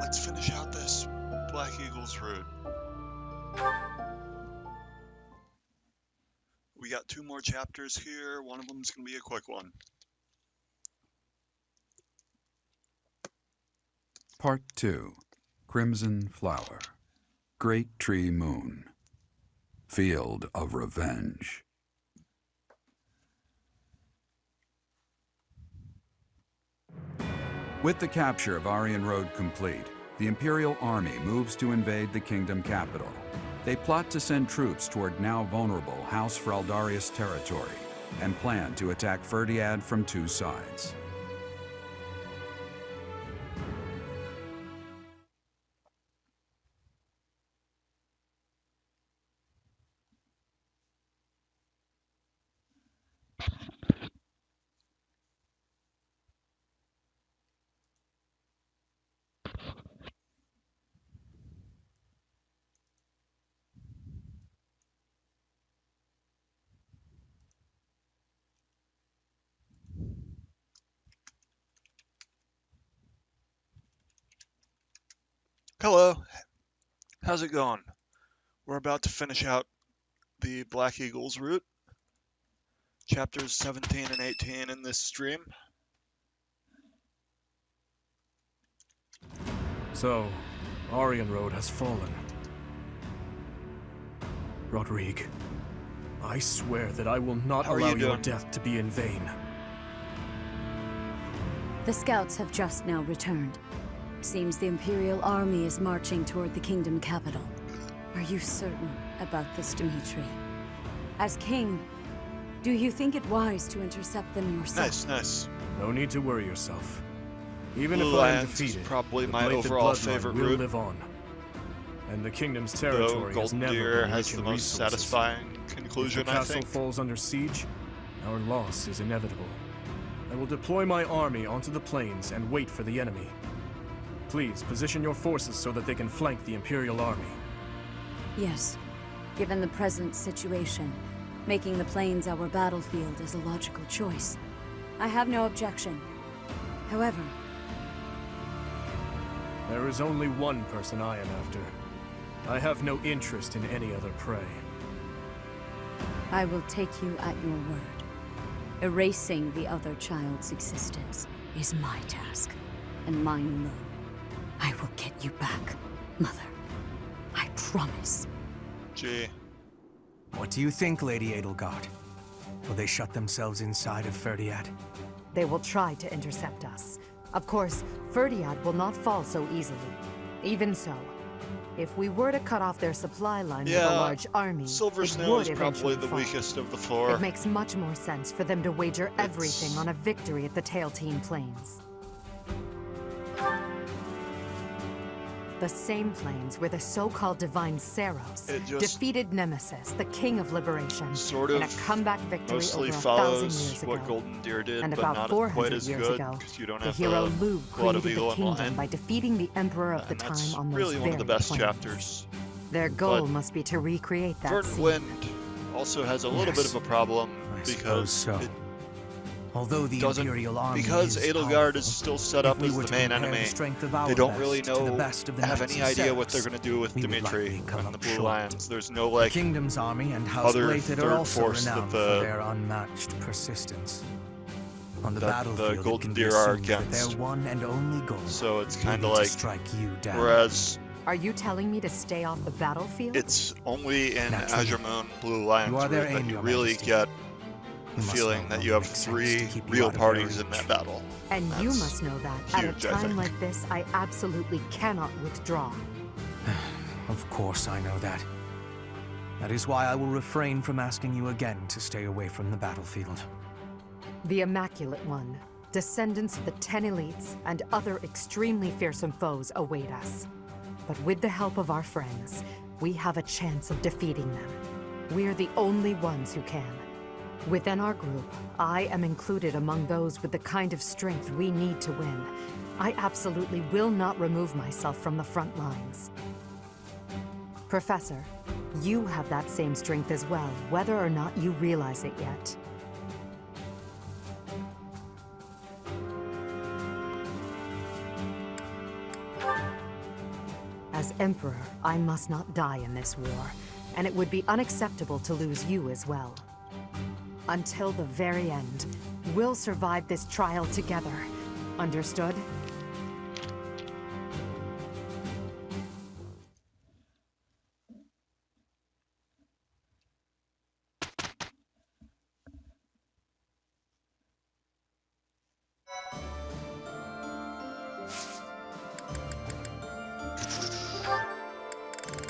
let's finish out this Black Eagles route. We got 2 more chapters here. One of them is going to be a quick one. Part 2. Crimson Flower. Great Tree Moon. Field of Revenge. With the capture of Aryan Road complete, the Imperial Army moves to invade the kingdom capital. They plot to send troops toward now vulnerable House Fraldarius territory and plan to attack Ferdiad from 2 sides. Hello, how's it going? We're about to finish out the Black Eagles route, chapters 17 and 18 in this stream. So, Aryan Road has fallen. Rodrigue, I swear that I will not How are allow you your doing? death to be in vain. The scouts have just now returned. Seems the Imperial Army is marching toward the kingdom capital. Are you certain about this, Dimitri? As king, do you think it wise to intercept them yourself? Nice. No need to worry yourself. Even Blue if I am Lands is defeated, probably the my Blathed overall bloodline favorite will route. live on. And the kingdom's Though territory has Golden never Deer been has rich the in most resources. satisfying If conclusion, the I castle think. falls under siege, our loss is inevitable. I will deploy my army onto the plains and wait for the enemy. Please, position your forces so that they can flank the Imperial Army. Yes. Given the present situation, making the plains our battlefield is a logical choice. I have no objection. However, There is only one person I am after. I have no interest in any other prey. I will take you at your word. Erasing the other child's existence is my task, and mine alone. I will get you back, Mother. I promise. Gee, What do you think, Lady Edelgard? Will they shut themselves inside of Ferdiad? They will try to intercept us. Of course, Ferdiad will not fall so easily. Even so, if we were to cut off their supply line with a yeah, large army, Silver it Snow would is probably eventually the fall. weakest of the 4. It makes much more sense for them to wager everything It's- on a victory at the Tailtean Plains. The same plains where the so-called divine Saros It just defeated Nemesis, the king of liberation, sort in a of comeback victory mostly over 1,000 follows years what ago. Golden Deer did, And but about not 400 quite as years good ago, because you don't the have hero the Lu blood of created Eagle the and kingdom Lion. by defeating the Emperor of the And that's time on those really one of the very best plains. chapters. Their goal But must be to recreate that Verdant scene. Wind also has a little bit Yes, of a problem I suppose because so. it Although the doesn't Imperial Army because is Edelgard powerful, is still set if up we as were the to main compare enemy. the strength of our They don't really best to the know best of the have Knights any of idea what they're Ceres, going to do with we would Dimitri likely come and the up Blue short. Lands. There's no The like Kingdom's army and House other Blathed third are also force that renowned the- for their unmatched persistence. On the that the battlefield, it Golden can be Deer are assumed that against. their one and only goal So it's will kind be of to like strike you down. whereas Are you telling me to stay off the battlefield? it's only in Naturally. Azure Moon Blue Lions You are their route that aim, you Your really Majesty. get You the must feeling know that it you have makes sense 3 to keep you real out of their parties in reach. that battle. And you That's must know that at a huge, I time think. like this, I absolutely cannot withdraw. Of course I know that. That is why I will refrain from asking you again to stay away from the battlefield. The Immaculate One, descendants of the 10 elites, and other extremely fearsome foes await us. But with the help of our friends, we have a chance of defeating them. We're the only ones who can. Within our group, I am included among those with the kind of strength we need to win. I absolutely will not remove myself from the front lines. Professor, you have that same strength as well, whether or not you realize it yet. As Emperor, I must not die in this war, and it would be unacceptable to lose you as well. Until the very end, we'll survive this trial together. Understood?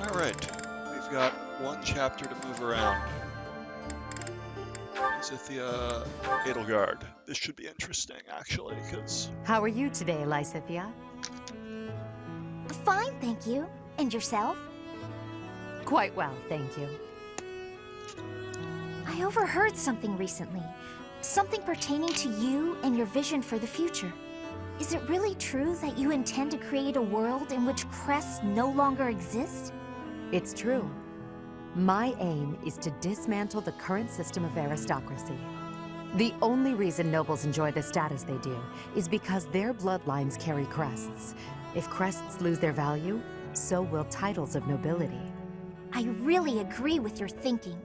Alright, we've got one chapter to move around. Lysithea, Edelgard. This should be interesting, actually, because... How are you today, Lysithea? Fine, thank you. And yourself? Quite well, thank you. I overheard something recently. Something pertaining to you and your vision for the future. Is it really true that you intend to create a world in which crests no longer exist? It's true. My aim is to dismantle the current system of aristocracy. The only reason nobles enjoy the status they do is because their bloodlines carry crests. If crests lose their value, so will titles of nobility. I really agree with your thinking.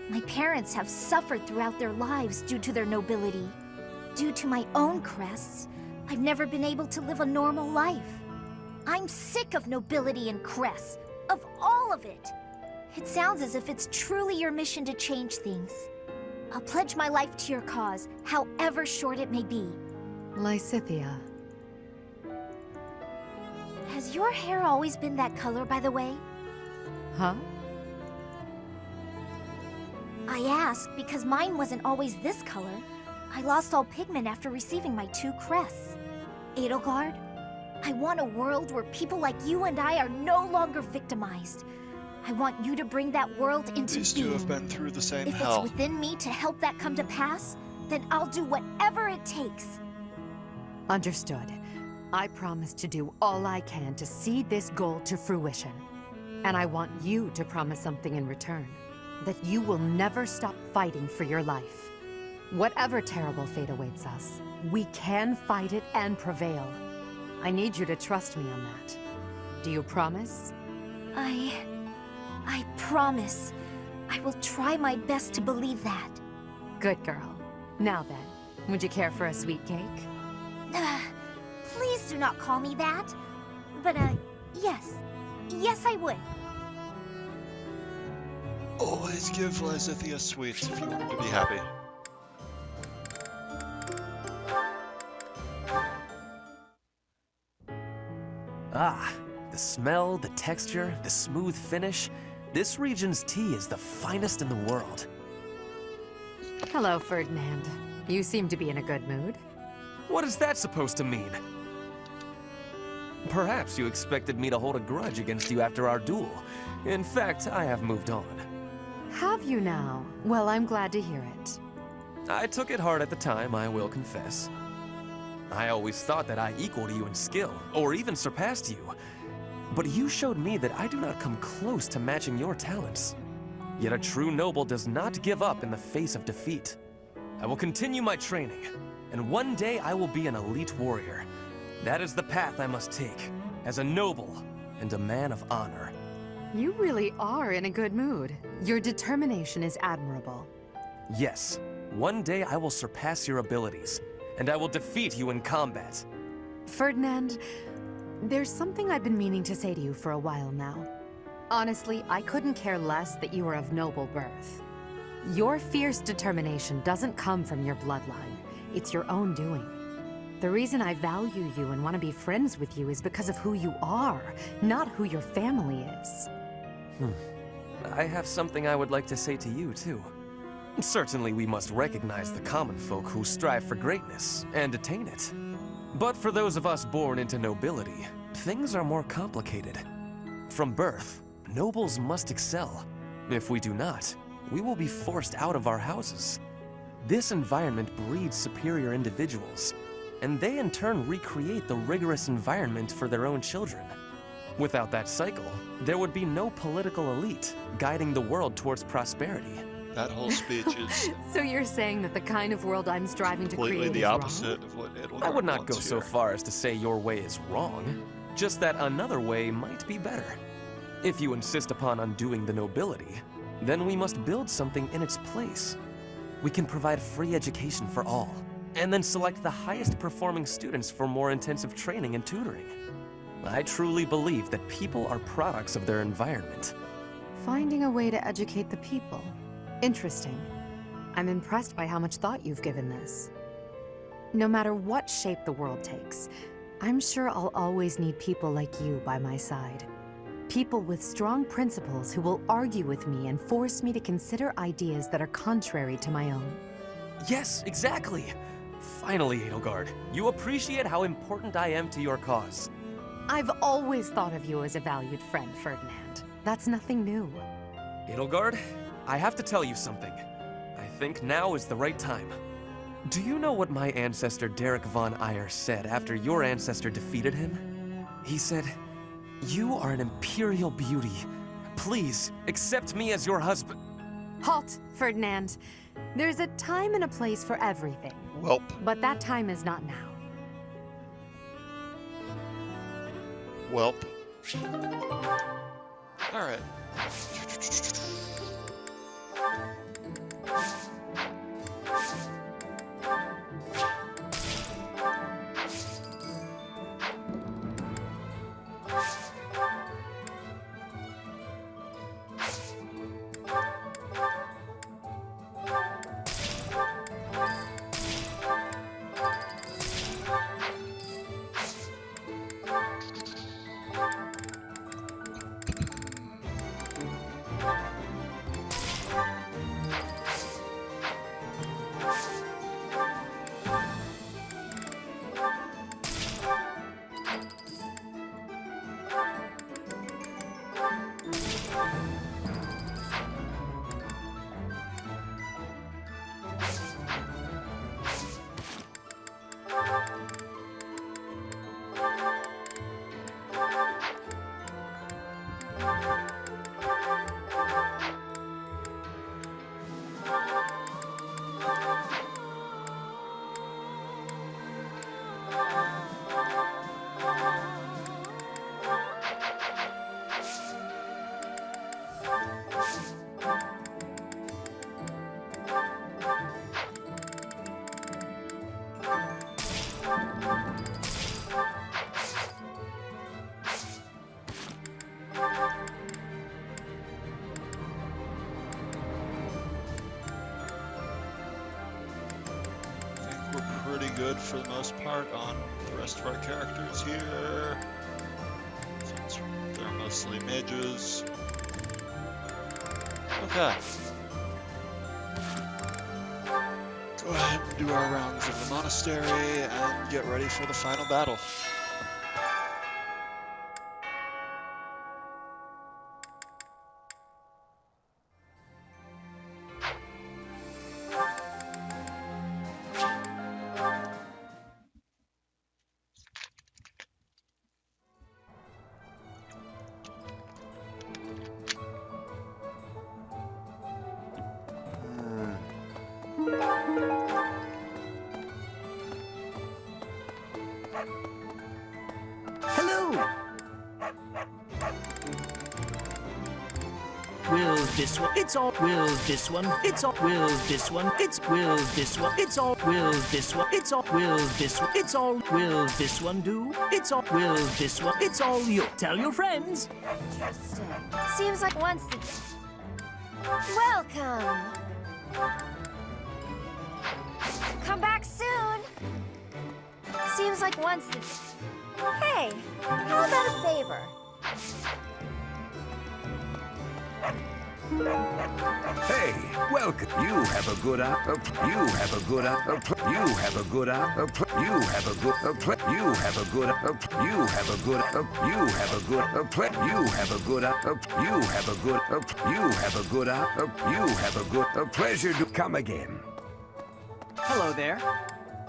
My parents have suffered throughout their lives due to their nobility. Due to my own crests, I've never been able to live a normal life. I'm sick of nobility and crests, of all of it. It sounds as if it's truly your mission to change things. I'll pledge my life to your cause, however short it may be. Lysithea. Has your hair always been that color, by the way? Huh? I ask because mine wasn't always this color. I lost all pigment after receiving my 2 crests. Edelgard, I want a world where people like you and I are no longer victimized. I want you to bring that world into These being. two have been through the same If hell. it's within me to help that come to pass, then I'll do whatever it takes. Understood. I promise to do all I can to see this goal to fruition. And I want you to promise something in return. That you will never stop fighting for your life. Whatever terrible fate awaits us, we can fight it and prevail. I need you to trust me on that. Do you promise? I promise. I will try my best to believe that. Good girl. Now then, would you care for a sweet cake? Please do not call me that. But, yes. Yes, I would. Always give Lysithea sweets if you want her to be happy. Ah, the smell, the texture, the smooth finish. This region's tea is the finest in the world. Hello, Ferdinand. You seem to be in a good mood. What is that supposed to mean? Perhaps you expected me to hold a grudge against you after our duel. In fact, I have moved on. Have you now? Well, I'm glad to hear it. I took it hard at the time, I will confess. I always thought that I equaled you in skill, or even surpassed you. But you showed me that I do not come close to matching your talents. Yet a true noble does not give up in the face of defeat. I will continue my training, and one day I will be an elite warrior. That is the path I must take, as a noble and a man of honor. You really are in a good mood. Your determination is admirable. Yes, one day I will surpass your abilities, and I will defeat you in combat. Ferdinand, there's something I've been meaning to say to you for a while now. Honestly, I couldn't care less that you are of noble birth. Your fierce determination doesn't come from your bloodline. It's your own doing. The reason I value you and want to be friends with you is because of who you are, not who your family is. I have something I would like to say to you, too. Certainly we must recognize the common folk who strive for greatness and attain it. But for those of us born into nobility, things are more complicated. From birth, nobles must excel. If we do not, we will be forced out of our houses. This environment breeds superior individuals, and they in turn recreate the rigorous environment for their own children. Without that cycle, there would be no political elite guiding the world towards prosperity. That whole speech is So you're saying that the kind of world I'm striving to completely create the is opposite of what Edelgard I would not go wants so here. far as to say your way is wrong. Just that another way might be better. If you insist upon undoing the nobility, then we must build something in its place. We can provide free education for all, and then select the highest performing students for more intensive training and tutoring. I truly believe that people are products of their environment. Finding a way to educate the people. Interesting. I'm impressed by how much thought you've given this. No matter what shape the world takes, I'm sure I'll always need people like you by my side. People with strong principles who will argue with me and force me to consider ideas that are contrary to my own. Yes, exactly! Finally, Edelgard, you appreciate how important I am to your cause. I've always thought of you as a valued friend, Ferdinand. That's nothing new. Edelgard, I have to tell you something. I think now is the right time. Do you know what my ancestor Derek von Eyre said after your ancestor defeated him? He said, "You are an imperial beauty. Please, accept me as your husband." Halt, Ferdinand. There's a time and a place for everything. Welp. But that time is not now. Welp. Alright. Pretty good for the most part on the rest of our characters here, since they're mostly mages. Okay. Go ahead and do our rounds of the monastery and get ready for the final battle. Will this one? It's all. Will this one? It's all. Will this one? It's. Will this one? It's all. Will this one? It's all. Will this one? It's all. Will this one do? It's all. Will this one? It's all you. Tell your friends. Interesting. Seems like once the... Welcome! Come back soon! Seems like once the... Hey, how about a favor? Hey, welcome. You have a good you have a good you have a good you have a good you have a good you have a good you have a good you have a good you have a good you have a good you have a good pleasure to come again. Hello there.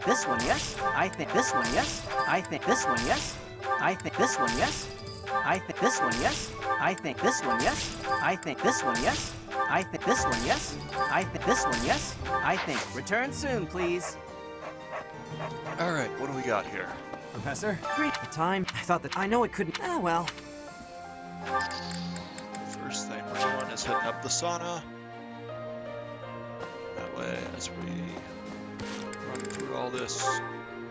This one, yes. I think this one, yes. I think this one, yes. I think this one, yes. I think this one, yes. I think this one, yes. I think this one, yes. I think this one, yes. I think this one, yes. I think. Return soon, please. Alright, what do we got here? Professor, the time thought that I know it couldn't. Oh well. First thing we're doing is hitting up the sauna. That way, as we run through all this,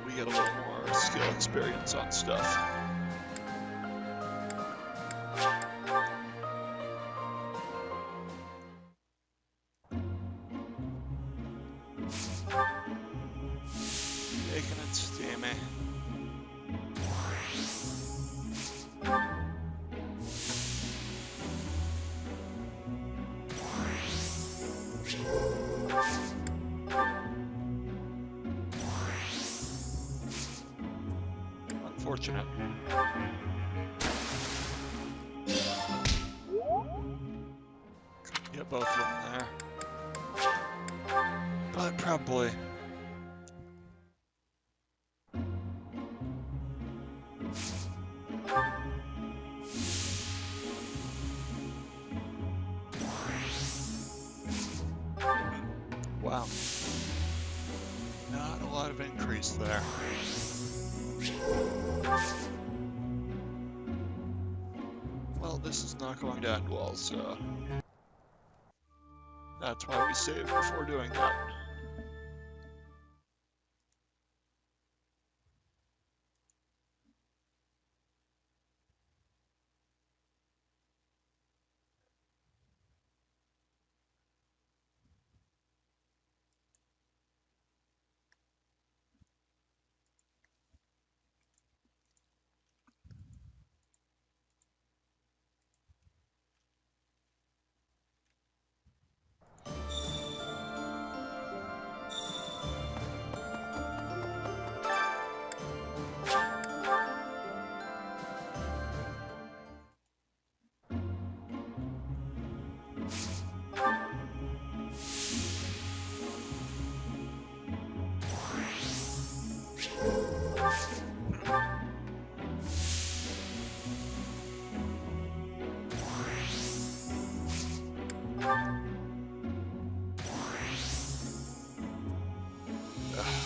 we get a little more skill experience on stuff. Making it steamy. Unfortunate. Couldn't get both of them there. But probably. Wow. Not a lot of increase there. Well, this is not going to end well, so that's why we saved before doing that.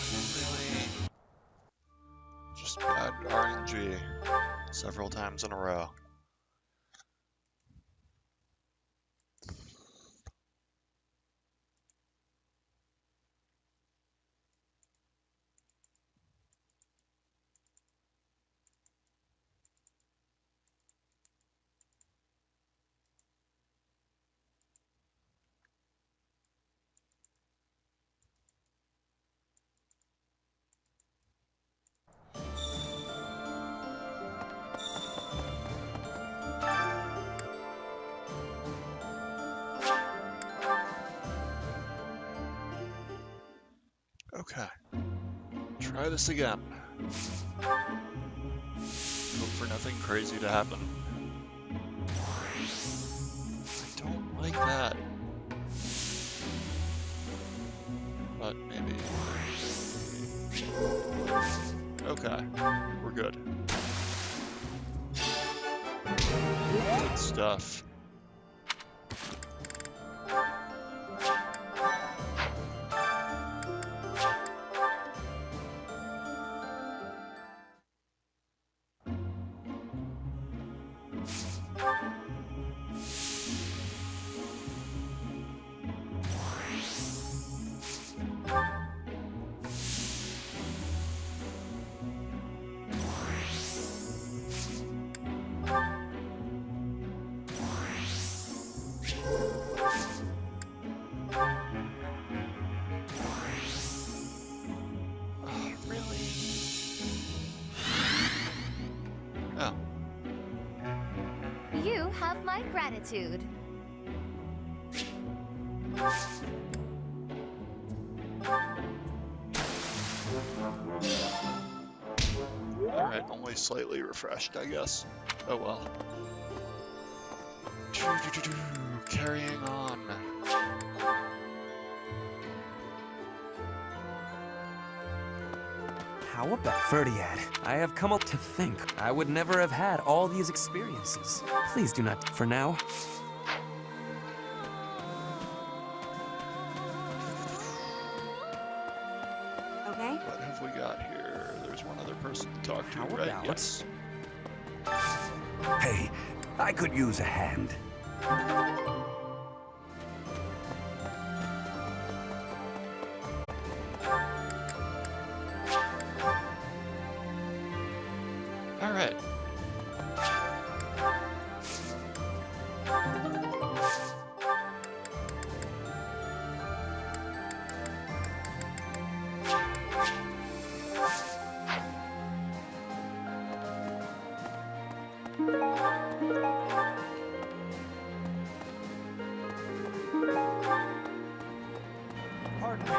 Really? Just bad RNG several times in a row. Okay. Try this again. Hope for nothing crazy to happen. I don't like that. But maybe... Okay. We're good. Good stuff. You have my gratitude. Alright, only slightly refreshed, I guess. Oh well. Carrying on. How about Ferdiad? I have come up to think I would never have had all these experiences. Please do not, for now. Okay. What have we got here? There's one other person to talk to, How right? about- Yes. Hey, I could use a hand. All right. Pardon me.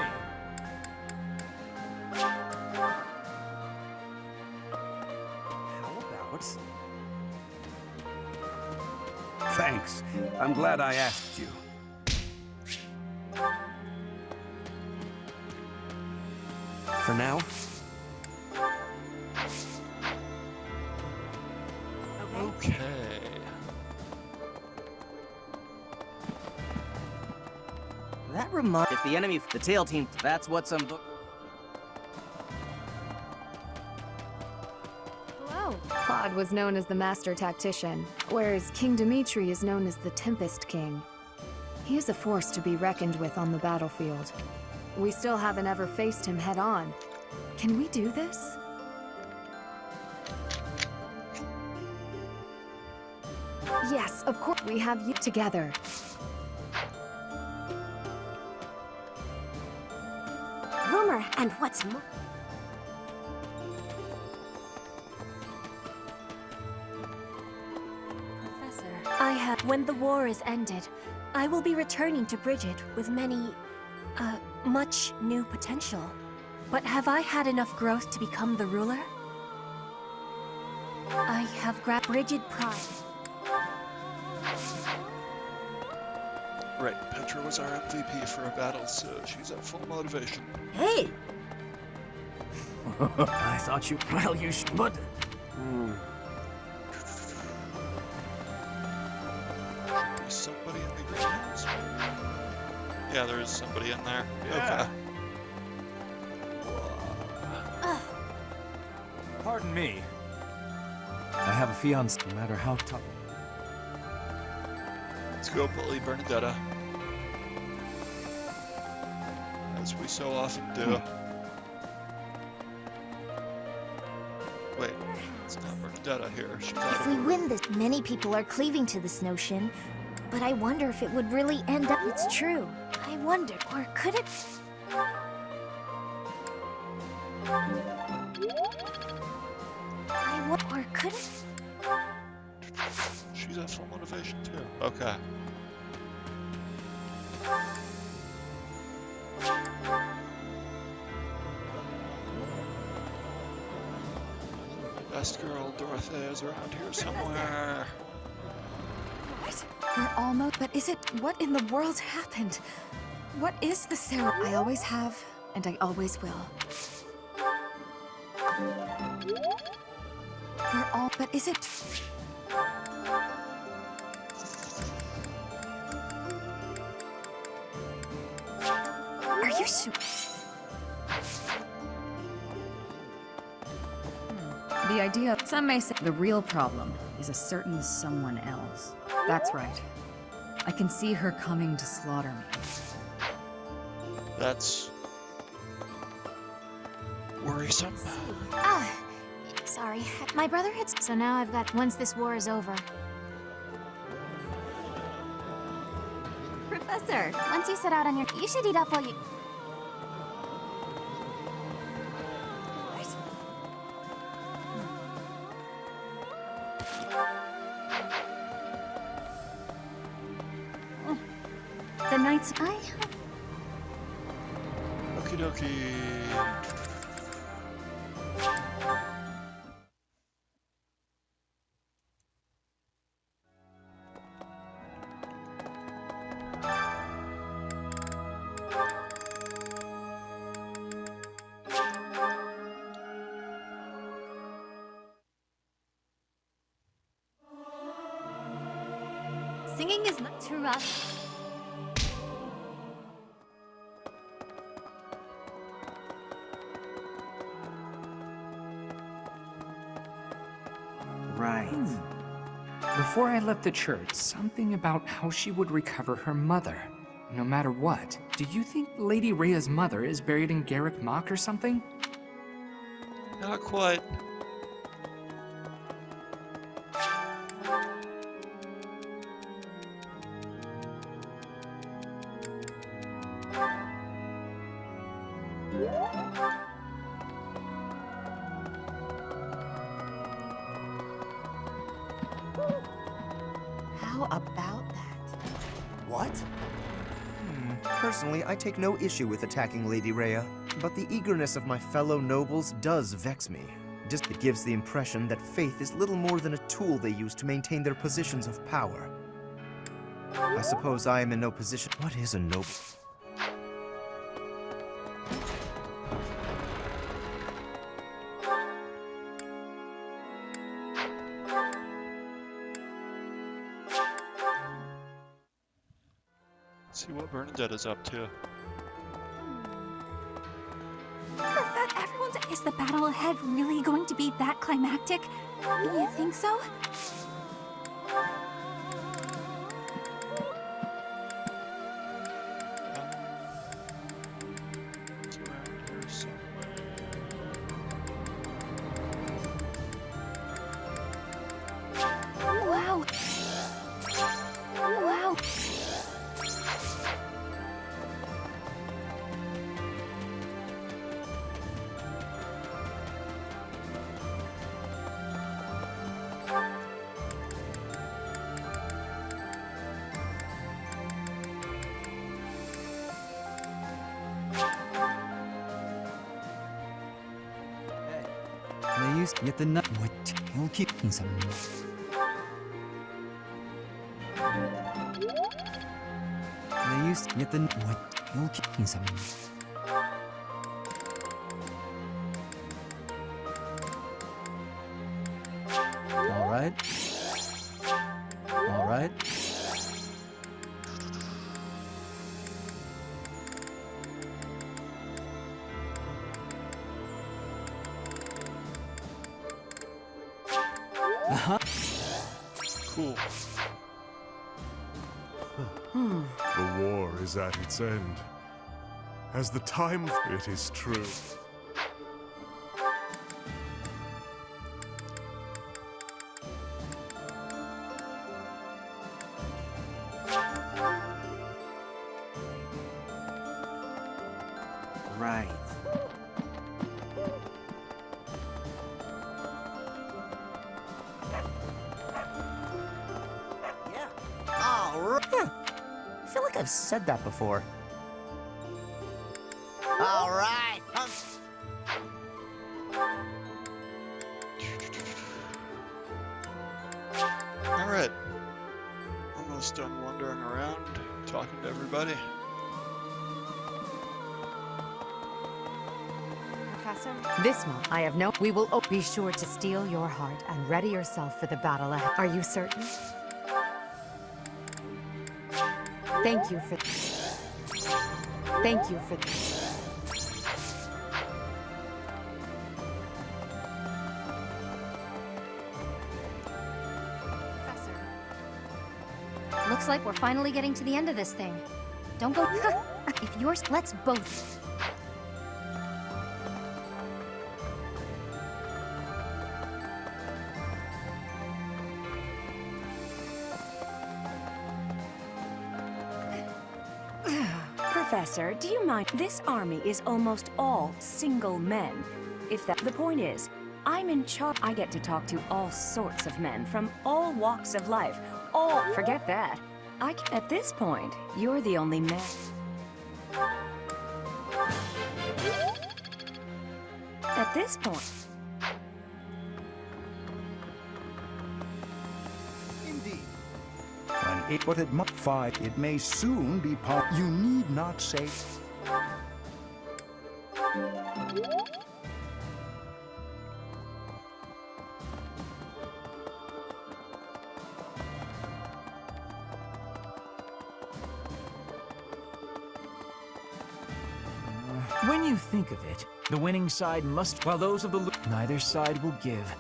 How about... Thanks. I'm glad I asked you. For now? Okay. That reminds if the enemy, the tail team, that's what some book. Hello. Claude was known as the Master Tactician, whereas King Dimitri is known as the Tempest King. He is a force to be reckoned with on the battlefield. We still haven't ever faced him head-on. Can we do this? Yes, of course. We have you together. Rumor, and what's more... Professor, when the war is ended, I will be returning to Bridget with much new potential. But have I had enough growth to become the ruler? I have grabbed Bridget pride. Right, Petra was our MVP for a battle, so she's at full motivation. Hey! I thought you. Well, you should. But. Is somebody in the greenhouse? Yeah, there is somebody in there. Yeah. Okay. Pardon me. I have a fiancé, no matter how tough. Let's go, Bully Bernadetta. As we so often do. Wait, it's not Bernadetta here. She's out If of we order. win this, many people are cleaving to this notion. But I wonder if it would really end up. It's true. I wonder, or could it? Or could it? She's at full motivation too. Okay. Best girl, Dorothea, is around here somewhere. What? We're almost. But is it? What in the world happened? What is the ceremony? I always have, and I always will. We're all. But is it? Are you sure? The idea, some may say, the real problem is a certain someone else. That's right. I can see her coming to slaughter me. That's worrisome. Ah, sorry. My brother had. So now I've got. Once this war is over. Professor, once you set out on your, you should eat up while you. The knights. Okie dokie. Singing is not too rough. Right. Before I left the church, something about how she would recover her mother, no matter what. Do you think Lady Rhea's mother is buried in Garrick Mock or something? Not quite. How about that? What? Personally, I take no issue with attacking Lady Rhea, but the eagerness of my fellow nobles does vex me. It gives the impression that faith is little more than a tool they use to maintain their positions of power. I suppose I am in no position. What is a noble? See what Bernadetta's up to. Is the battle ahead really going to be that climactic? You think so? Wow. Wow. They used to get the nut. What? You'll keep some. They used to get the. What? You'll keep some. All right. All right. Cool. The war is at its end. As the time, it is true. Right. I feel like I've said that before. All right. Alright. Almost done wandering around, talking to everybody. Professor? This month, I have no... We will be sure to steel your heart and ready yourself for the battle ahead. Are you certain? Thank you for... Thank you for... Looks like we're finally getting to the end of this thing. Don't go. If yours, let's both. Professor, do you mind? This army is almost all single men. If that the point is, I'm in charge. I get to talk to all sorts of men from all walks of life. All forget that. At this point, you're the only man. At this point. Indeed. When it but it must fight, it may soon be part. You need not say. When you think of it, the winning side must, while those of the neither side will give.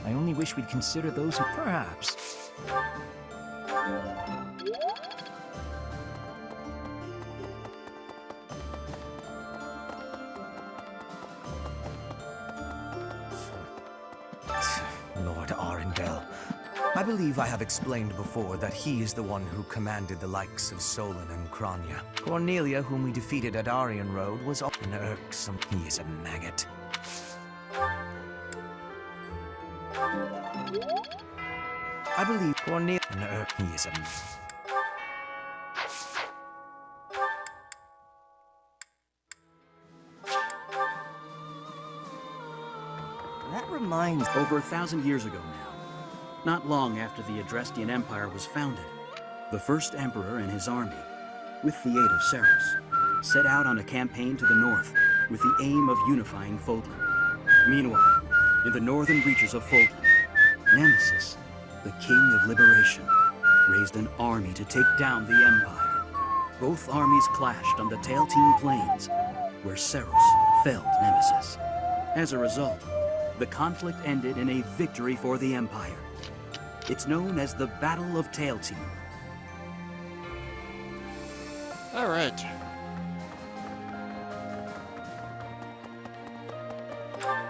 I only wish we'd consider those who... Perhaps. Lord Arundel. I believe I have explained before that he is the one who commanded the likes of Solon and Crania. Cornelia, whom we defeated at Aryan Road, was an irksome. He is a maggot. I believe Cornelia. He is a. That reminds... Over 1,000 years ago now, not long after the Adrestian Empire was founded, the first emperor and his army, with the aid of Ceros, set out on a campaign to the north with the aim of unifying Fodlan. Meanwhile, in the northern reaches of Fodlan, Nemesis, the king of liberation, raised an army to take down the Empire. Both armies clashed on the Tailtean Plains, where Ceros felled Nemesis. As a result, the conflict ended in a victory for the Empire. It's known as the Battle of Tailtean. All right. I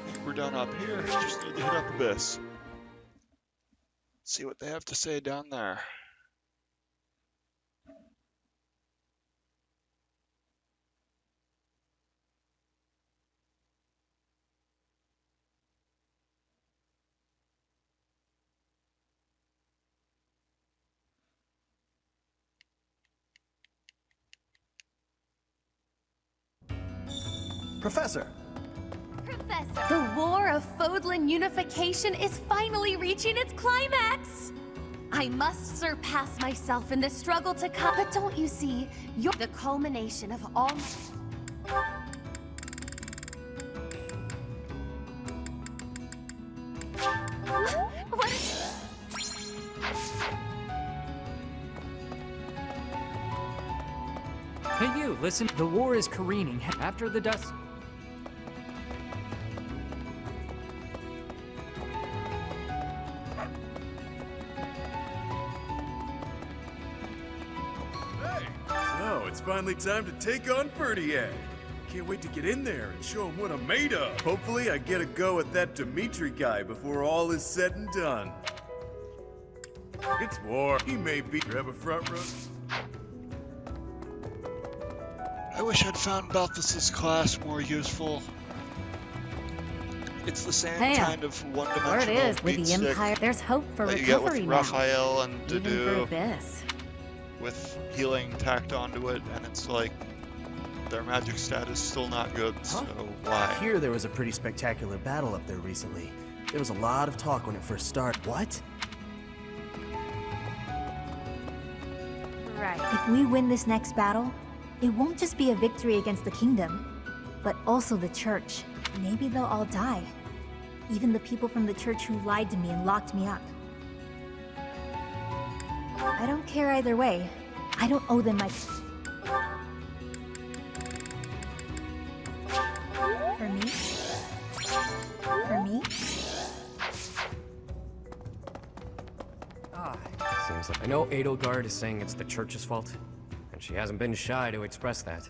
think we're done up here. Just need to hit up Abyss. See what they have to say down there. Professor! Professor! The War of Fodlan Unification is finally reaching its climax! I must surpass myself in the struggle to come. But don't you see, you're the culmination of all What is... Hey you, listen. The war is careening after the dust. So, it's finally time to take on Ferdiad. Can't wait to get in there and show him what I'm made of. Hopefully I get a go at that Dimitri guy before all is said and done. It's war. He may be... Grab a front row. I wish I'd found Balthus's class more useful. It's the same Hey, kind of one-dimensional there it is. With the beatstick Empire, there's hope for that you get recovery with now. Raphael and Even for Dedue, Abyss. with healing tacked onto it, and it's like their magic stat is still not good, so why? I hear there was a pretty spectacular battle up there recently. There was a lot of talk when it first started. What? Right. If we win this next battle, it won't just be a victory against the kingdom, but also the church. Maybe they'll all die. Even the people from the church who lied to me and locked me up. I don't care either way. I don't owe them my... For me? For me? Seems like I know Edelgard is saying it's the church's fault, and she hasn't been shy to express that.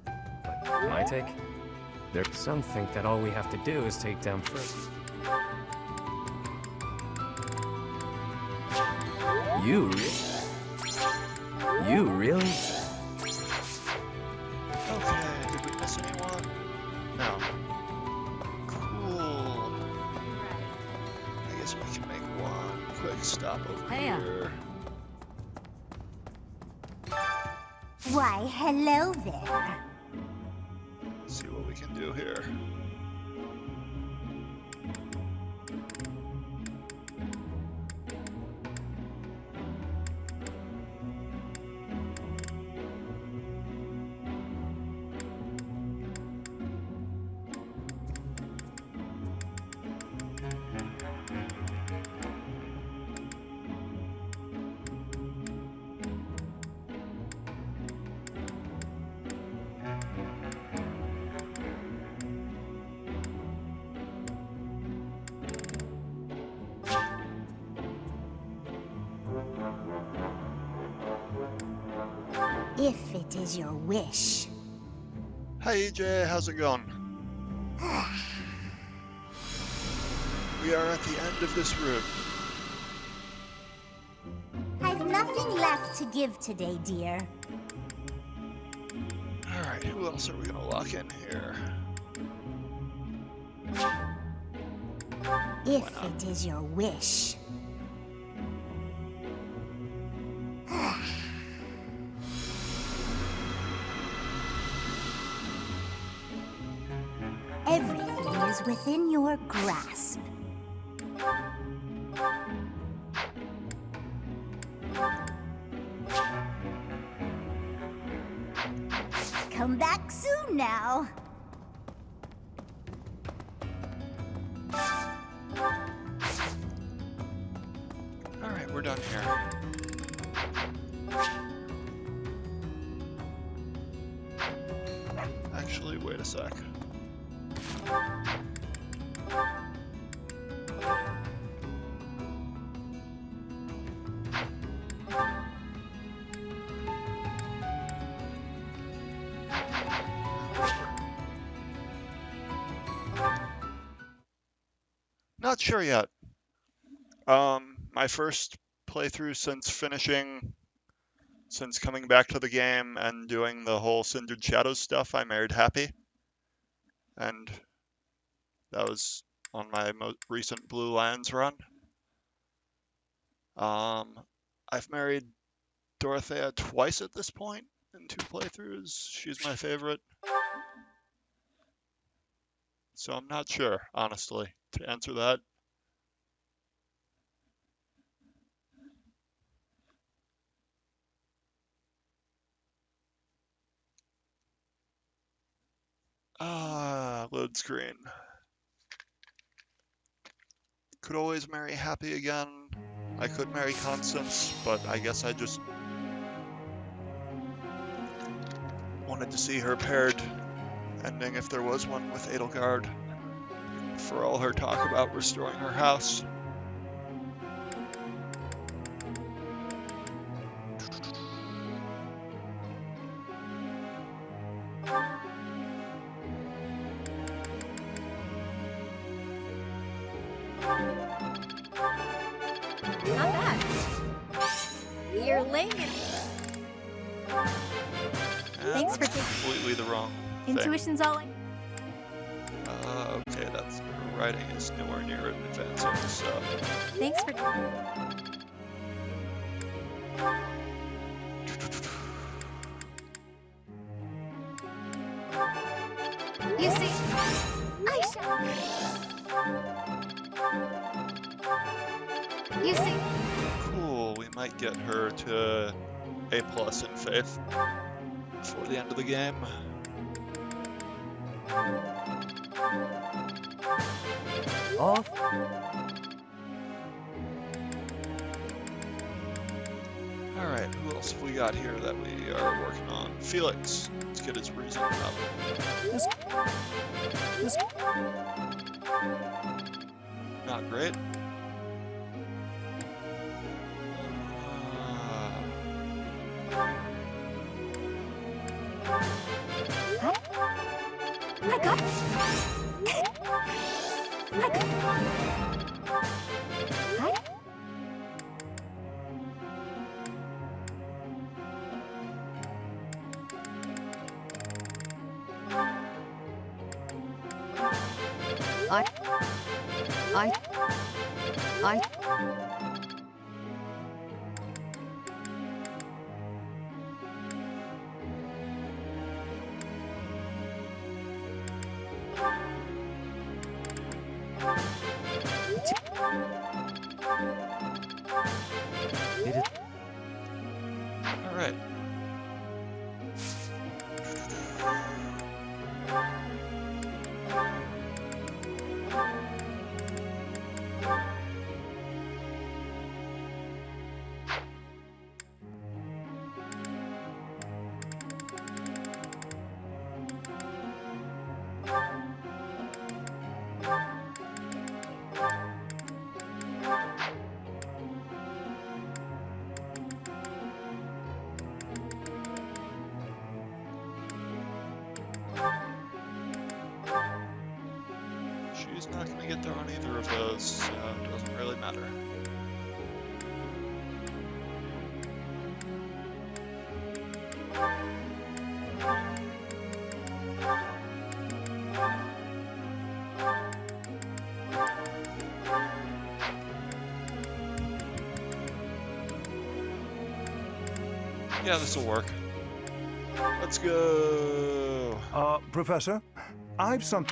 But my take? Some think that all we have to do is take down first. You really? Okay, did we miss anyone? No. Cool. I guess we can make one quick stop over here. Why, hello there. See what we can do here. If it is your wish. Hi EJ, how's it going? We are at the end of this route. I've nothing left to give today, dear. Alright, who else are we gonna lock in here? If it is your wish. Everything is within your grasp. Come back soon now. Alright, we're done here. Actually, wait a sec. Not sure yet. My first playthrough since coming back to the game and doing the whole Cindered Shadows stuff, I married Happy. And that was on my most recent Blue Lions run. I've married Dorothea twice at this point in 2 playthroughs. She's my favorite. So I'm not sure, honestly, to answer that. Load screen. Could always marry Happy again. I could marry Constance, but I guess I just wanted to see her paired ending if there was one with Edelgard. For all her talk about restoring her house. Not bad. You're laying it. Thanks for completely the wrong thing. Intuition's all I... Okay, that's her writing is nowhere near advancing, so... Thanks for... You see, I shall... You see... Cool, we might get her to A+ in Faith before the end of the game. Off. Alright, who else have we got here that we are working on? Felix, let's get his reason up. Not great. I got... Alright. get there on either of those, so it doesn't really matter. Yeah, this will work. Let's go. Professor, I've some...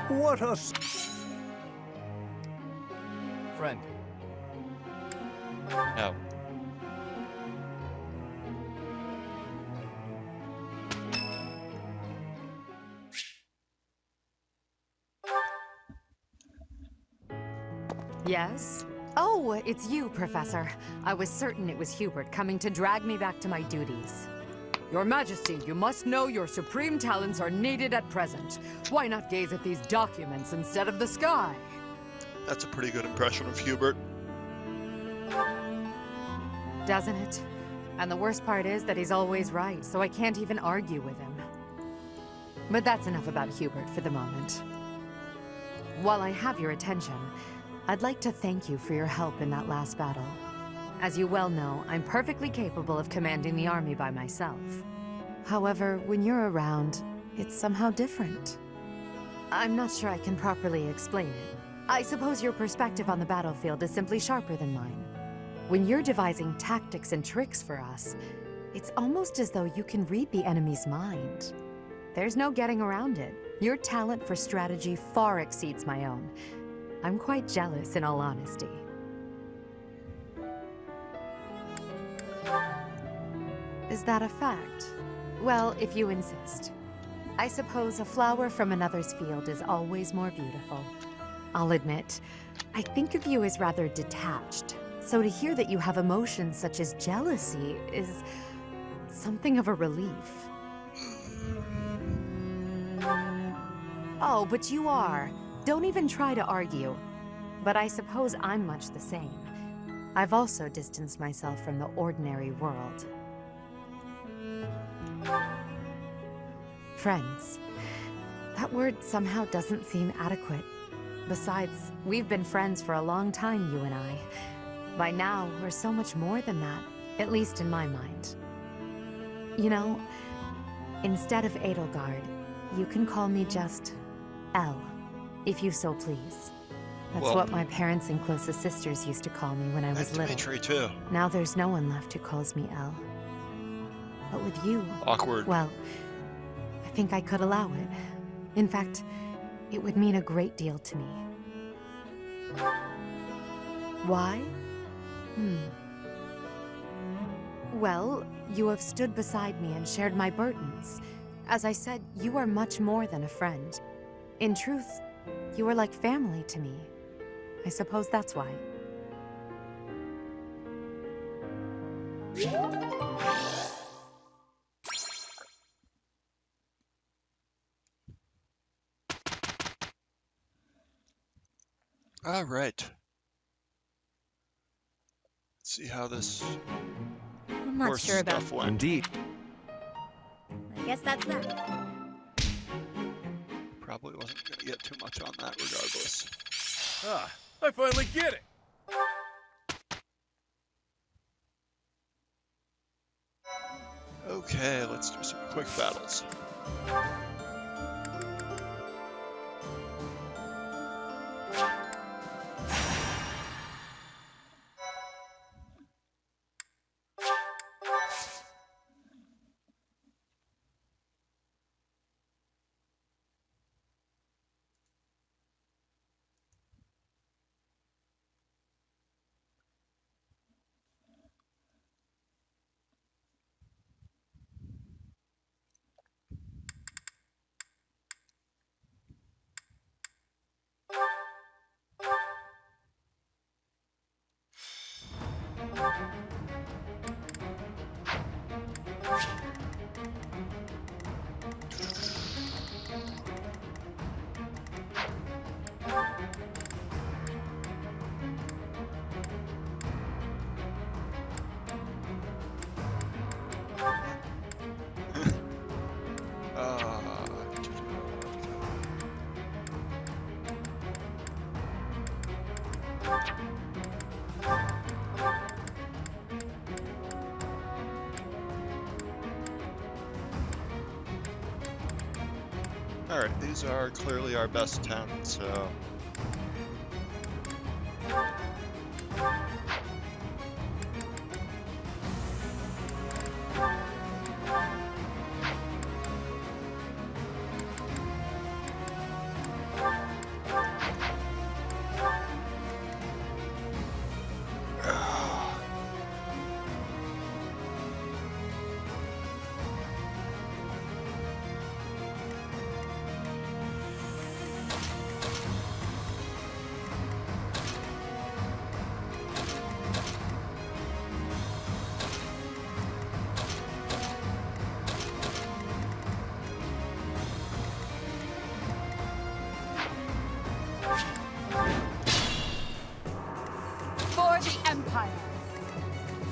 What a... Friend. No. Yes? Oh, it's you, Professor. I was certain it was Hubert coming to drag me back to my duties. Your Majesty, you must know your supreme talents are needed at present. Why not gaze at these documents instead of the sky? That's a pretty good impression of Hubert. Doesn't it? And the worst part is that he's always right, so I can't even argue with him. But that's enough about Hubert for the moment. While I have your attention, I'd like to thank you for your help in that last battle. As you well know, I'm perfectly capable of commanding the army by myself. However, when you're around, it's somehow different. I'm not sure I can properly explain it. I suppose your perspective on the battlefield is simply sharper than mine. When you're devising tactics and tricks for us, it's almost as though you can read the enemy's mind. There's no getting around it. Your talent for strategy far exceeds my own. I'm quite jealous, in all honesty. Is that a fact? Well, if you insist. I suppose a flower from another's field is always more beautiful. I'll admit, I think of you as rather detached, so to hear that you have emotions such as jealousy is something of a relief. Oh, but you are. Don't even try to argue. But I suppose I'm much the same. I've also distanced myself from the ordinary world. Friends. That word somehow doesn't seem adequate. Besides, we've been friends for a long time, you and I. By now, we're so much more than that, at least in my mind. You know, instead of Edelgard, you can call me just Elle, if you so please. That's Well, what my parents and closest sisters used to call me when I was little. Dimitri, too. Now there's no one left who calls me Elle. But with you... Awkward. Well, I think I could allow it. In fact, it would mean a great deal to me. Why? Well, you have stood beside me and shared my burdens. As I said, you are much more than a friend. In truth, you are like family to me. I suppose that's why. All right. Let's see how this I'm not horse sure about stuff went. Indeed. I guess that's that. Probably wasn't going to get too much on that regardless. Ah, I finally get it! Okay, let's do some quick battles. Alright, these are clearly our best 10, so... For the Empire!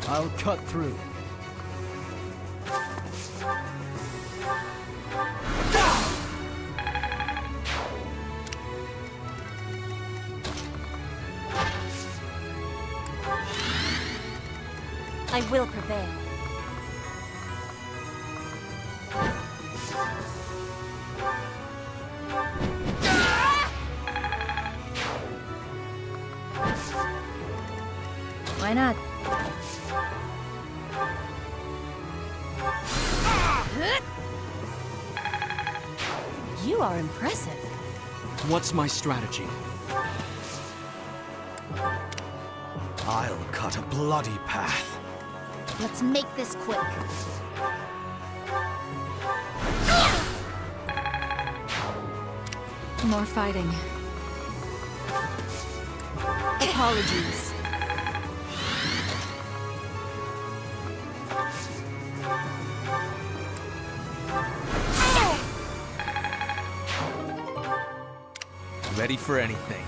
I'll cut through. I will prevail. Why not? You are impressive. What's my strategy? I'll cut a bloody path. Let's make this quick. More fighting. Apologies. Ready for anything.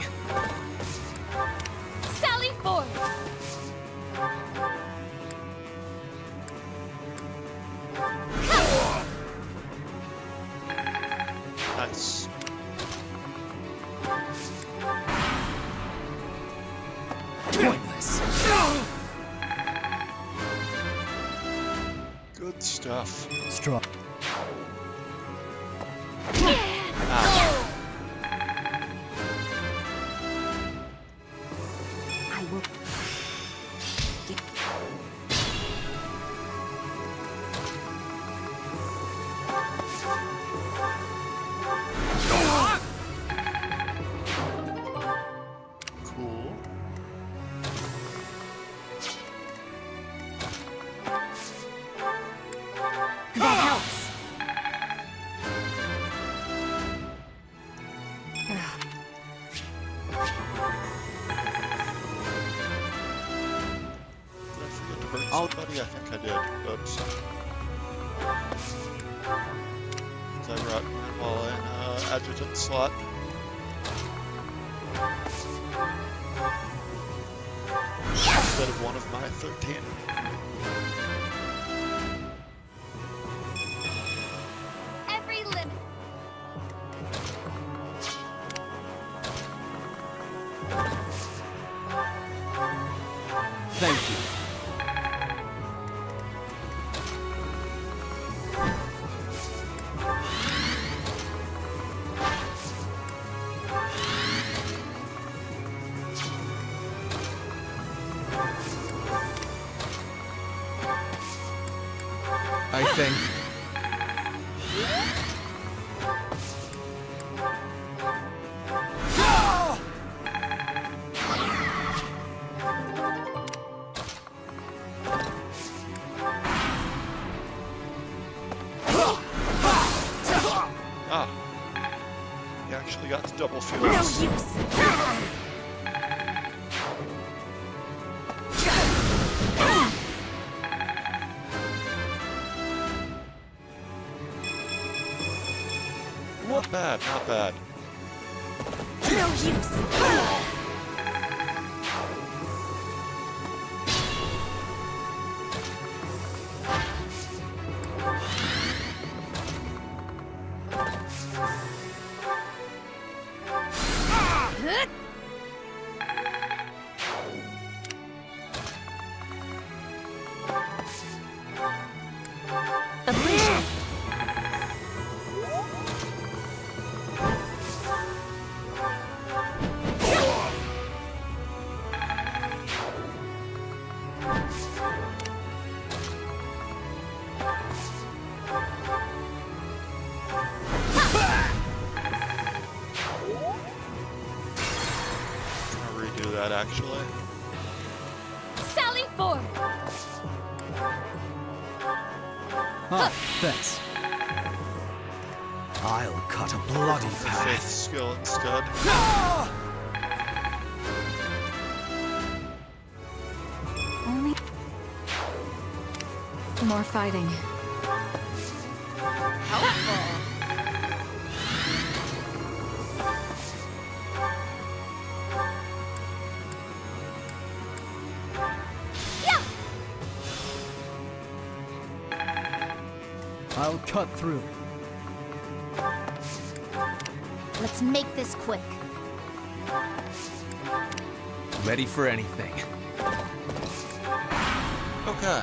Sally forth! Nice. Pointless. Good stuff. Strong. Ow. I will... Cool. That helps. Did I forget to bring somebody? I think I did. Oops. I brought Grandma in adjutant slot. Instead of one of my 13. Every limit. Thank you. I think. Ah. You actually got the double fields. No use. Not bad, not bad. No use. that, actually. Sally forth! Ah, thanks. I'll cut a bloody Faith path. skill instead. Only more fighting. Helpful! I'll cut through. Let's make this quick. Ready for anything. Okay.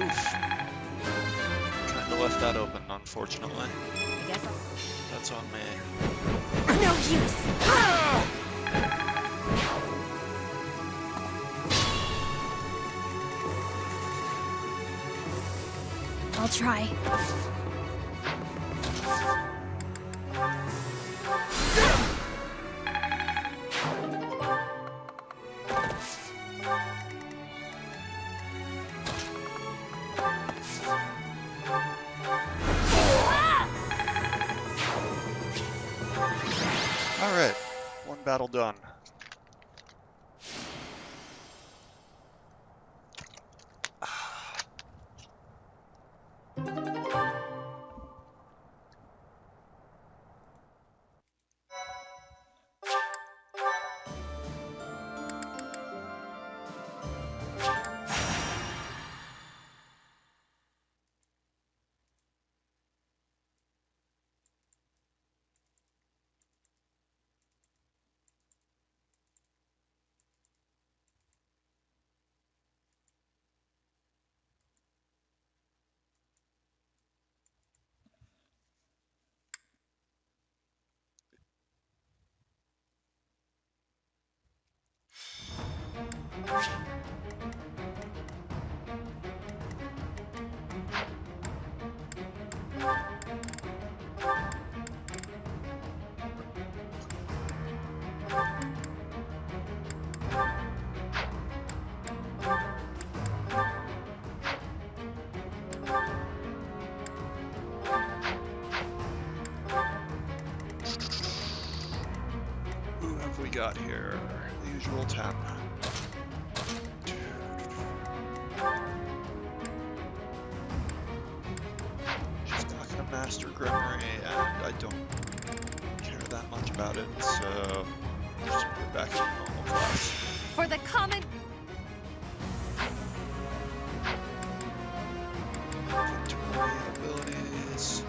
Oof. Kinda left that open, unfortunately. I guess That's on me. no use. I'll try. Alright, one battle done. Who have we got here? The usual tap. She's not gonna master Grimory, and I don't care that much about it, so just put her back in normal class. For the common... Inventory abilities.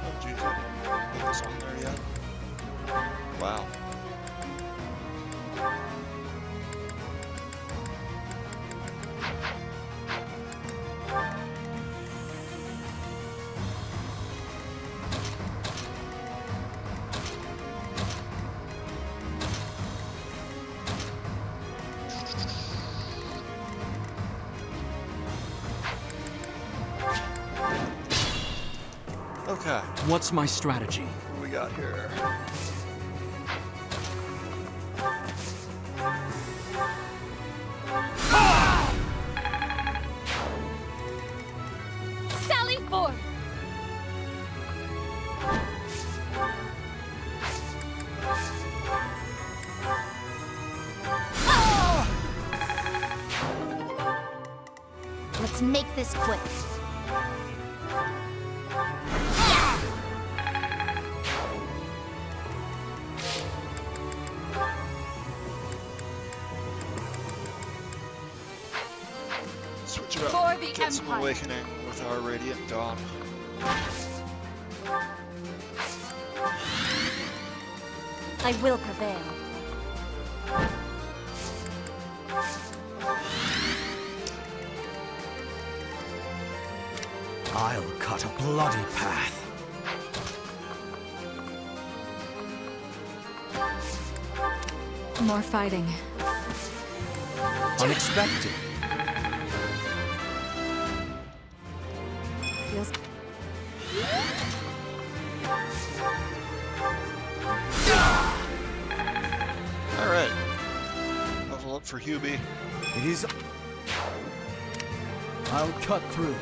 Oh geez, I didn't put this on there yet. Wow. Okay, What's my strategy? what do we got here? Sally forth! Let's make this quick. Switch it up. For the Get some Empire. awakening with our Radiant Dawn. I will prevail. I'll cut a bloody path. More fighting. Unexpected. feels... Alright. Level up for Hubie. It is... I'll cut through.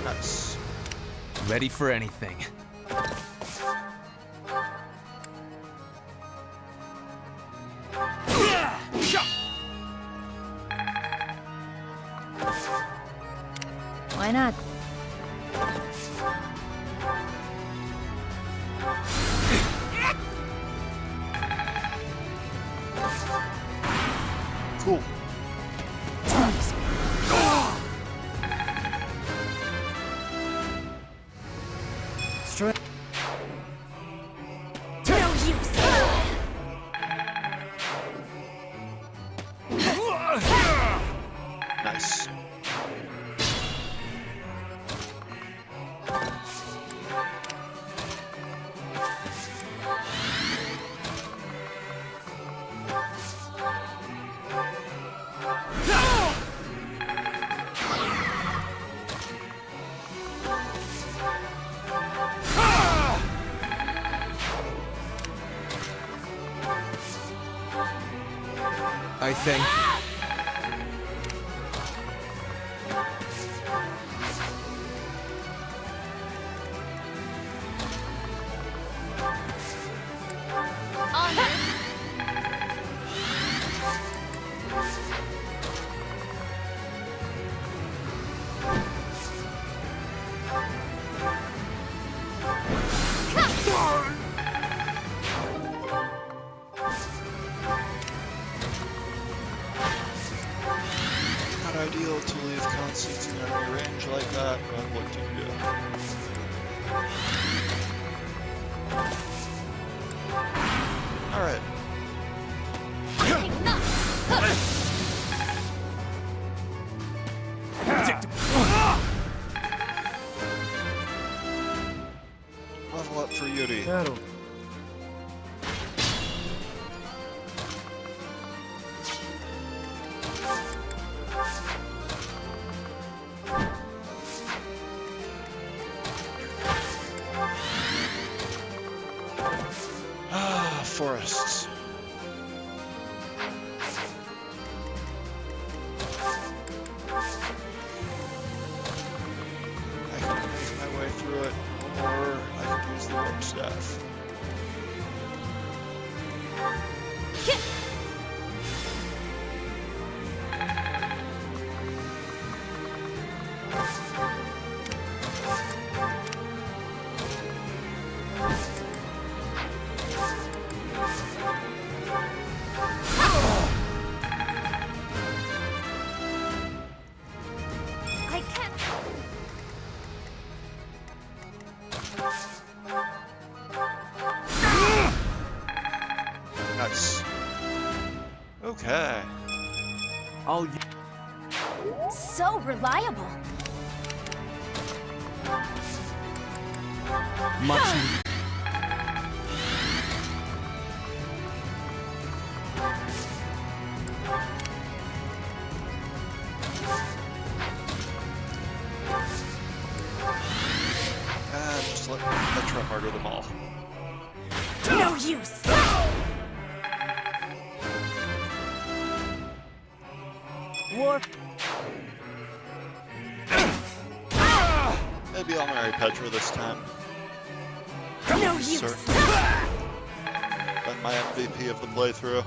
Nice. Ready for anything. Why not? Cool. Straight. No use. Nice. I think. Not ideal to leave constants in enemy range like that, but what do you do? Alright. Level up for Yuri. Battle. Ah, forests. I can make my way through it, or I can use the warp staff. I can't. Nice. Okay. All So reliable. Much. And just let Petra murder them all. No use. Warp. Maybe I'll marry Petra this time. No use. Certain. Been my MVP of the playthrough.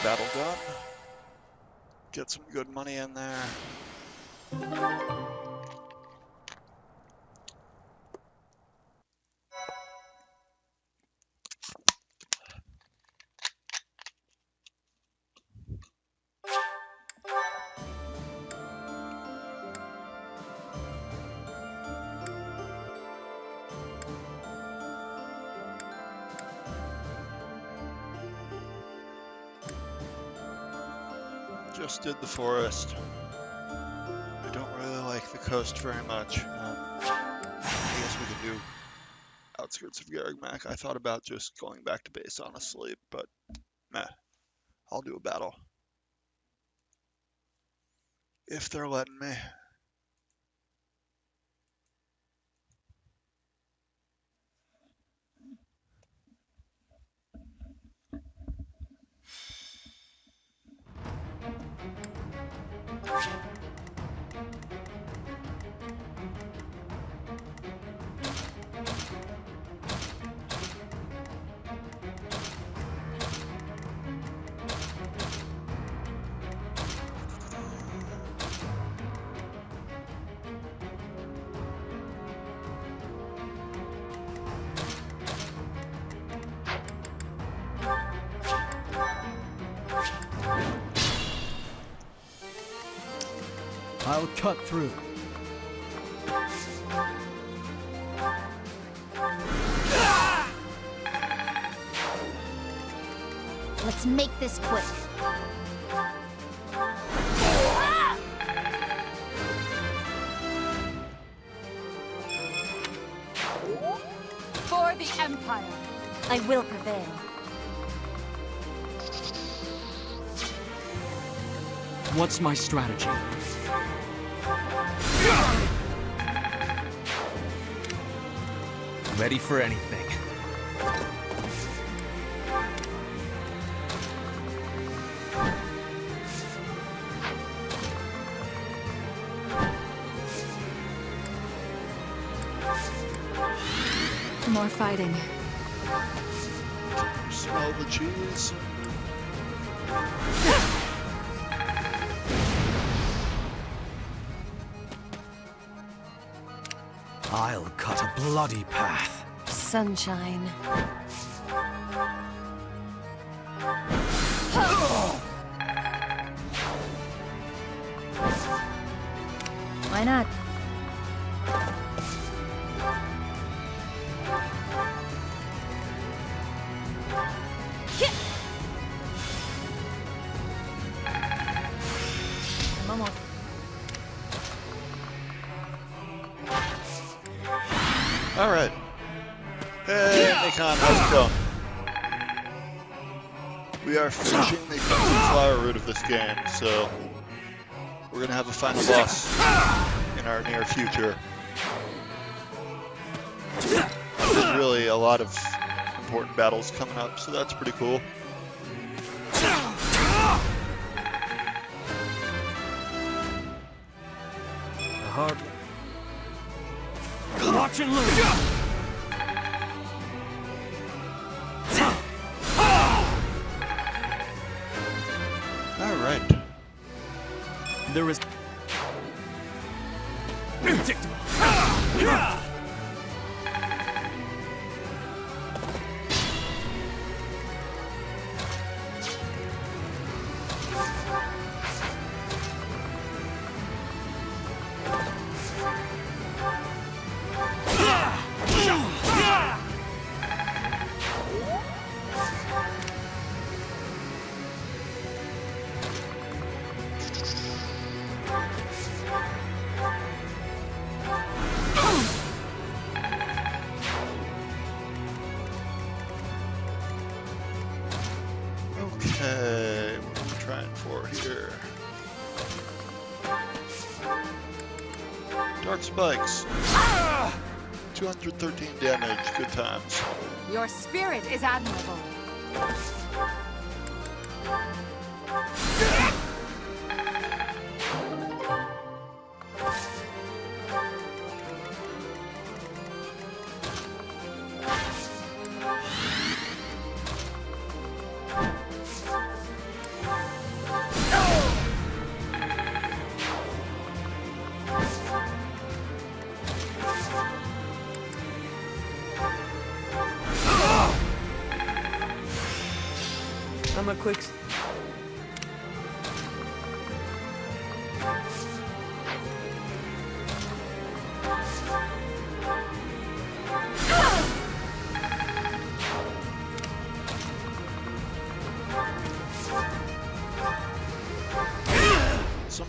Battle done. Get some good money in there. just did the forest. I don't really like the coast very much. I guess we could do outskirts of Garrigmac. I thought about just going back to base, honestly, but meh. I'll do a battle. If they're letting me. I'll cut through. Let's make this quick. For the Empire! I will prevail. What's my strategy? Ready for anything. More fighting. Smell the cheese. I'll cut a bloody path. Sunshine. Why not? Vamos. Alright. Hey, Nikon, how's it going? We are finishing the Crimson Flower route of this game, so we're gonna have a final boss in our near future. There's really a lot of important battles coming up, so that's pretty cool. Hard. Watch and learn! Alright. There is... Predictable. Okay, what are we trying for here? Dark Spikes. 213 damage, good times. Your spirit is admirable. I'm a quick...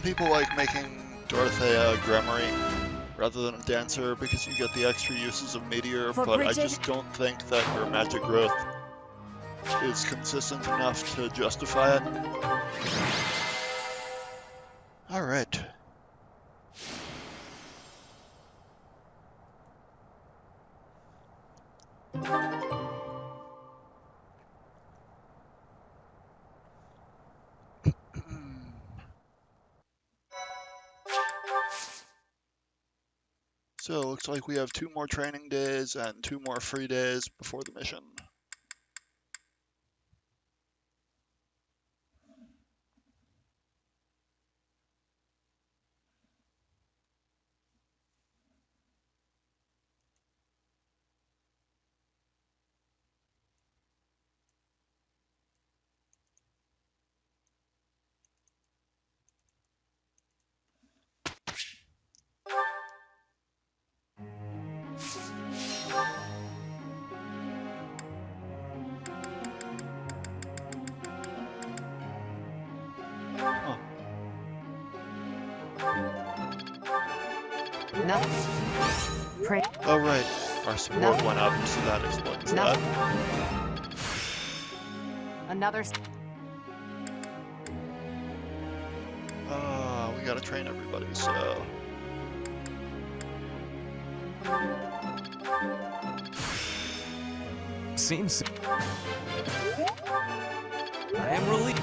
people like making Dorothea Gremory rather than a dancer because you get the extra uses of Meteor, For but I Bridget. just don't think that her magic growth is consistent enough to justify it. Alright. So it looks like we have 2 more training days and 2 more free days before the mission. No. Pray. Oh right, our support went up, so that explains that. Another. We gotta train everybody, so... Seems... I am relieved.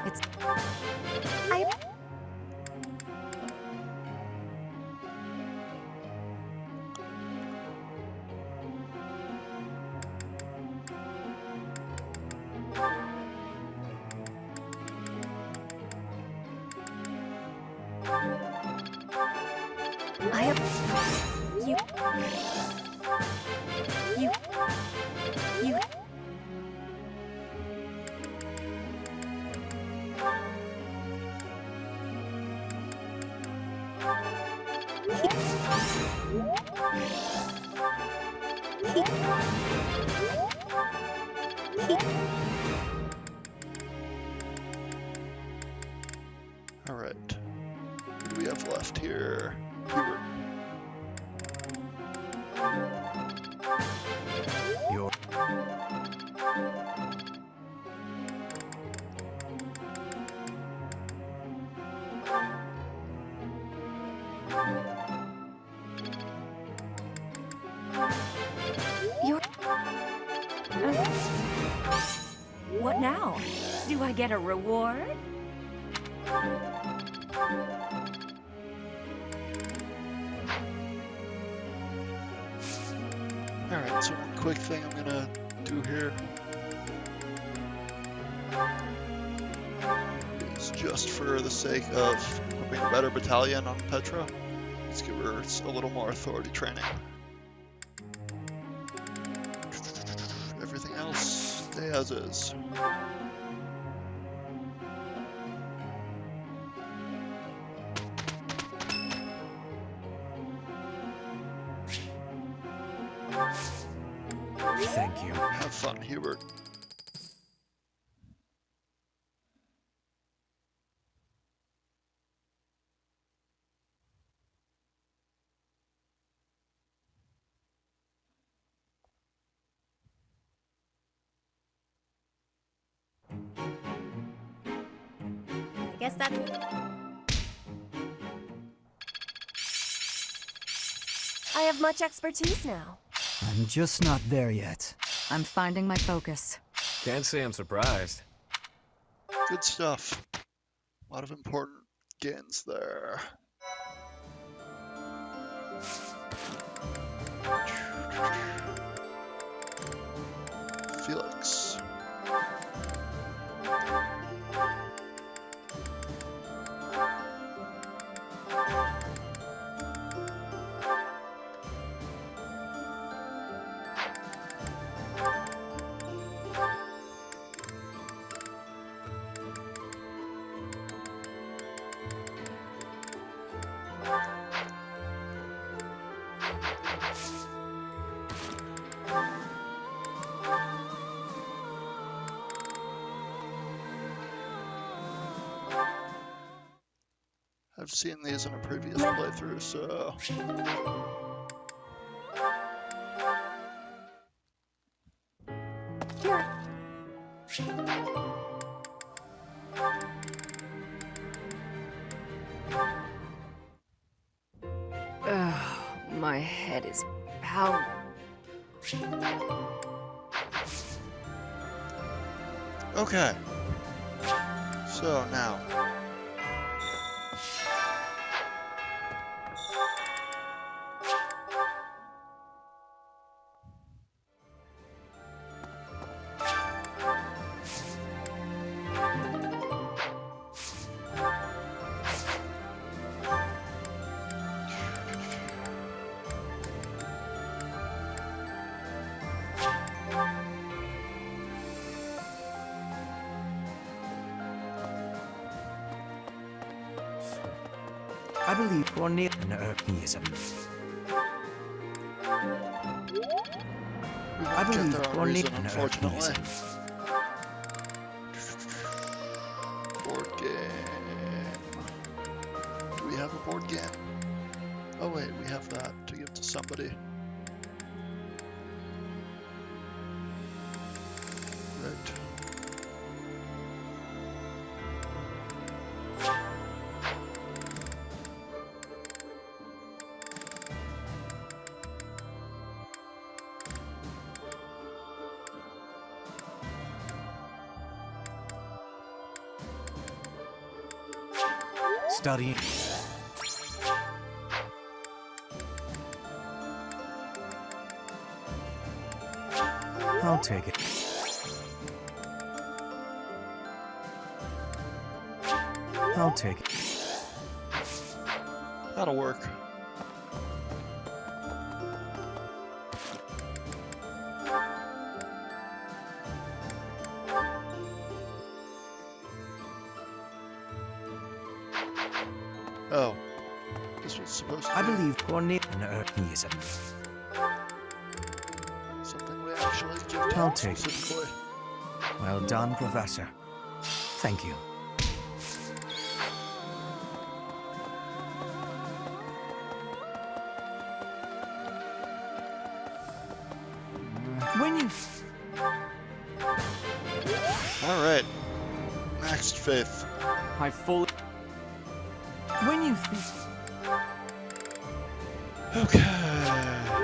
It's. You. Alright. What do we have left here? Hubert. Your What now? Do I get a reward? Alright, so one quick thing I'm gonna do here is just for the sake of equipping a better battalion on Petra, let's give her a little more authority training. Everything else, stay as is. Thank you. Have fun, Hubert. I guess that's... I have much expertise now. I'm just not there yet. I'm finding my focus. Can't say I'm surprised. Good stuff. A lot of important gains there. Felix. I've seen these in a previous playthrough, so... My head is pounding. Okay. So now... I believe Cornelia is a... I believe Cornelia, unfortunately. Board game. Do we have a board game? Oh wait, we have that to give to somebody. Right. Studying. I'll take it. I'll take it. That'll work. Oh. This was supposed to be... I believe Cornelia is a... something we actually give to I'll him take it. specifically. Well done, Professor. Thank you. When you... Alright. Next faith. I fully... When you think... Okay.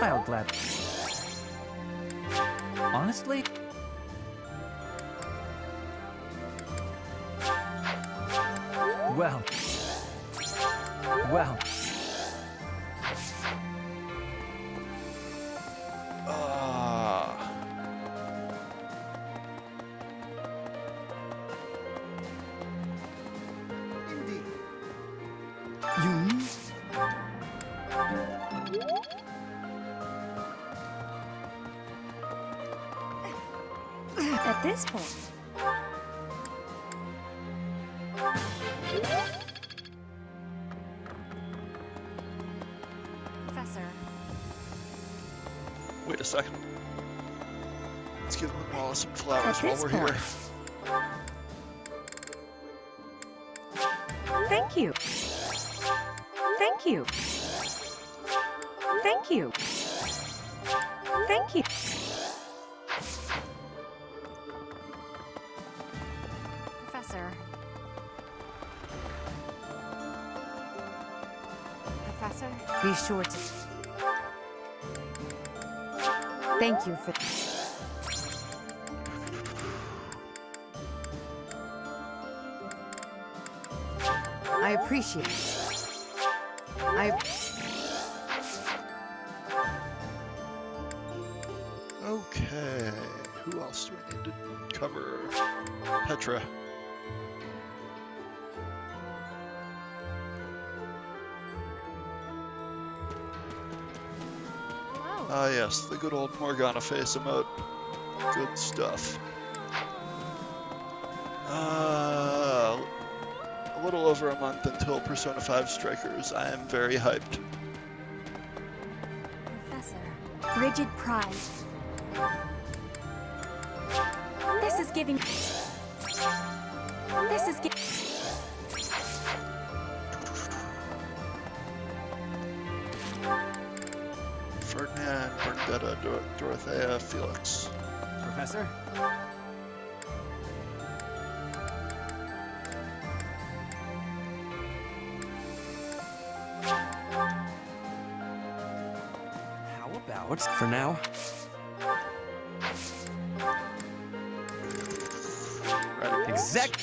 I'll glad. Honestly? Well. Well. At this point. Professor. Wait a second. Let's give Wallace some flowers At while this we're point. here. Thank you. Thank you. Thank you. Thank you. Professor. Professor? Be sure to... Thank you for... I appreciate it. Okay. Who else do we need to cover? Petra. Ah yes, the good old Morgana face emote. Good stuff. A little over a month until Persona 5 Strikers. I am very hyped. Professor. Rigid pride. This is giving... This is giving... Bernadetta, Dorothea, Felix. Professor? How about, for now? Exact.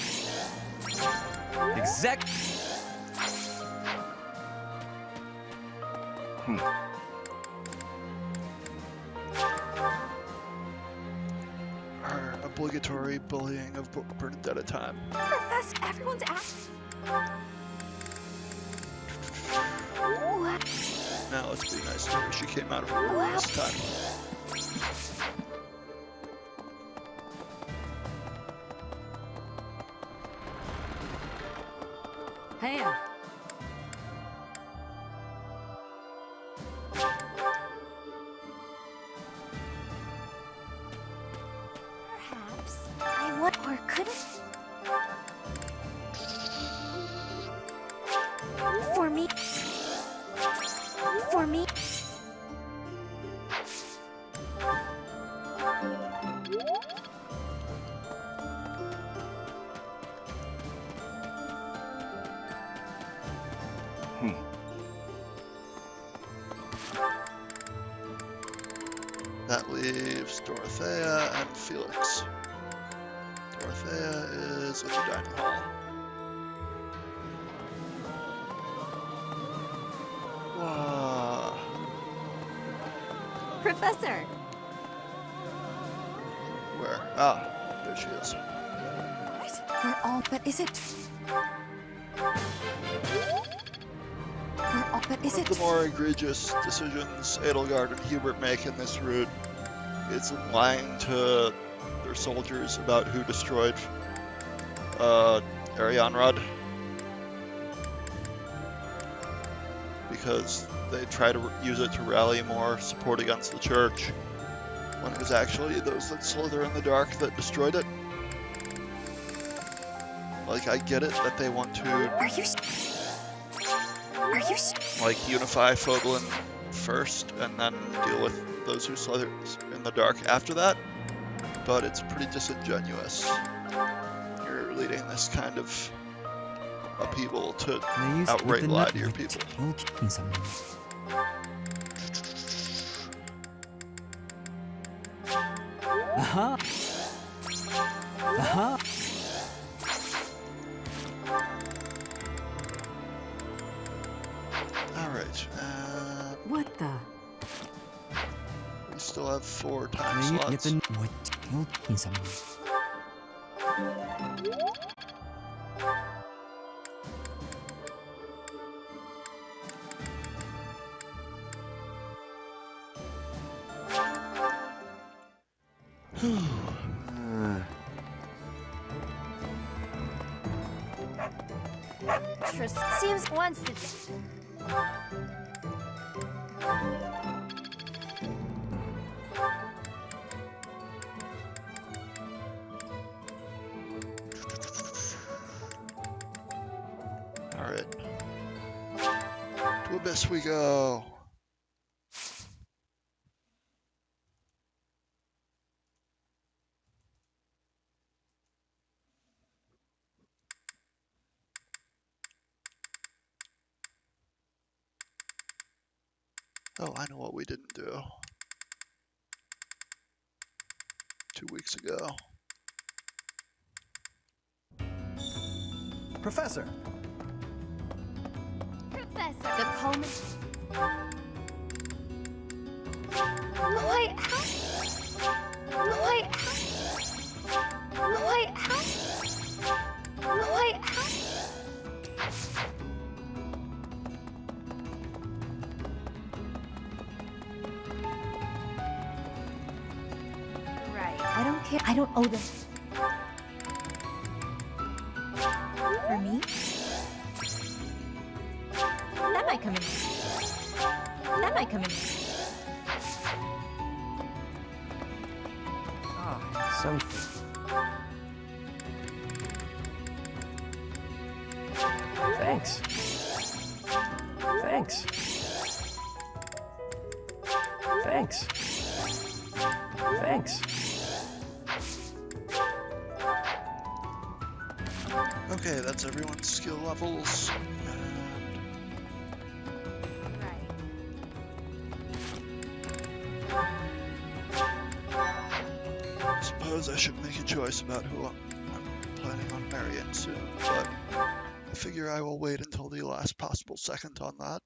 Our obligatory bullying of Bernadetta time. Professor, everyone's asking. Now let's be nice to her. She came out of her room this time. Hey. Perhaps. I would, or could it? For me. For me. That leaves Dorothea and Felix. Dorothea is in the dining hall. Wow. Professor! Where? Ah, there she is. What? We're all, but is it... But is One it... of the more egregious decisions Edelgard and Hubert make in this route is lying to their soldiers about who destroyed Arianrod. Because they try to use it to rally more support against the church, when it was actually those that slither in the dark that destroyed it. Like, I get it that they want to... Are you... like, unify Fodlan first, and then deal with those who slither in the dark after that, but it's pretty disingenuous. You're leading this kind of upheaval to outright lie to your people. Alright, what the? We still have 4 time slots. Seems once to... Alright. To Abyss we go. Oh, I know what we didn't do 2 weeks ago. Professor! Professor, the Coleman. Lloyd, Right. I don't care. I don't owe them. For me? That might come in. That might come in. Something. Thanks. Thanks. Thanks. Thanks. Okay, that's everyone's skill levels. I suppose I should make a choice about who I'm planning on marrying soon, but I figure I will wait until the last possible second on that.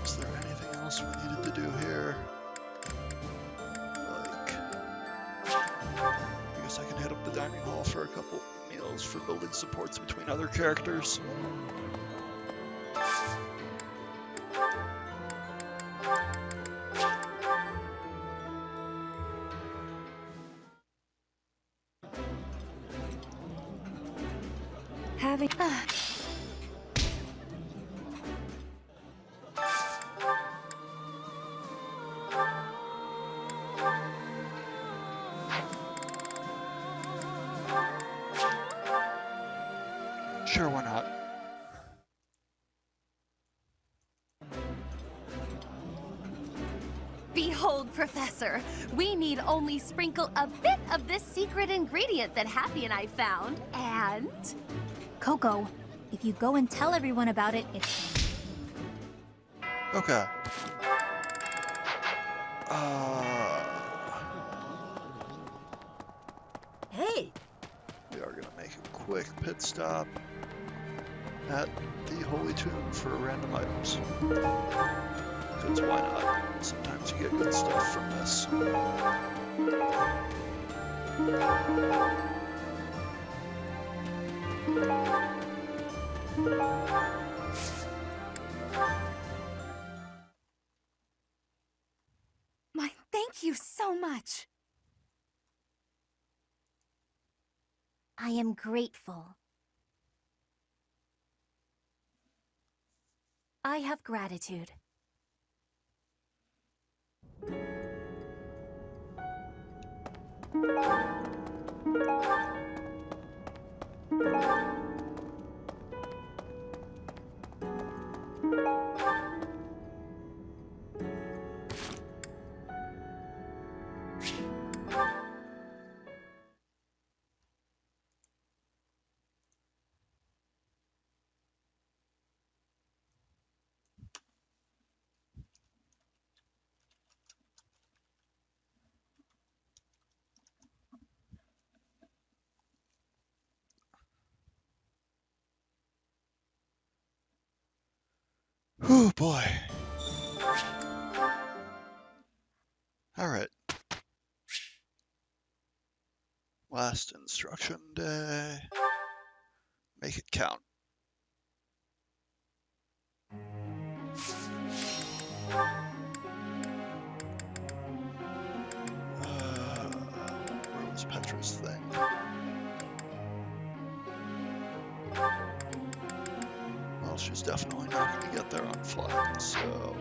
Is there anything else we needed to do here? Like, I guess I can hit up the dining hall for a couple meals for building supports between other characters. Having... Sure, why not? Behold, Professor, we need only sprinkle a bit of this secret ingredient that Happy and I found, and... Coco, if you go and tell everyone about it, it's... Okay. Hey! We are gonna make a quick pit stop at the Holy Tomb for random items. Because why not? Sometimes you get good stuff from this. My, thank you so much. I am grateful. I have gratitude. Oh boy. Alright. Last instruction day. Make it count. Where was Petra's thing? Well, she's definitely not going to get there on flat, so...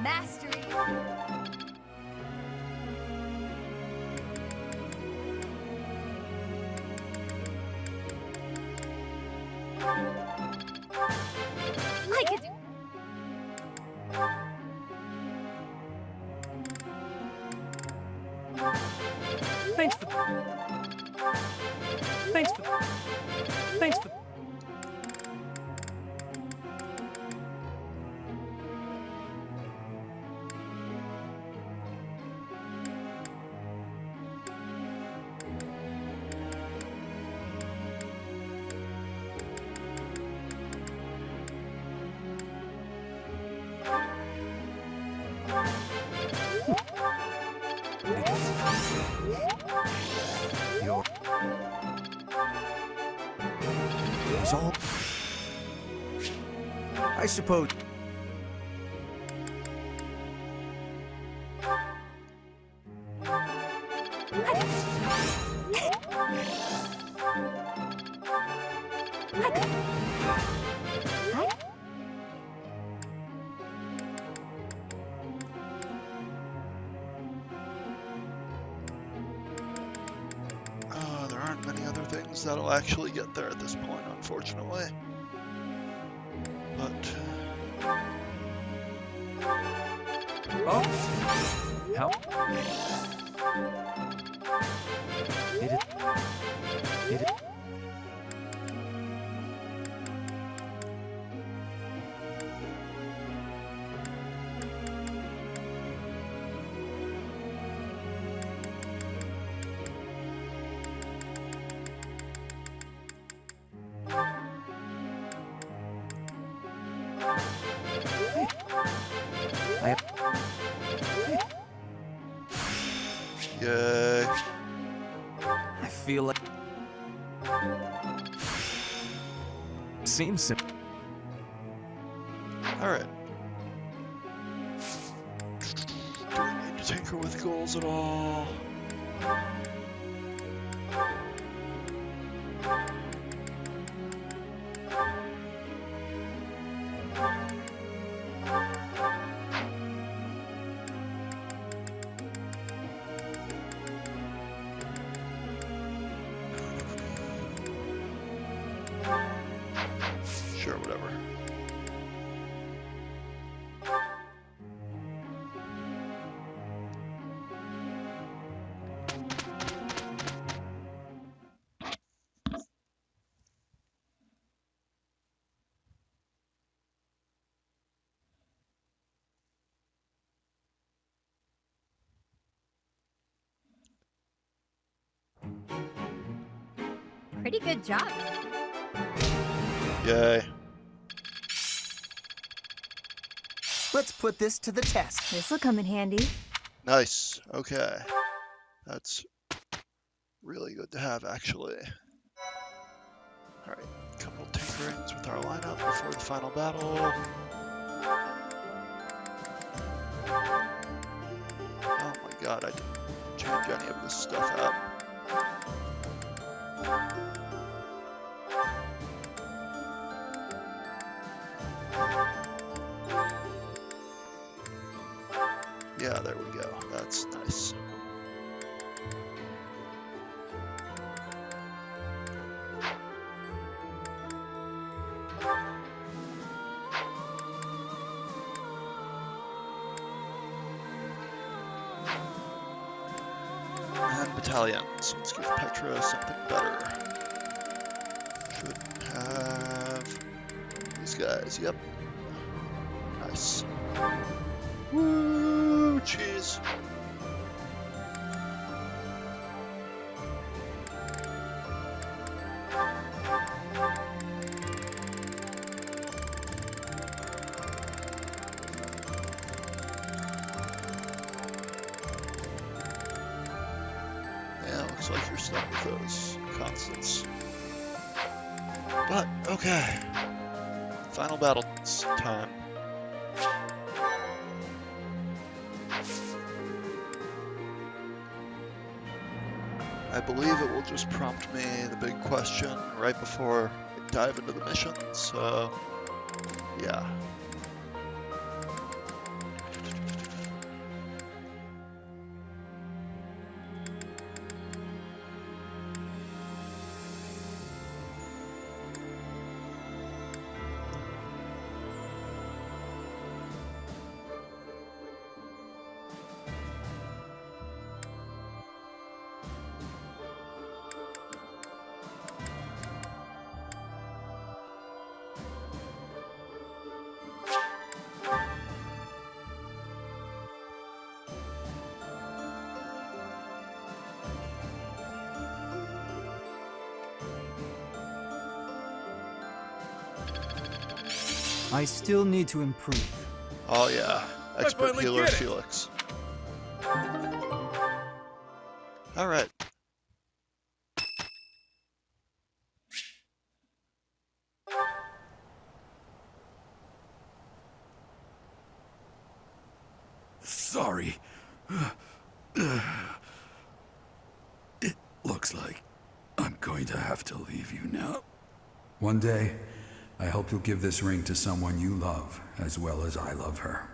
Mastery. I could do... Thanks for... Thanks for... Thanks for... all. I suppose. There aren't many other things that'll actually get there at this point, unfortunately. But Oh, help! It. yay. I feel like... Seems simple. Alright. Do we need to tinker with goals at all? Sure, whatever. Pretty good job. Yay. Let's put this to the test. This'll come in handy. Nice. Okay. That's really good to have, actually. Alright, a couple tinkerings with our lineup before the final battle. Oh my god, I didn't change any of this stuff out. Yeah, there we go. That's nice. And battalions. Let's give Petra something better. Should have these guys. Yep. Nice. Woo! Cheese. Yeah, looks like you're stuck with those constants. But, okay. Final battle time. I believe it will just prompt me the big question right before I dive into the mission, so yeah. I still need to improve. Oh yeah, expert finally healer get it. Felix. All right. sorry. It looks like I'm going to have to leave you now. One day, I hope you'll give this ring to someone you love as well as I love her.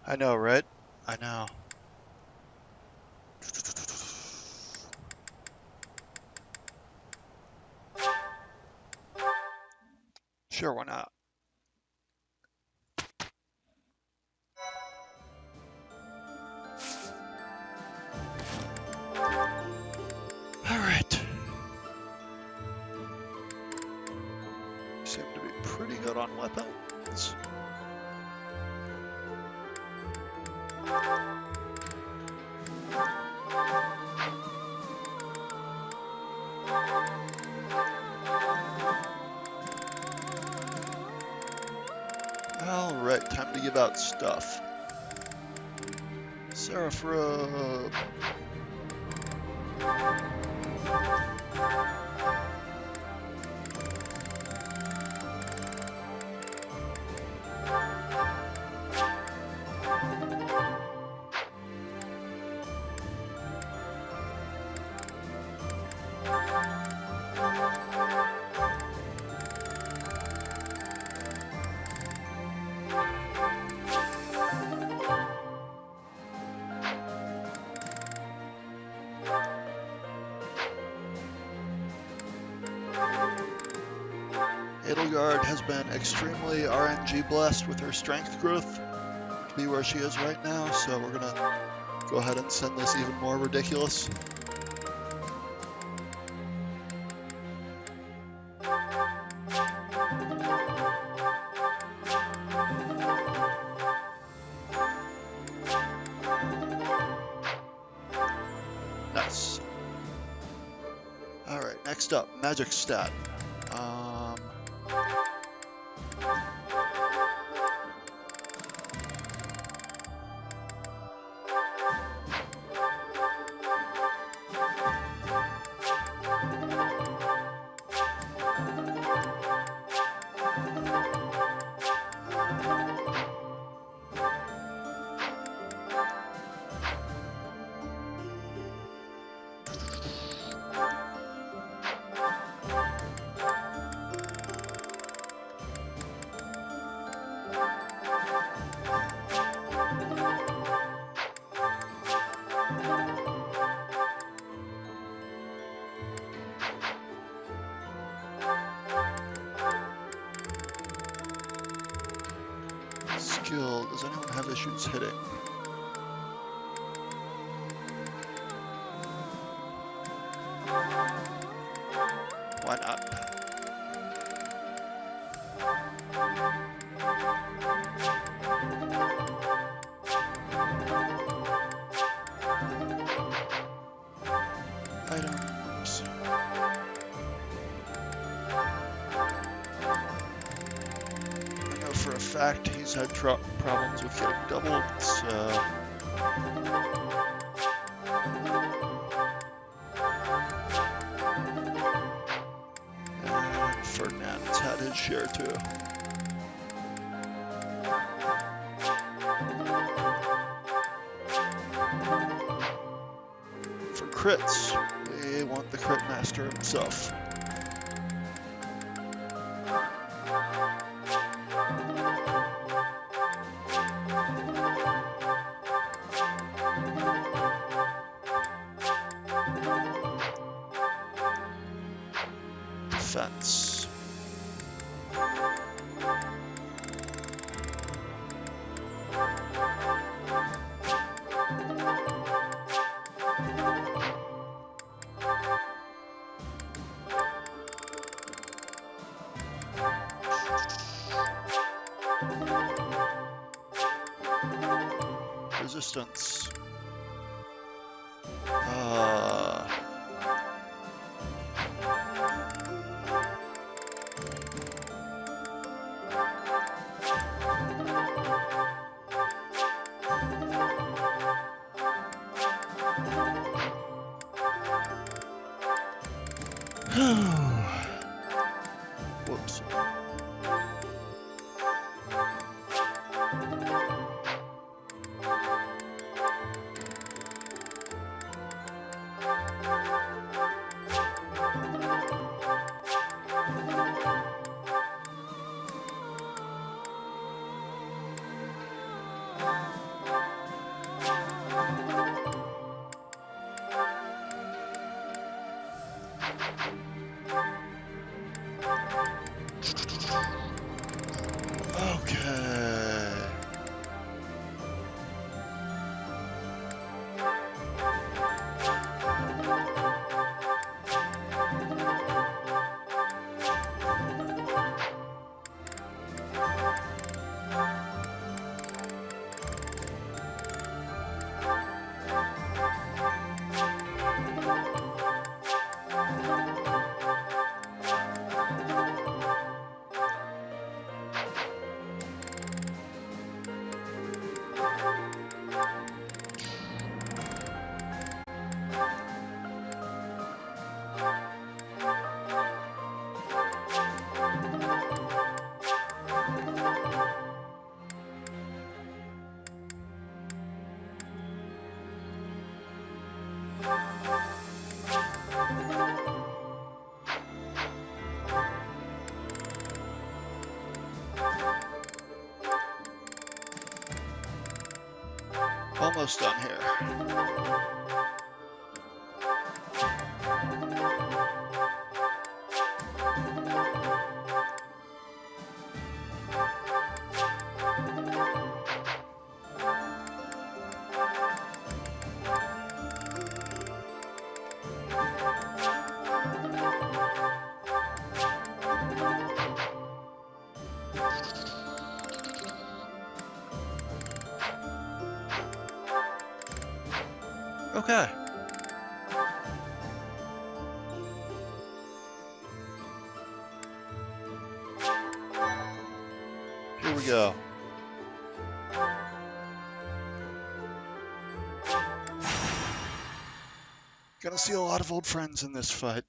I know, right? I know. Sure, why not? Alright. Seem to be pretty good on weapons. Alright, time to give out stuff. Seraph. Edelgard has been extremely RNG blessed with her strength growth to be where she is right now, so we're gonna go ahead and send this even more ridiculous. Nice. Alright, next up, magic stat. Skill, does anyone have issues hitting? Why not? Items. I know for a fact he's had problems with getting doubled, so... And Ferdinand's had his share too. For crits, we want the crit master himself. Defense. resistance. Whoops. Okay. Almost done here. Okay. Here we go. Gonna see a lot of old friends in this fight.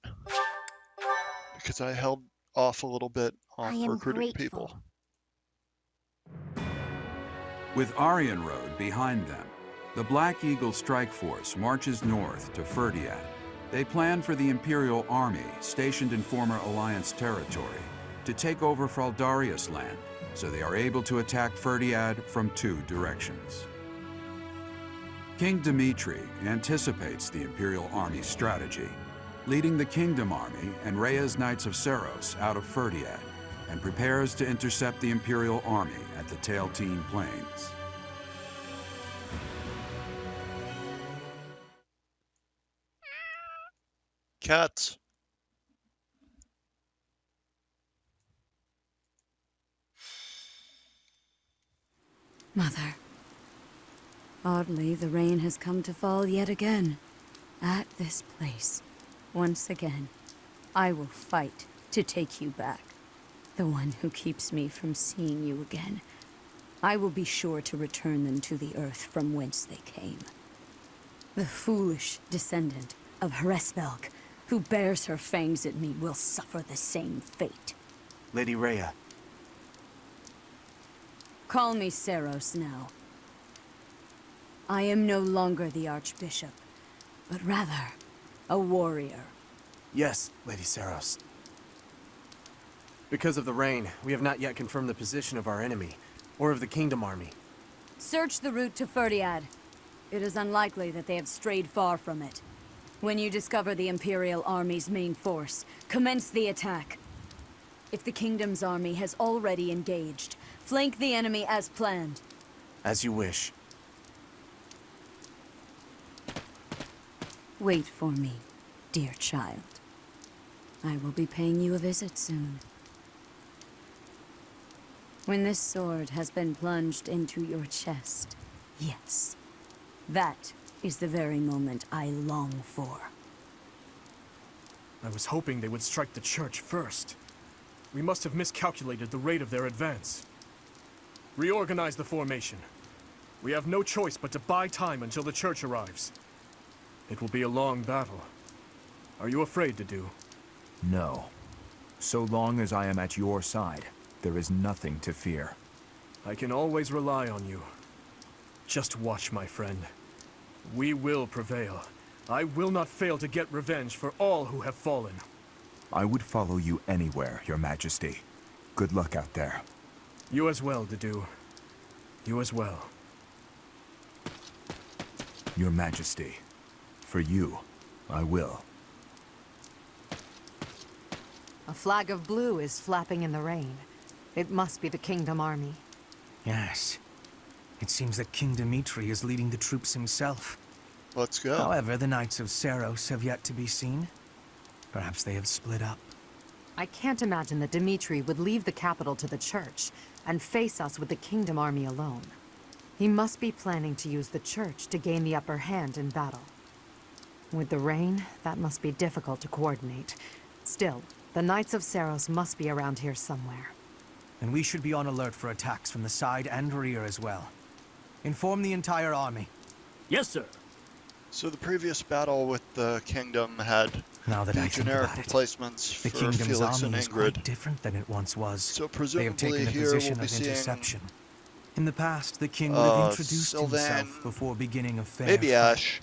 Because I held off a little bit on recruiting people. With Aryan Road behind them, the Black Eagle Strike Force marches north to Ferdiad. They plan for the Imperial Army, stationed in former Alliance territory, to take over Fraldarius land, so they are able to attack Ferdiad from 2 directions. King Dimitri anticipates the Imperial Army's strategy, leading the Kingdom Army and Rhea's Knights of Seros out of Ferdiad, and prepares to intercept the Imperial Army at the Tailtean Plains. Cats. Mother. Oddly, the rain has come to fall yet again. At this place. Once again, I will fight to take you back. The one who keeps me from seeing you again. I will be sure to return them to the earth from whence they came. The foolish descendant of Hresvelg, who bears her fangs at me, will suffer the same fate. Lady Rhea. Call me Seros now. I am no longer the Archbishop, but rather a warrior. Yes, Lady Seros. Because of the rain, we have not yet confirmed the position of our enemy, or of the Kingdom Army. Search the route to Ferdiad. It is unlikely that they have strayed far from it. When you discover the Imperial Army's main force, commence the attack. If the Kingdom's army has already engaged, flank the enemy as planned. As you wish. Wait for me, dear child. I will be paying you a visit soon. When this sword has been plunged into your chest, yes, That is the very moment I long for. I was hoping they would strike the church first. We must have miscalculated the rate of their advance. Reorganize the formation. We have no choice but to buy time until the church arrives. It will be a long battle. Are you afraid to do? No. So long as I am at your side, there is nothing to fear. I can always rely on you. Just watch, my friend. We will prevail. I will not fail to get revenge for all who have fallen. I would follow you anywhere, Your Majesty. Good luck out there. You as well, Dedu. You as well. Your Majesty. For you, I will. A flag of blue is flapping in the rain. It must be the Kingdom Army. Yes. It seems that King Dimitri is leading the troops himself. Let's go. However, the Knights of Seros have yet to be seen. Perhaps they have split up. I can't imagine that Dimitri would leave the capital to the church and face us with the Kingdom Army alone. He must be planning to use the church to gain the upper hand in battle. With the rain, that must be difficult to coordinate. Still, the Knights of Seros must be around here somewhere. And we should be on alert for attacks from the side and rear as well. Inform the entire army. Yes, sir. So the previous battle with the kingdom had Now that I think generic about it, replacements the for kingdom's Felix and army is Ingrid. quite different than it once was. So They have presumably taken a here position we'll be of seeing interception. In the past, the king would have introduced Sylvain, himself before beginning a fair maybe fight. Ash.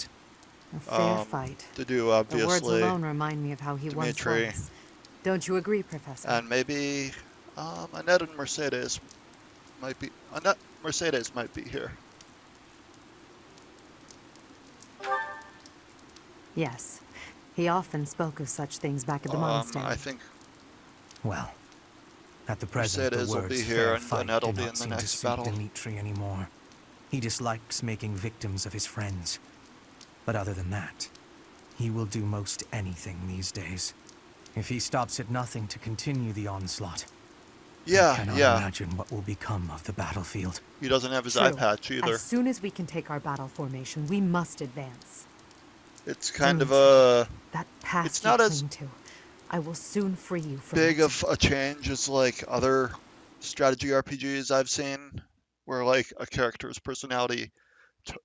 A fair fight. Dedu, obviously. The words alone remind me of how he Dimitri. once was. Don't you agree, Professor? And maybe Annette and Mercedes might be. Mercedes might be here. Yes. He often spoke of such things back at the monastery. I think. Well, at the present, Mercedes the will words be fair here, and fight Annette will do be not in the seem to next suit battle. Dimitri anymore. He dislikes making victims of his friends. But other than that, he will do most anything these days. If he stops at nothing to continue the onslaught, I cannot imagine what will become of the battlefield. He doesn't have his True. eye patch either. As soon as we can take our battle formation, we must advance. It's kind of a. That past It's not you as cling to, I will soon free you from big it. of a change as like other strategy RPGs I've seen, where like a character's personality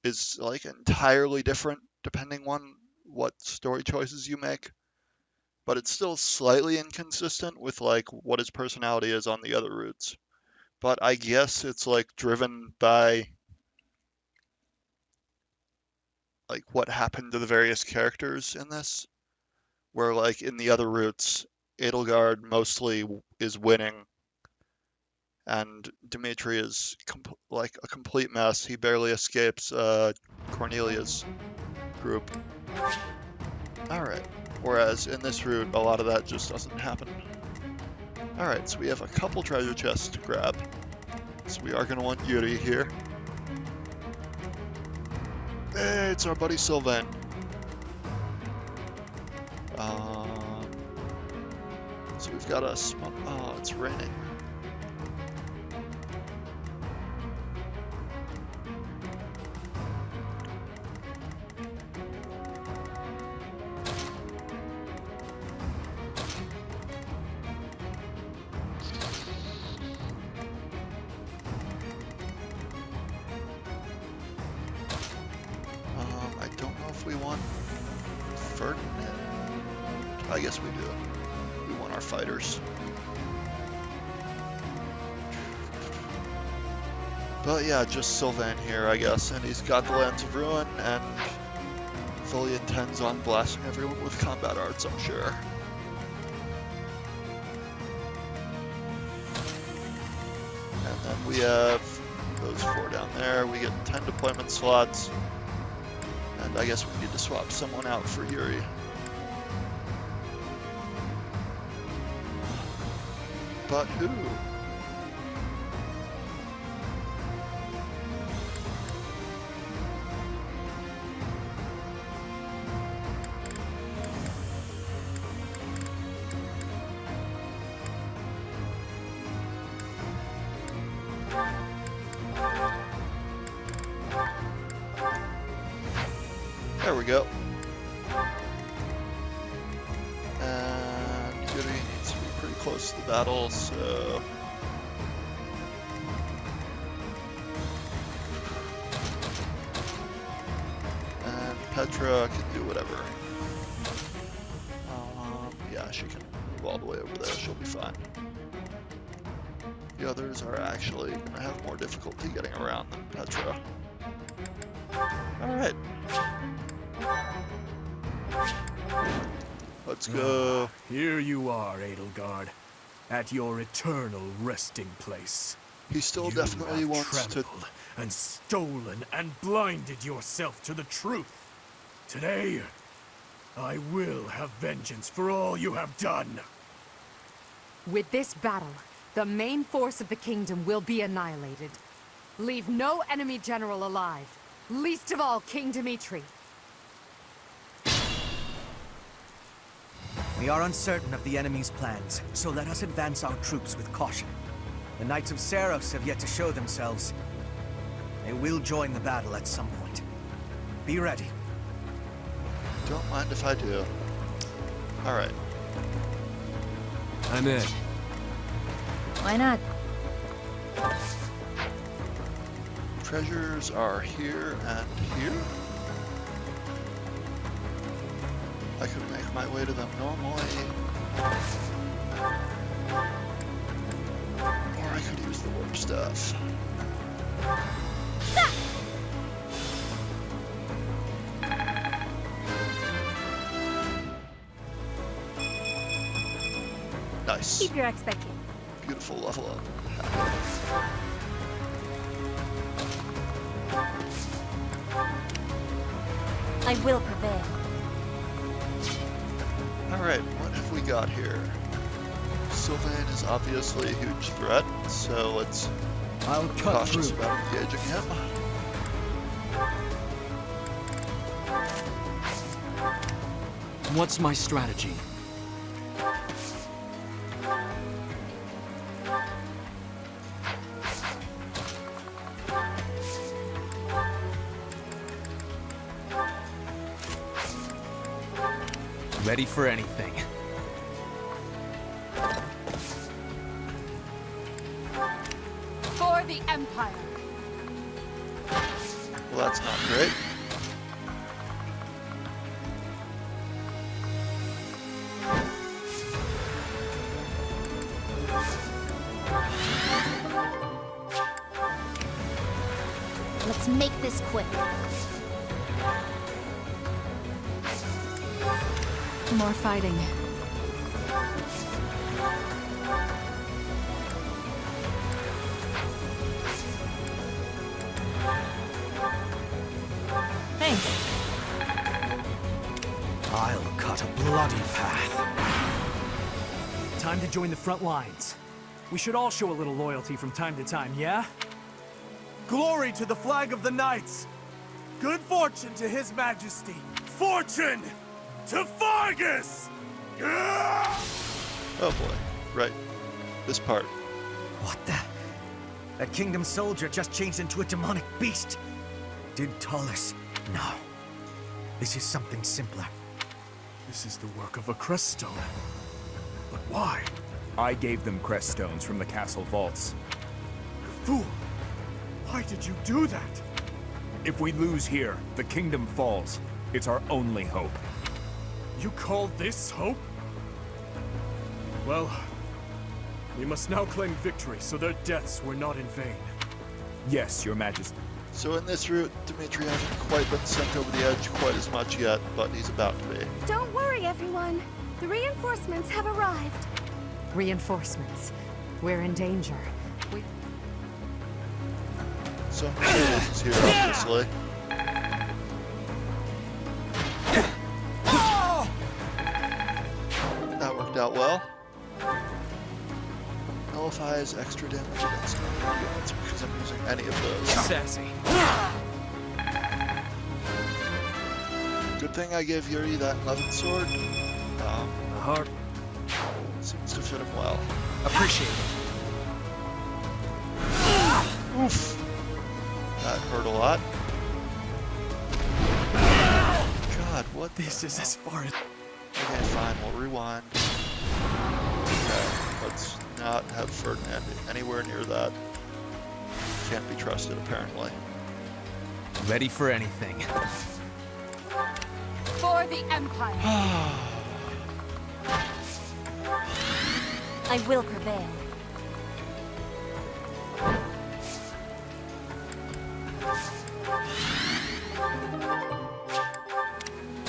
is like entirely different depending on what story choices you make, but it's still slightly inconsistent with like what his personality is on the other routes. But I guess it's like driven by like what happened to the various characters in this, where like in the other routes Edelgard mostly is winning and Dimitri is like a complete mess. He barely escapes Cornelia's group. Alright, whereas in this route a lot of that just doesn't happen. Alright, so we have a couple treasure chests to grab. So we are going to want Yuri here. Hey, it's our buddy Sylvain. So we've got a oh, it's raining. I don't know if we want Ferdinand. I guess we do. We want our fighters. But yeah, just Sylvain here, I guess, and he's got the Lands of Ruin and fully intends on blasting everyone with combat arts, I'm sure. And then we have those 4 down there. We get 10 deployment slots. And I guess we need to swap someone out for Yuri. But who? There we go. And Yuri needs to be pretty close to the battle, so... And Petra can do whatever. Yeah, she can move all the way over there, she'll be fine. The others are actually going to have more difficulty getting around than Petra. Alright. Let's go. Here you are, Edelgard, at your eternal resting place. He still You definitely have wants to... trembled and stolen and blinded yourself to the truth. Today, I will have vengeance for all you have done. With this battle, the main force of the kingdom will be annihilated. Leave no enemy general alive, least of all King Dimitri. We are uncertain of the enemy's plans, so let us advance our troops with caution. The Knights of Seros have yet to show themselves. They will join the battle at some point. Be ready. Don't mind if I do. Alright. I'm in. Why not? Treasures are here and here. I could make my way to them normally. Or I could use the warp stuff. Nice. Keep your expectations. Beautiful level up. I will prevail. Alright, what have we got here? Sylvain is obviously a huge threat, so let's be cautious about engaging him. What's my strategy? Ready for anything. For the Empire! Well, that's not great. Let's make this quick. More fighting. Thanks. I'll cut a bloody path. Time to join the front lines. We should all show a little loyalty from time to time, yeah? Glory to the flag of the Knights! Good fortune to His Majesty! Fortune to Fargus! Oh boy. Right. This part. What the? That kingdom soldier just changed into a demonic beast. Did Tullus? No. This is something simpler. This is the work of a crest stone. But why? I gave them crest stones from the castle vaults. You fool! Why did you do that? If we lose here, the kingdom falls. It's our only hope. You call this hope? Well, we must now claim victory, so their deaths were not in vain. Yes, Your Majesty. So in this route, Dimitri hasn't quite been sent over the edge quite as much yet, but he's about to be. Don't worry, everyone. The reinforcements have arrived. Reinforcements. We're in danger. So Mercedes is here, obviously. That worked out well. Nullifies extra damage against enemy units because I'm using any of those. Sassy. Good thing I gave Yuri that 11th sword. A heart. Seems to fit him well. Appreciate it. Oof. That hurt a lot. What? This is as far as... Okay, fine, we'll rewind. Okay, let's not have Ferdinand anywhere near that. Can't be trusted, apparently. Ready for anything. For the Empire! I will prevail.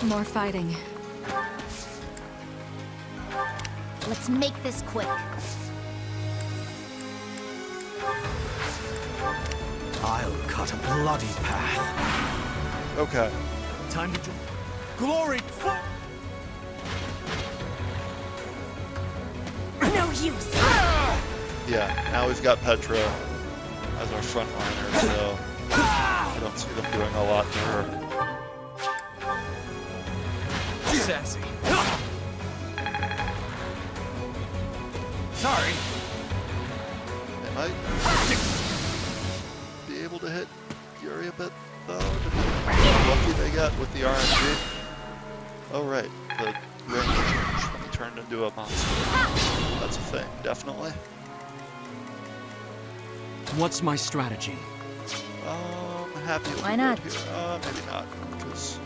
More fighting. Let's make this quick. I'll cut a bloody path. Okay. Time to join. Glory! No use! Yeah, now we've got Petra as our frontliner, so I don't see them doing a lot to her. Sassy. Sorry. They might be able to hit Yuri a bit, though, depending on how lucky they get with the RNG. Oh, right, the range changed when he turned into a monster. That's a thing, definitely. What's my strategy? Happy it'll Why be not? good here. Maybe not, because...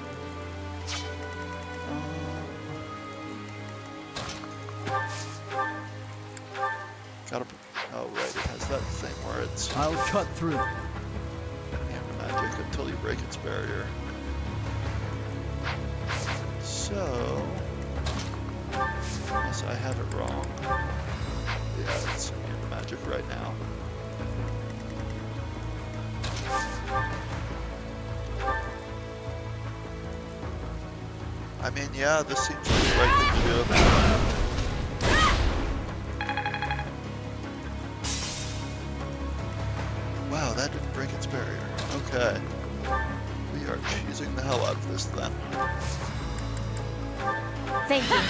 Gotta... Oh, right, it has that thing where it's... I'll cut through. Magic until you break its barrier. So... Unless I have it wrong... Yeah, it's immune magic right now. I mean, yeah, this seems like the right thing to do. Wow, that didn't break its barrier. Okay. We are cheesing the hell out of this then. Thank you.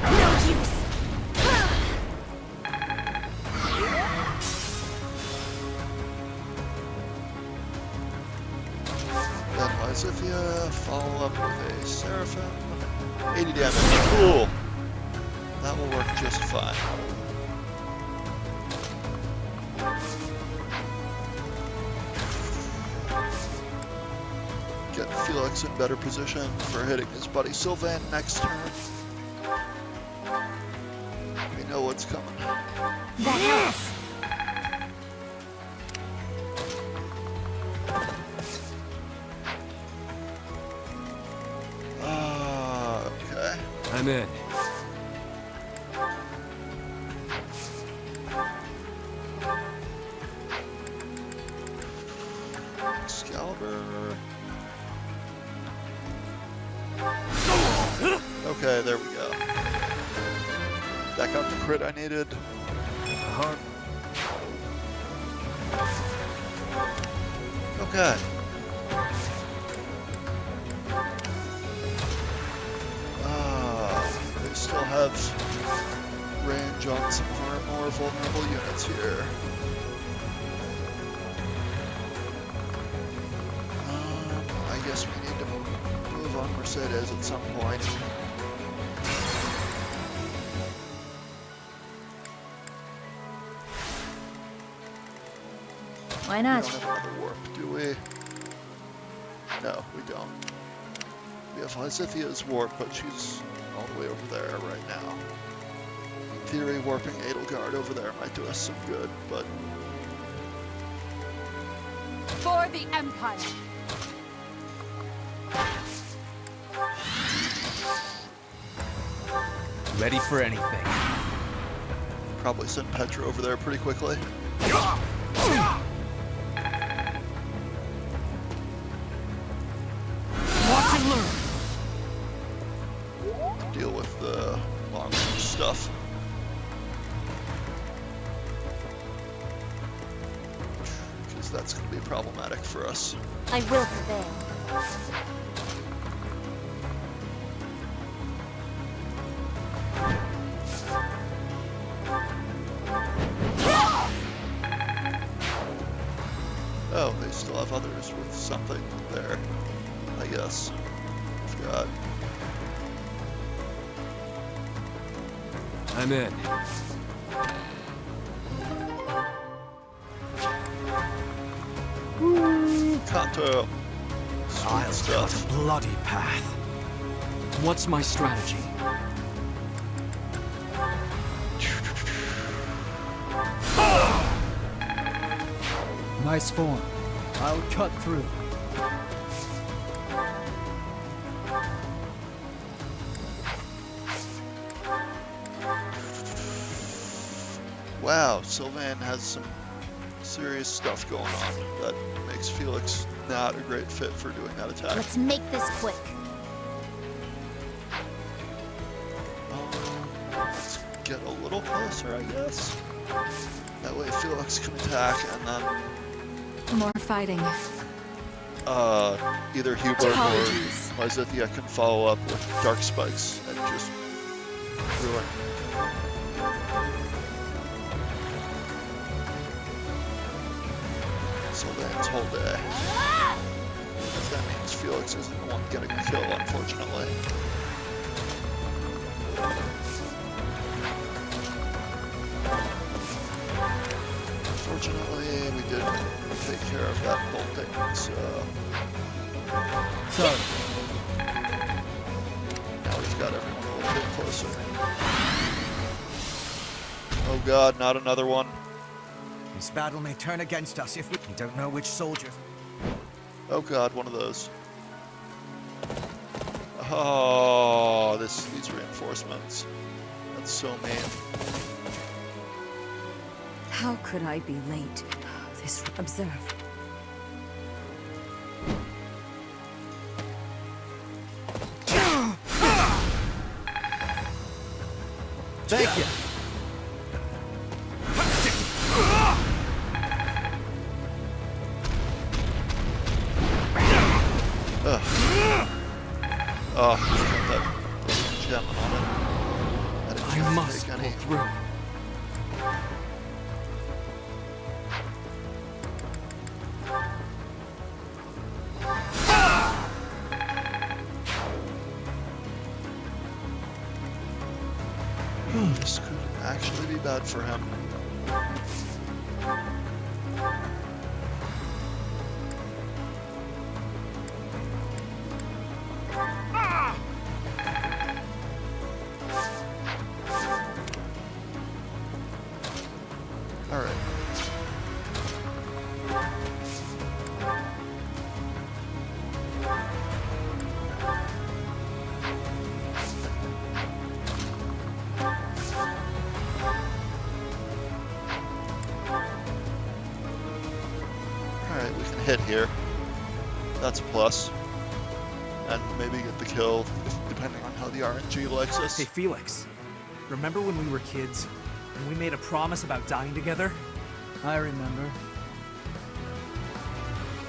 No use! Then Lysithia, follow up with a Seraphim. 80 damage. Cool. That will work just fine. Get Felix in better position for hitting his buddy Sylvain next turn. We know what's coming. That helps. Okay. I'm in. Excalibur. Okay, there we go. That got the crit I needed. Okay. They still have range on some of our more vulnerable units here. I guess we need to move on Mercedes at some point. Why not? We don't have another warp, do we? No, we don't. We have Lysithia's warp, but she's all the way over there right now. In theory, warping Edelgard over there might do us some good, but... For the Empire! Ready for anything. Probably send Petra over there pretty quickly. Watch and learn. Deal with the long range stuff. Because that's going to be problematic for us. I will prevail. Oh, they still have others with something there, I guess. Forgot. I'm in. Kanto. I'll stuff. cut a bloody path. What's my strategy? Nice form. I'll cut through. Wow, Sylvain has some serious stuff going on that makes Felix not a great fit for doing that attack. Let's make this quick. Let's get a little closer, I guess. That way Felix can attack, and then More fighting. either Hubert Apologies. or Lysithea can follow up with Dark Spikes and just ruin. Sylvain's whole day. That means Felix isn't the one getting the kill, unfortunately. Fortunately, we did take care of that bolting, so... Sorry. Now we've got everyone a little bit closer. Oh god, not another one. This battle may turn against us if we don't know which soldiers. Oh god, one of those. Oh, these reinforcements. That's so mean. How could I be late? This observe. Thank you. Ugh. Oh, got that gem on it. I must pull through. This could actually be bad for him. All right. Alright, we can hit here. That's a plus. And maybe get the kill, depending on how the RNG likes us. Hey, Felix. Remember when we were kids, and we made a promise about dying together? I remember.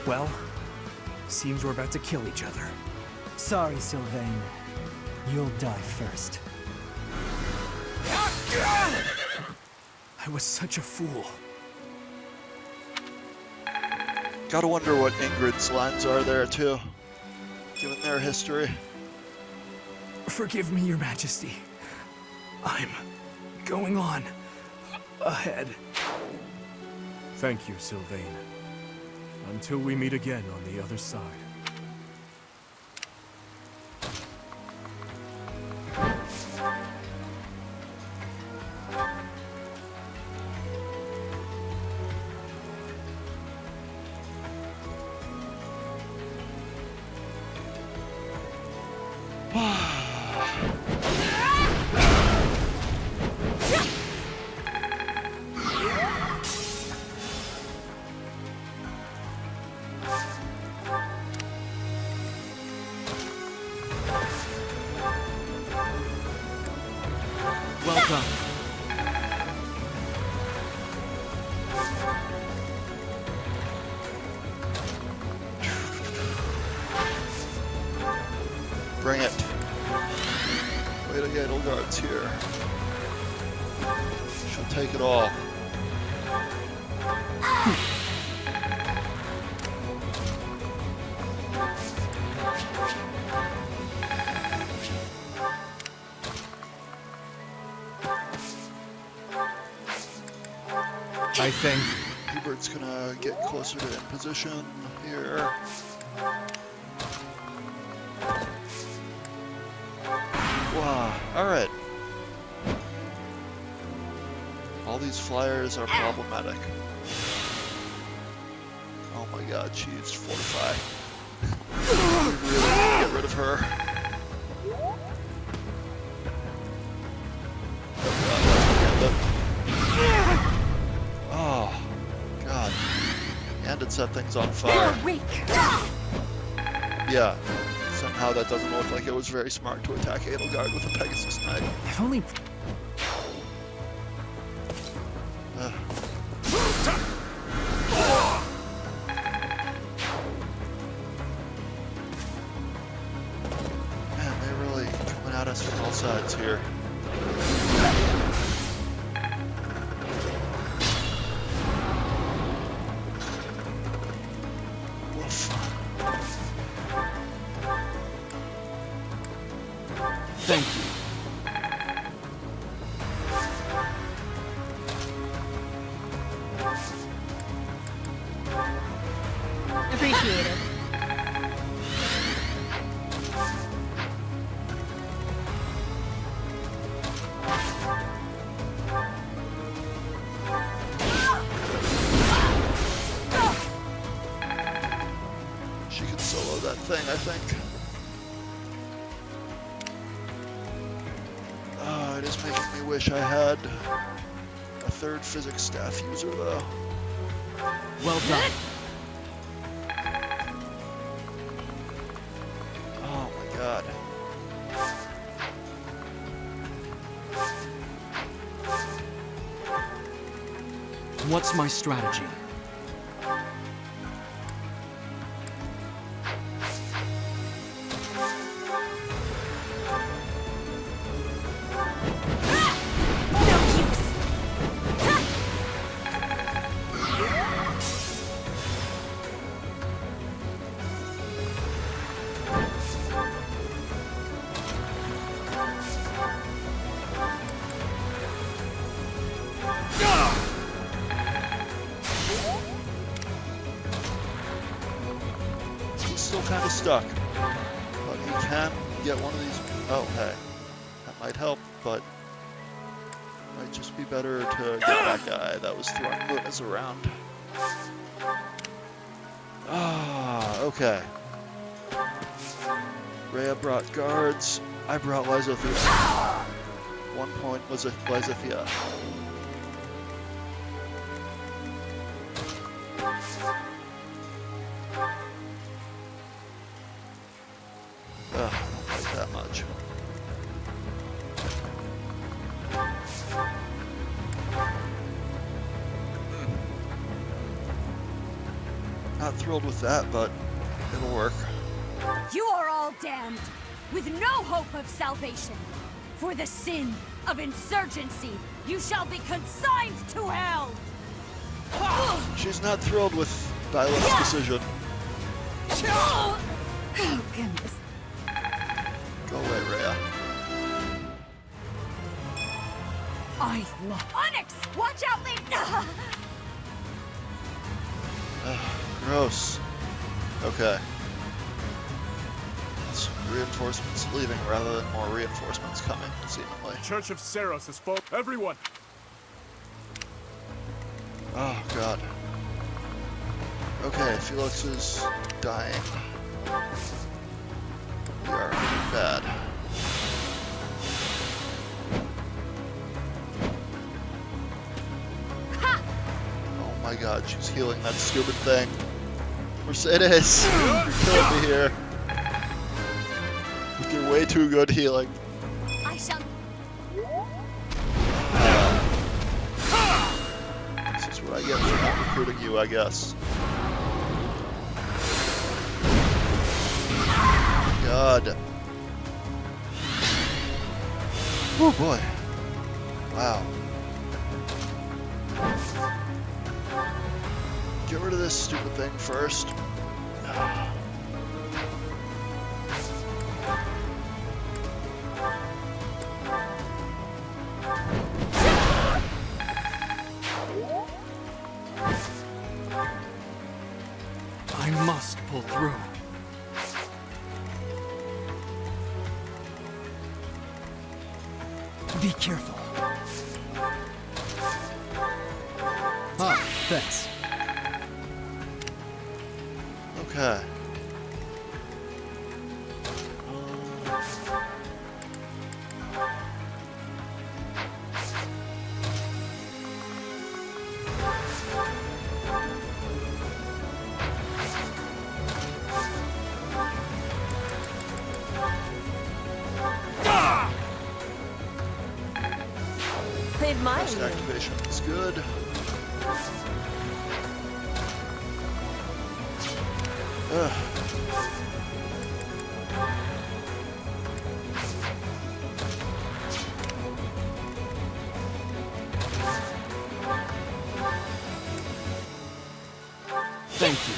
Well, seems we're about to kill each other. Sorry, Sylvain. You'll die first. I was such a fool. Gotta wonder what Ingrid's lines are there, too, given their history. Forgive me, Your Majesty. I'm going on ahead. Thank you, Sylvain. Until we meet again on the other side. Well done. Bring it. Wait to get guards here. She'll take it all. I think. Hubert's gonna get closer to in position here. Wow, alright. All these flyers are problematic. Oh my god, she used Fortify. We really need to get rid of her. Oh, god. And it set things on fire. Yeah. Somehow that doesn't look like it was very smart to attack Edelgard with a Pegasus Knight. If only... Man, they're really coming at us from all sides here. Woof. Thank you. Appreciate it. She can solo that thing, I think. It is making me wish I had a third physics staff user, though. Well done. Oh my god. What's my strategy? He's still kind of stuck, but he can get one of these. Oh, hey, that might help, but it might just be better to get that guy that was throwing Lunas around. Ah, okay. Rhea brought guards. I brought Lysothea. 1 point was a Lysothea. Ugh, I don't like that much. Not thrilled with that, but it'll work. You are all damned, with no hope of salvation. For the sin of insurgency, you shall be consigned to hell! She's not thrilled with Dylan's decision. Oh, goodness. Go away, Rhea. I love Onyx! Watch out, Link! Gross. Okay. It's reinforcements leaving rather than more reinforcements coming, seemingly. Church of Saros is full. Everyone! Oh, God. Okay, Felix is dying. We are bad. Oh my god, she's healing that stupid thing. Mercedes, you're killing me here. With your way too good healing. I shall... This is what I get for not recruiting you, I guess. God. Oh boy. Wow. Get rid of this stupid thing first. careful. Ah, thanks. Okay. First activation is good. Ugh. Thank you.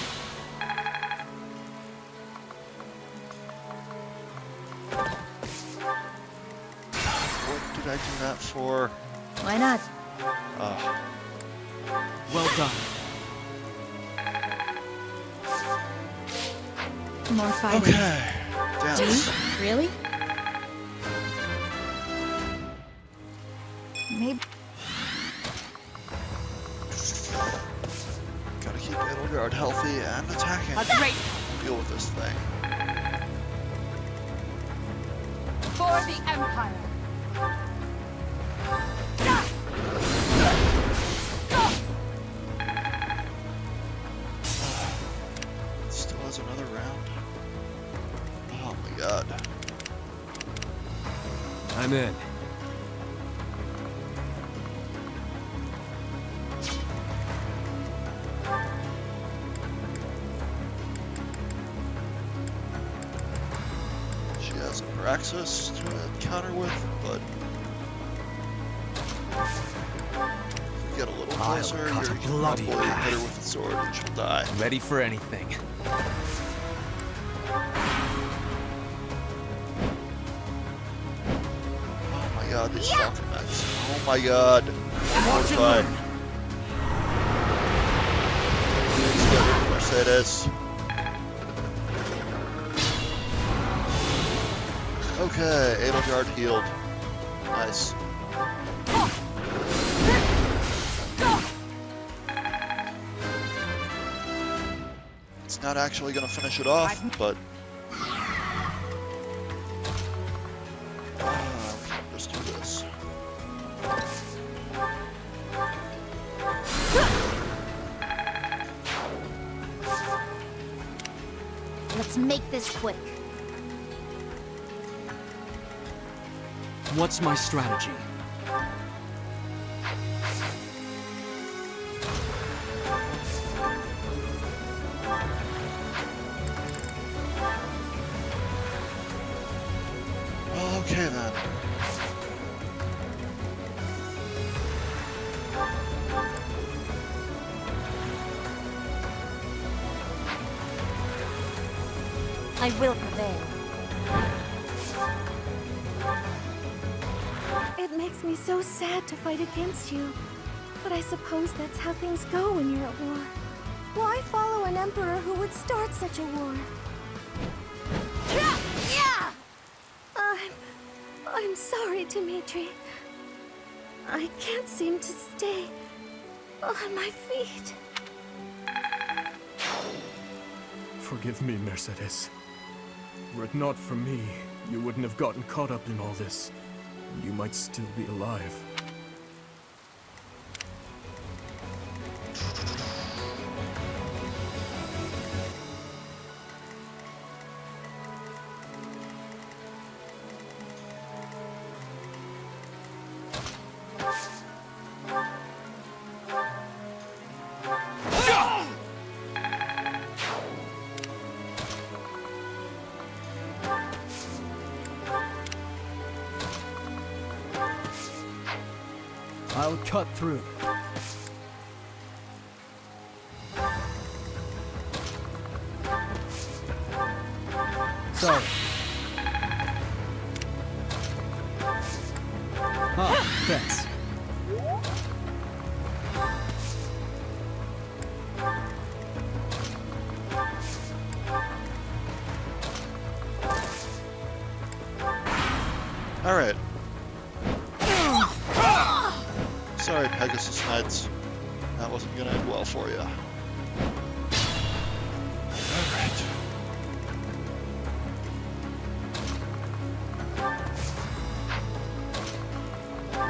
What did I do that for? Why not? Well done. More fighting. Okay. Dance. Really? Maybe. Gotta keep Edelgard healthy and attacking. Great. Deal with this thing. For the Empire. Still has another round. Oh my god. I'm in. She has a Praxis to counter with, but if we get a little I'll closer, cut you a can bloody probably hit path. her with the sword and she'll die. Ready for anything. Oh my god, these Falcon mechs. Oh my god. Mortified. Please get rid of Mercedes. Okay, Edelgard healed. Nice. It's not actually gonna finish it off, but let's do this. Let's make this quick. What's my strategy? Okay then. I will prevail. It makes me so sad to fight against you. But I suppose that's how things go when you're at war. Why follow an emperor who would start such a war? Yeah! I'm sorry, Dimitri. I can't seem to stay on my feet. Forgive me, Mercedes. Were it not for me, you wouldn't have gotten caught up in all this. And you might still be alive. I'll cut through. Sorry. Ah, thanks. Alright. Knights. That wasn't gonna end well for you. Alright.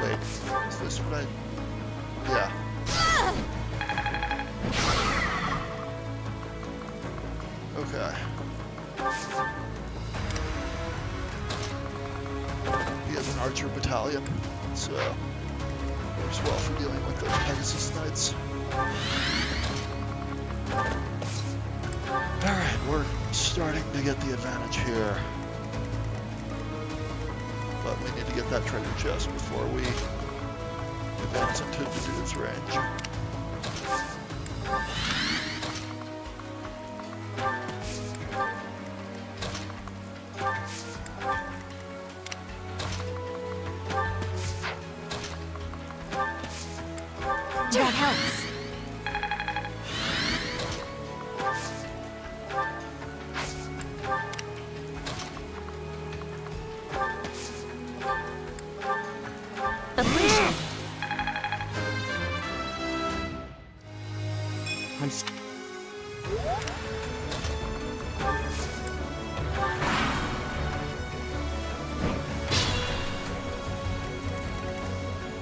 Wait, is this what I... Yeah. Okay. He has an archer battalion, so works well for dealing with those Pegasus Knights. Alright, we're starting to get the advantage here. But we need to get that treasure chest before we advance into Dude's range. That helps.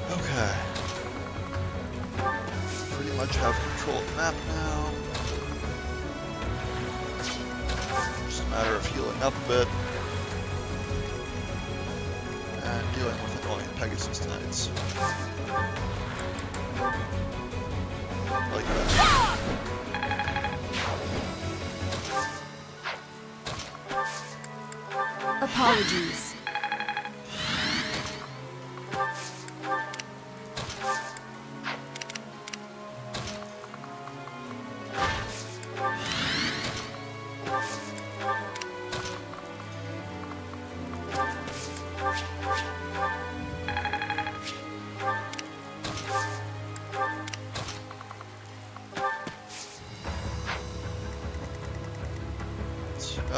Okay. Pretty much have control of the map now. Just a matter of healing up a bit. And dealing with annoying Pegasus Knights. Like that. Apologies.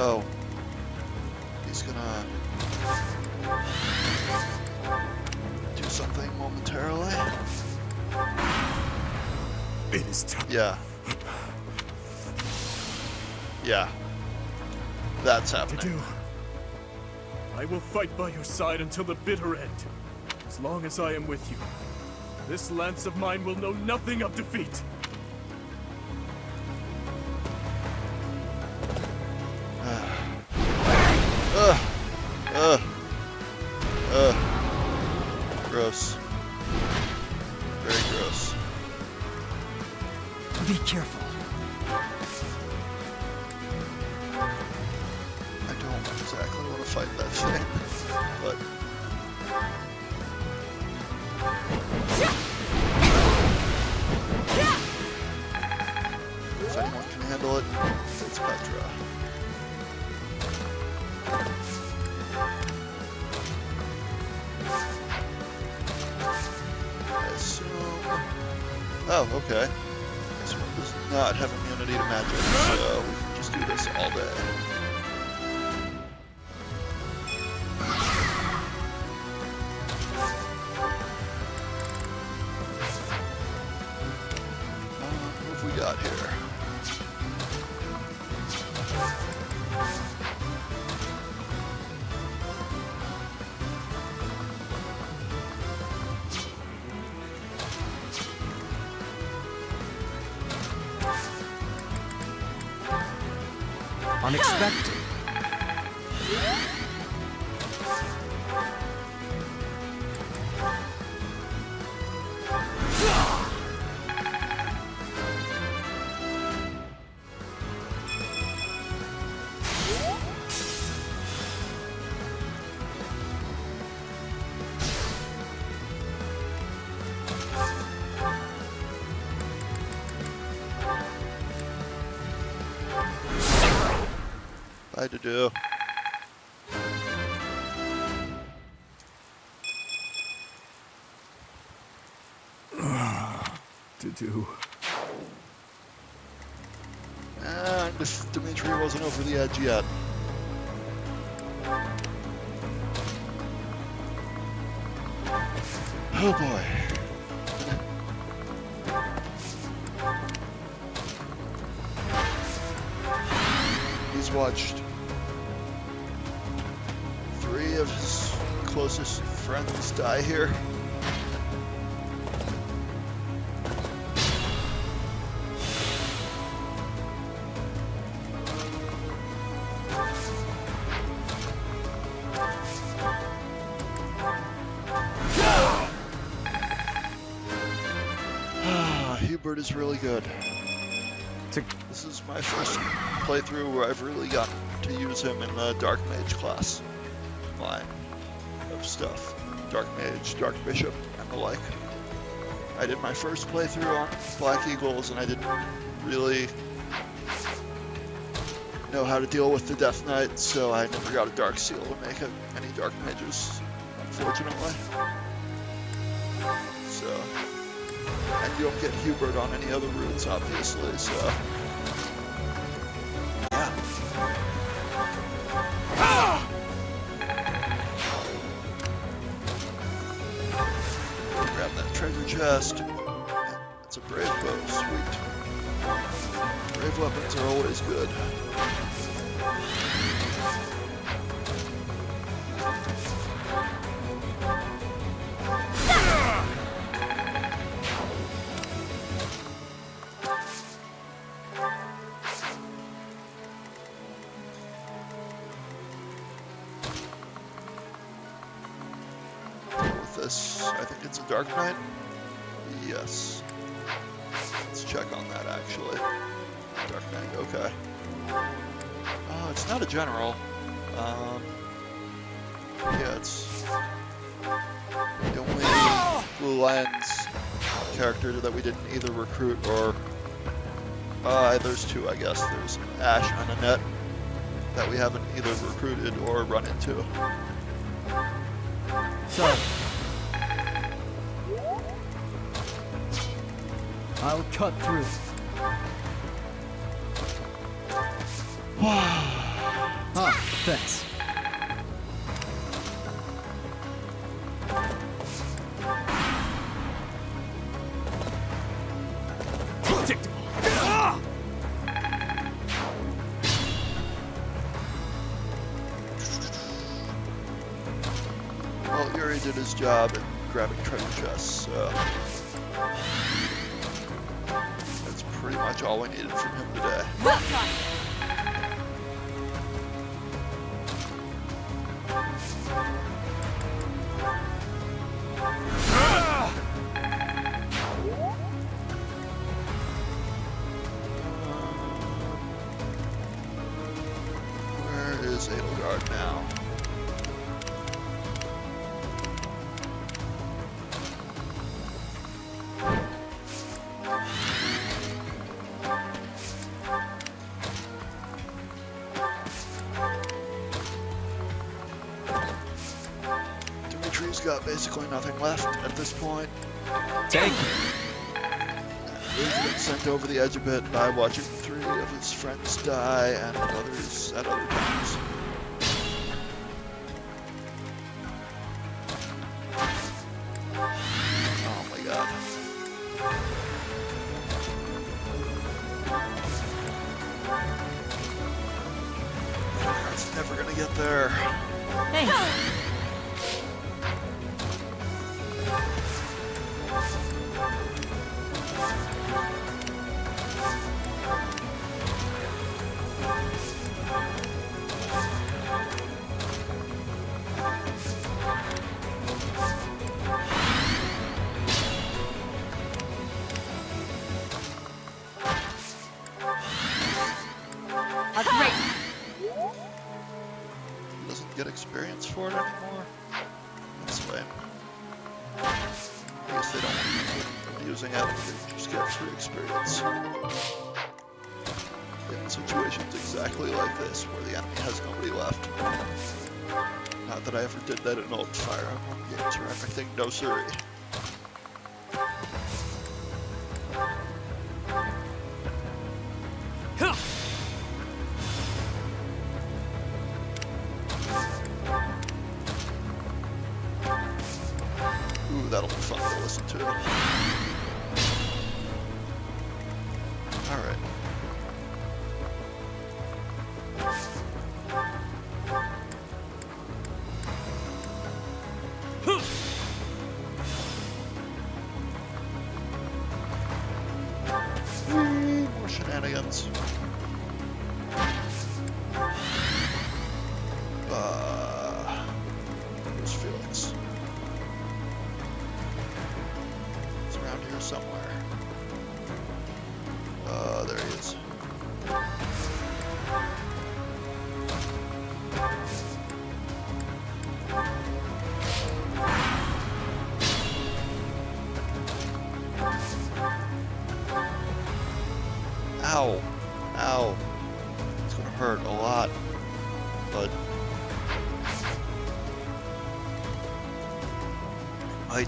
Oh. He's gonna do something momentarily. It is time. Yeah. Yeah. That's happening. To do. I will fight by your side until the bitter end. As long as I am with you, this lance of mine will know nothing of defeat. Gross. Very gross. Be careful. I don't exactly want to fight that thing, but... If anyone can handle it, it's Petra. Oh, okay. This one does not have immunity to magic, so we can just do this all day. What have we got here? Unexpected. I had to do. To do. And if Dimitri wasn't over the edge yet. Oh boy. has watched 3 of his closest friends die here. Hubert is really good. This is my first playthrough where I've really gotten to use him in the Dark Mage class line of stuff. Dark Mage, Dark Bishop, and the like. I did my first playthrough on Black Eagles and I didn't really know how to deal with the Death Knight, so I never got a Dark Seal to make any Dark Mages, unfortunately. So, and you don't get Hubert on any other routes, obviously, so yeah. Grab that treasure chest. It's a brave bow, sweet. Brave weapons are always good. I think it's a Dark Knight. Yes. Let's check on that actually. Dark Knight, okay. Oh, it's not a general. Yeah, it's the only Blue Lions character that we didn't either recruit or there's 2, I guess. There's Ash and Annette that we haven't either recruited or run into. So, I'll cut through. Ah, thanks. Well, Yuri did his job in grabbing treasure chests, so that's pretty much all we needed from him today. Well done. Where is Edelgard now? Dimitri's got basically nothing left at this point. Take He's been sent over the edge a bit by watching 3 of his friends die and others at other times. Oh my god. That's never gonna get there. Thanks. Doesn't get experience for it anymore. That's lame. I guess they don't want you using it, they just get free experience. In situations exactly like this, where the enemy has nobody left. Not that I ever did that in old Fire Emblem games or anything, no siree. Ooh, that'll be fun to listen to. Alright. shenanigans. Where's Felix? He's around here somewhere. There he is. Ow. Ow. It's gonna hurt a lot. But I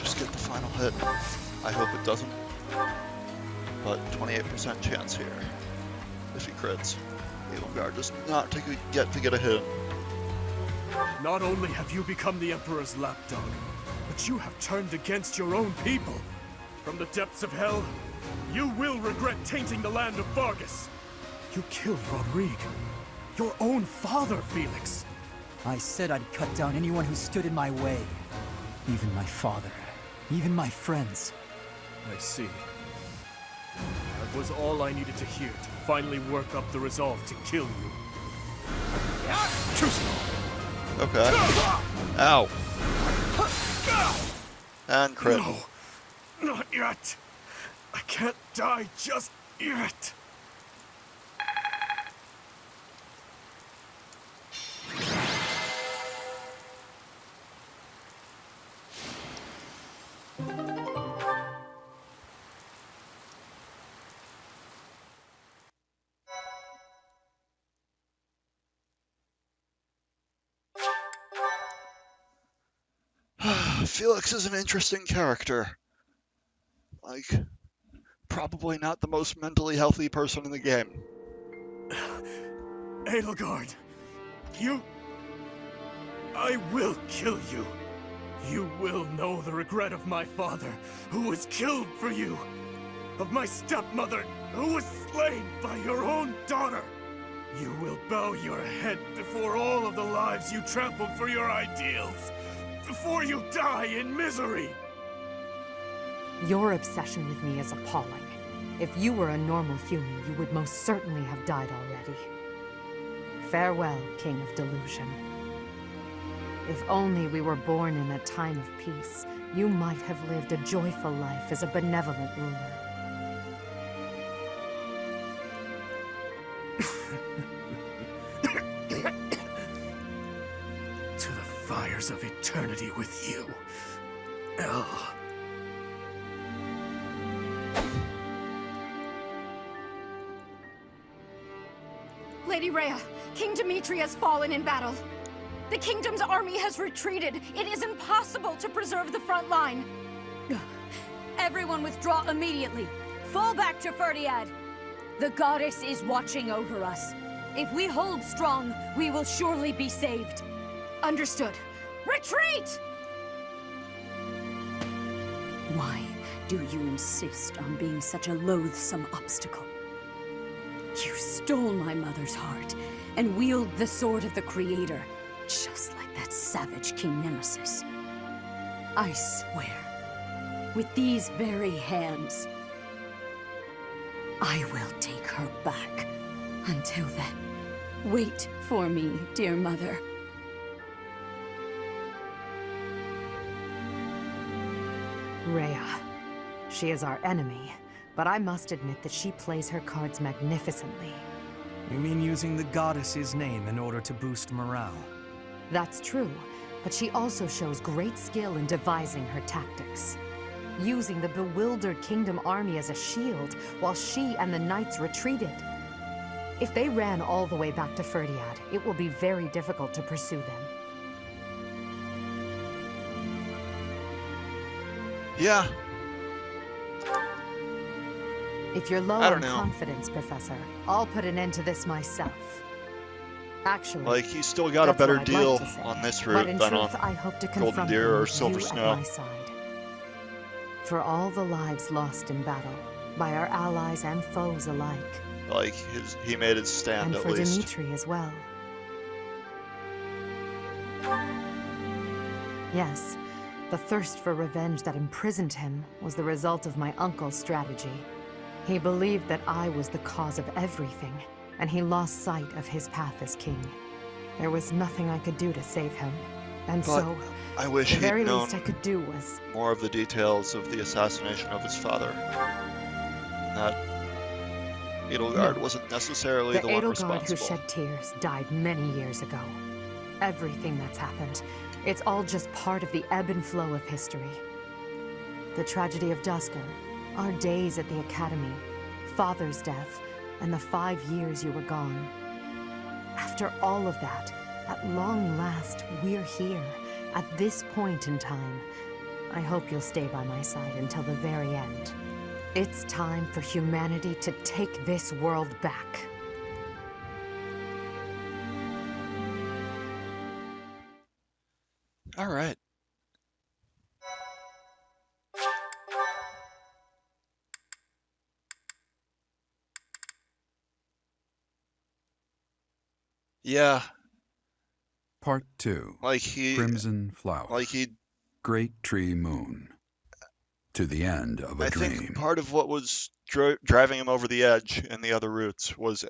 just get the final hit. I hope it doesn't. But 28% chance here. If he crits. Edelgard does not get a hit. Not only have you become the Emperor's lapdog, but you have turned against your own people. From the depths of hell, you will regret tainting the land of Vargas. You killed Rodrigue. Your own father, Felix. I said I'd cut down anyone who stood in my way. Even my father. Even my friends. I see. That was all I needed to hear to finally work up the resolve to kill you. Too slow. Okay. Ow. And crit. No, not yet. I can't die just yet. Felix is an interesting character. Like, probably not the most mentally healthy person in the game. Edelgard, I will kill you. You will know the regret of my father, who was killed for you. Of my stepmother, who was slain by your own daughter. You will bow your head before all of the lives you trampled for your ideals. Before you die in misery! Your obsession with me is appalling. If you were a normal human, you would most certainly have died already. Farewell, King of Delusion. If only we were born in a time of peace, you might have lived a joyful life as a benevolent ruler. To the fires of eternity with you, El. Lady Rhea, King Dimitri has fallen in battle. The kingdom's army has retreated. It is impossible to preserve the front line. Everyone withdraw immediately. Fall back to Ferdiad. The goddess is watching over us. If we hold strong, we will surely be saved. Understood. Retreat! Why do you insist on being such a loathsome obstacle? You stole my mother's heart and wield the sword of the Creator, just like that savage King Nemesis. I swear, with these very hands, I will take her back. Until then, wait for me, dear mother. Rhea. She is our enemy, but I must admit that she plays her cards magnificently. You mean using the goddess's name in order to boost morale? That's true, but she also shows great skill in devising her tactics. Using the bewildered Kingdom army as a shield, while she and the knights retreated. If they ran all the way back to Ferdiad, it will be very difficult to pursue them. Yeah. If you're low I on don't know. confidence, Professor, I'll put an end to this myself. Actually, Like, he's still got a that's better what I'd like deal to say. on this But route in than truth, on I hope to Golden confront Deer them or with Silver you Snow. at my side. For all the lives lost in battle, by our allies and foes alike, Like, he made his stand and at for least. Dimitri as well. Yes, the thirst for revenge that imprisoned him was the result of my uncle's strategy. He believed that I was the cause of everything, and he lost sight of his path as king. There was nothing I could do to save him, and But so I wish the he'd very known least I could do was... more of the details of the assassination of his father. And that Edelgard No. wasn't necessarily the one Edelgard responsible. who shed tears died many years ago. Everything that's happened, it's all just part of the ebb and flow of history. The tragedy of Dusker, our days at the Academy, Father's death, and the 5 years you were gone. After all of that, at long last, we're here, at this point in time. I hope you'll stay by my side until the very end. It's time for humanity to take this world back. All right. Yeah. Part 2. Like he... Crimson Flower. Like he... Great Tree Moon. To the end of a I dream. think part of what was driving him over the edge in the other routes was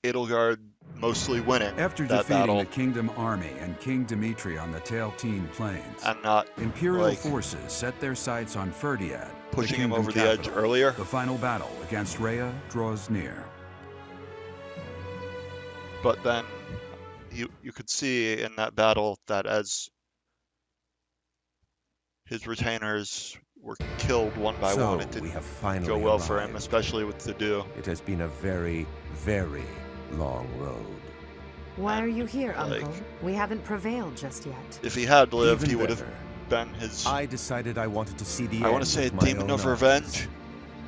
Edelgard mostly winning After that defeating battle the Kingdom Army and King Dimitri on the Tailteen Plains, and not Imperial like, forces set their sights on Ferdiad, pushing the him kingdom over the edge capital. earlier. The final battle against Rhea draws near. But then you could see in that battle that as his retainers were killed one by one, it we didn't have finally go well for him, arrived. especially with the dew. It has been a very, very long road. Why are you here, Uncle? We haven't prevailed just yet. If he had lived, Even he would have better. been his... I decided I wanted to see the I end want to say with my Demon own of eyes. Revenge.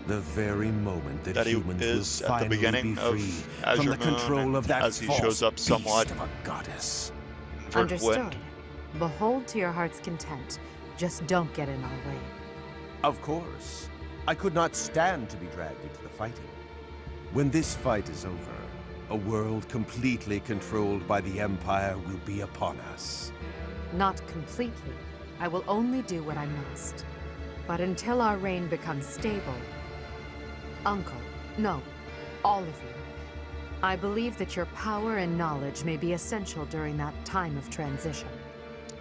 The very moment that, That he humans is will at the finally beginning be of free Azure from the Moon, control and of that as he false shows up somewhat beast of a goddess. in Verdant Understood. Wind. Behold to your heart's content. Just don't get in our way. Of course. I could not stand to be dragged into the fighting. When this fight is over, a world completely controlled by the Empire will be upon us. Not completely. I will only do what I must. But until our reign becomes stable... Uncle, no, all of you. I believe that your power and knowledge may be essential during that time of transition.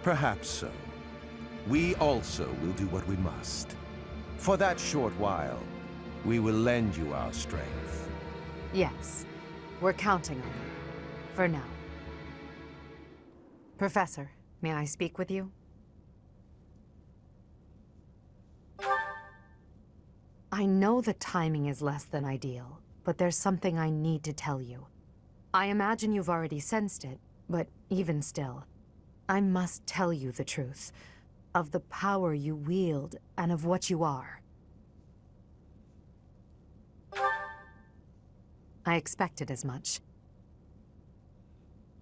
Perhaps so. We also will do what we must. For that short while, we will lend you our strength. Yes, we're counting on you. For now. Professor, may I speak with you? I know the timing is less than ideal, but there's something I need to tell you. I imagine you've already sensed it, but even still, I must tell you the truth of the power you wield and of what you are. I expected as much.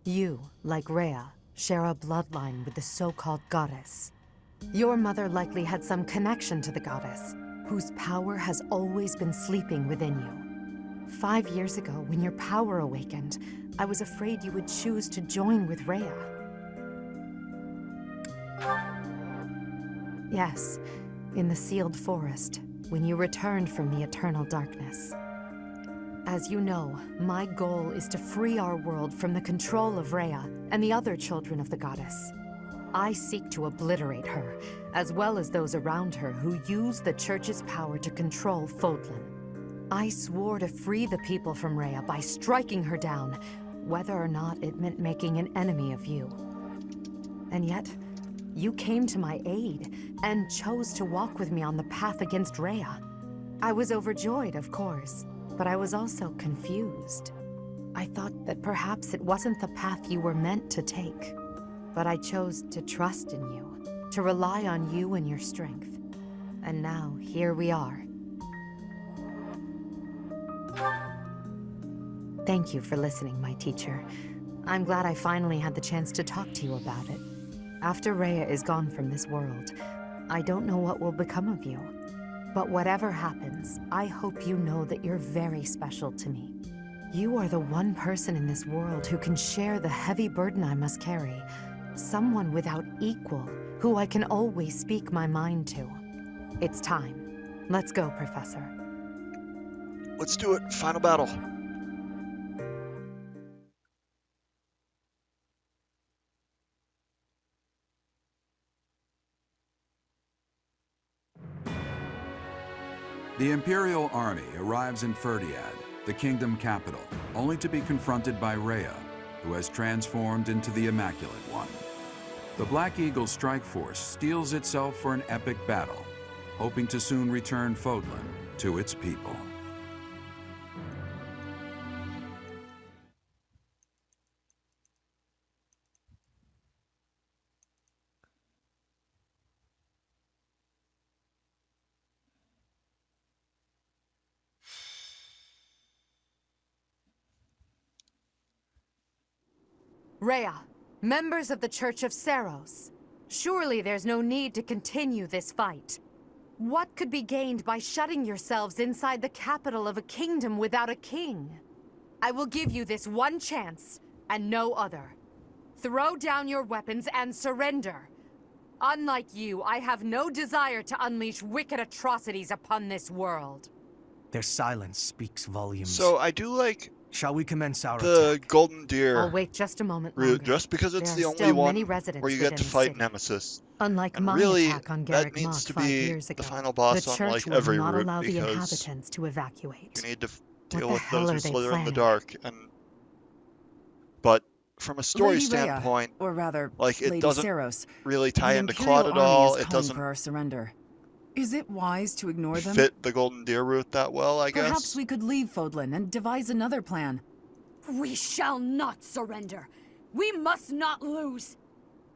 You, like Rhea, share a bloodline with the so-called goddess. Your mother likely had some connection to the goddess, whose power has always been sleeping within you. 5 years ago, when your power awakened, I was afraid you would choose to join with Rhea. Yes, in the sealed forest, when you returned from the eternal darkness. As you know, my goal is to free our world from the control of Rhea and the other children of the goddess. I seek to obliterate her, as well as those around her who use the Church's power to control Fodlan. I swore to free the people from Rhea by striking her down, whether or not it meant making an enemy of you. And yet, you came to my aid and chose to walk with me on the path against Rhea. I was overjoyed, of course, but I was also confused. I thought that perhaps it wasn't the path you were meant to take. But I chose to trust in you, to rely on you and your strength. And now, here we are. Thank you for listening, my teacher. I'm glad I finally had the chance to talk to you about it. After Rhea is gone from this world, I don't know what will become of you. But whatever happens, I hope you know that you're very special to me. You are the one person in this world who can share the heavy burden I must carry. Someone without equal, who I can always speak my mind to. It's time. Let's go, Professor. Let's do it. Final battle. The Imperial army arrives in Ferdiad, the kingdom capital, only to be confronted by Rhea, who has transformed into the Immaculate One. The Black Eagle strike force steels itself for an epic battle, hoping to soon return Fodlan to its people. Rhea, members of the Church of Seros, surely there's no need to continue this fight. What could be gained by shutting yourselves inside the capital of a kingdom without a king? I will give you this one chance, and no other. Throw down your weapons and surrender. Unlike you, I have no desire to unleash wicked atrocities upon this world. Their silence speaks volumes. So I do like Shall we commence our the attack? Golden Deer I'll wait just a moment route, longer. just because it's There the are only still one many residents where you get within to the fight city. Nemesis. Unlike And my really, attack on that Garrick needs Mach to 5 be years the ago, final boss the on church like will every not route allow the because inhabitants to evacuate. you need to deal the with hell those who are they slither in the planning? dark. But from a story Lady Rhea, standpoint, or rather, like it Lady doesn't Seros, really tie the into Imperial Claude at Army all. is It calling doesn't for our surrender. Is it wise to ignore them? fit the Golden Deer route that well, I guess. Perhaps we could leave Fodlan and devise another plan. We shall not surrender. We must not lose.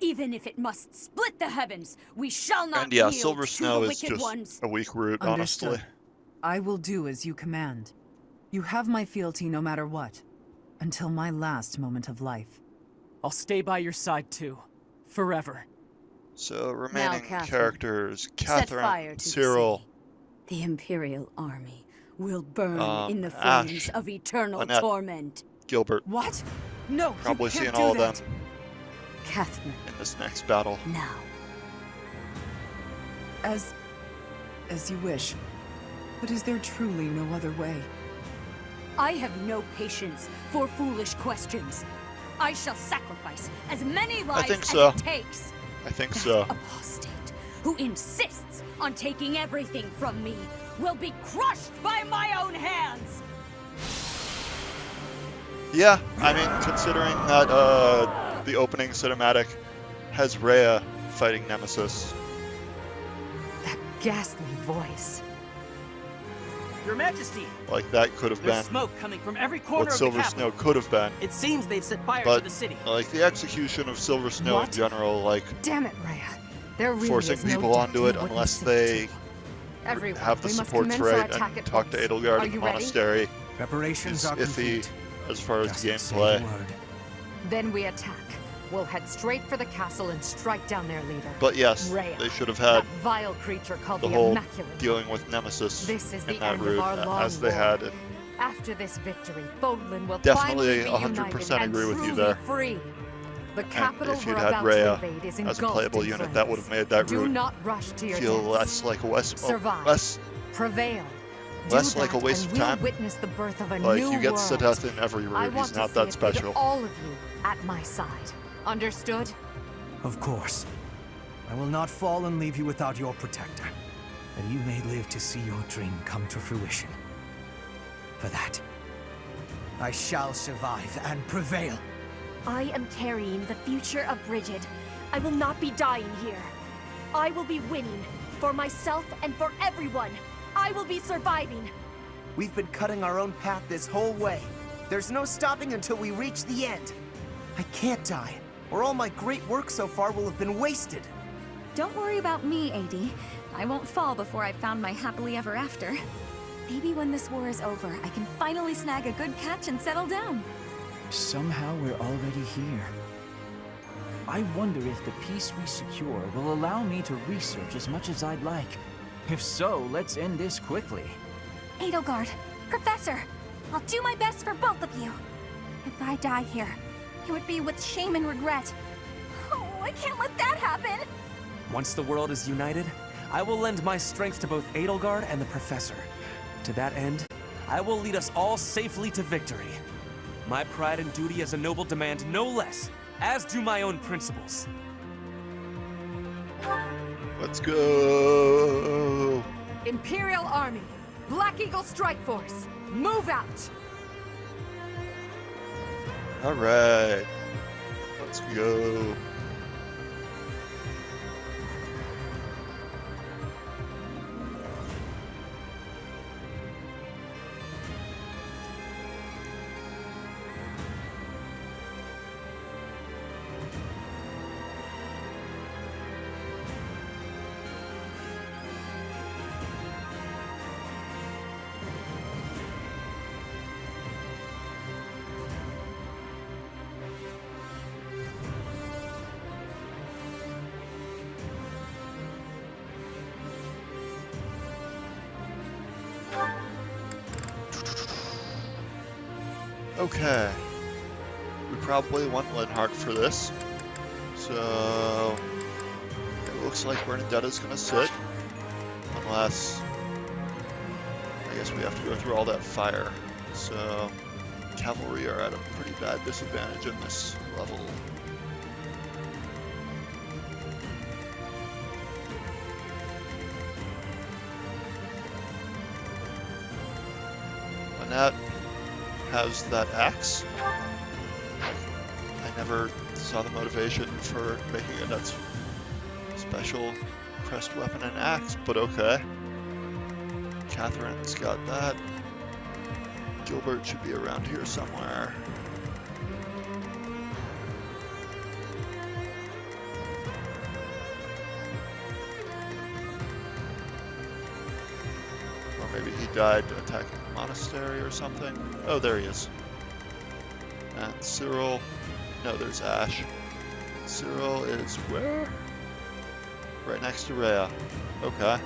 Even if it must split the heavens, we shall not And yeah, yield Silver to Snow the is wicked just ones. a weak route, Understood. honestly. I will do as you command. You have my fealty no matter what. Until my last moment of life. I'll stay by your side too. Forever. So remaining Catherine, characters: set fire Catherine, to the Cyril, The Imperial Army will burn in the Ash, flames of eternal Annette, Torment. Gilbert. What? No, Probably you can't seeing do all of that. them Catherine, in this next battle. now. As you wish. But is there truly no other way? I have no patience for foolish questions. I shall sacrifice as many lives think as so. it takes. I think That so. apostate who insists on taking everything from me will be crushed by my own hands. Yeah, I mean, considering that the opening cinematic has Rhea fighting Nemesis. That ghastly voice. Your Majesty, Like, that could have there's been smoke coming from every corner what of Silver the capital. Snow could have been. It seems they've set fire But, to the city. like, the execution of Silver Snow What? in general, like, Damn it, Rhea. There really forcing is no people onto death it you wouldn't unless submit they to. Everyone, have the we must supports commence our right attack and at talk to once. Edelgard Are in the you ready? monastery Preparations is are iffy complete. as far as Just say gameplay. the word. Then we attack. We'll head straight for the castle and strike down their leader. But yes, Rhea, they should have that had vile creature called the the whole Immaculate. dealing with Nemesis This is in the that end route of our long as they war. had in After this victory, Fodlan will Definitely finally be 100% united and agree with you truly there. free. The capital if you'd we're had about Rhea to invade is as a engulfed playable in unit, that would have flames. made that Do route not rush to your feel deaths. less like a waste, Survive. less Prevail. less Do like a that, waste and of we'll time. witness the birth of a Like, new you get world. Siddharth in every I route, want he's to not see that it with special. all of you at my side. Understood? Of course. I will not fall and leave you without your protector, that you may live to see your dream come to fruition. For that, I shall survive and prevail. I am carrying the future of Brigid. I will not be dying here. I will be winning. For myself and for everyone. I will be surviving. We've been cutting our own path this whole way. There's no stopping until we reach the end. I can't die, or all my great work so far will have been wasted. Don't worry about me, AD. I won't fall before I've found my happily ever after. Maybe when this war is over, I can finally snag a good catch and settle down. Somehow we're already here. I wonder if the peace we secure will allow me to research as much as I'd like. If so, let's end this quickly. Edelgard, Professor, I'll do my best for both of you. If I die here, it would be with shame and regret. Oh, I can't let that happen! Once the world is united, I will lend my strength to both Edelgard and the Professor. To that end, I will lead us all safely to victory. My pride and duty as a noble demand no less, as do my own principles. Let's go! Imperial Army, Black Eagle Strike Force, move out! Alright. Let's go. Okay. We probably want Linhardt for this. So it looks like Bernadetta's gonna sit. Unless I guess we have to go through all that fire. So cavalry are at a pretty bad disadvantage in this level. Lynette has that axe. I never saw the motivation for making a nuts special crest weapon and axe, but okay. Catherine's got that. Gilbert should be around here somewhere. Or maybe he died attacking the monastery or something. Oh, there he is. And Cyril. No, there's Ash. Cyril is where? Right next to Rhea. Okay.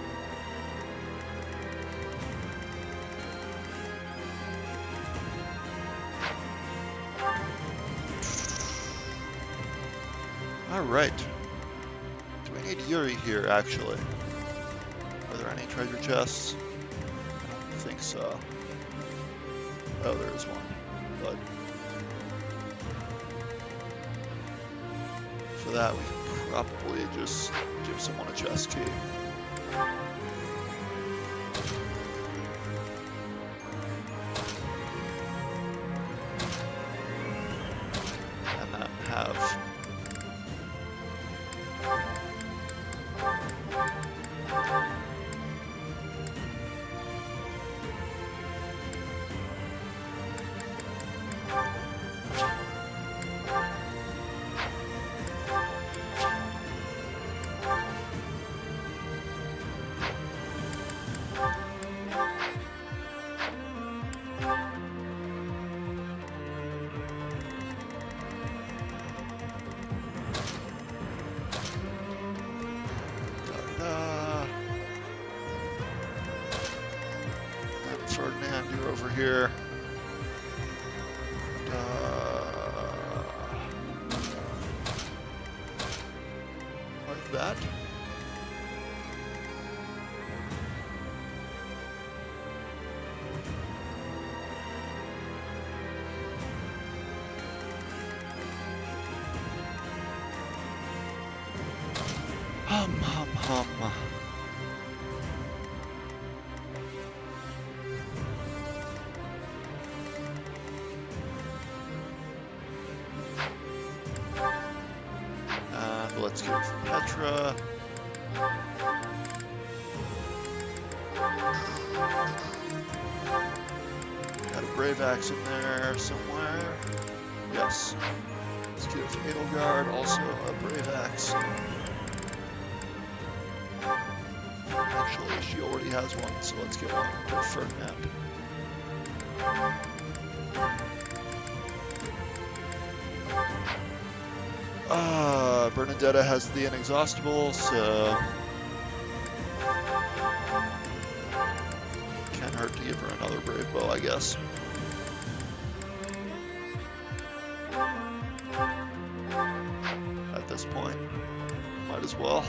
Alright. Do we need Yuri here, actually? Are there any treasure chests? I don't think so. Oh, there is one. But for that, we can probably just give someone a chest key. And then have Ferdinand, you're over here. Like that. Hum, hum, hum. Let's give Petra. Got a Brave Axe in there somewhere. Yes. Let's give Edelgard also a Brave Axe. Actually, she already has one, so let's get one to Ferdinand. Bernadetta has the Inexhaustible, so can't hurt to give her another Brave Bow, I guess. At this point, might as well.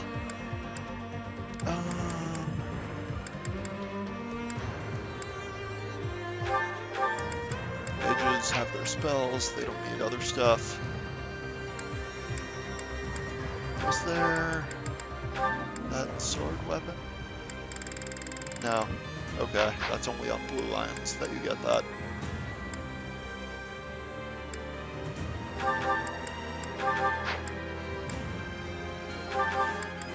enemies have their spells, they don't need other stuff. Was there that sword weapon? No. Okay, that's only on blue lions that you get that.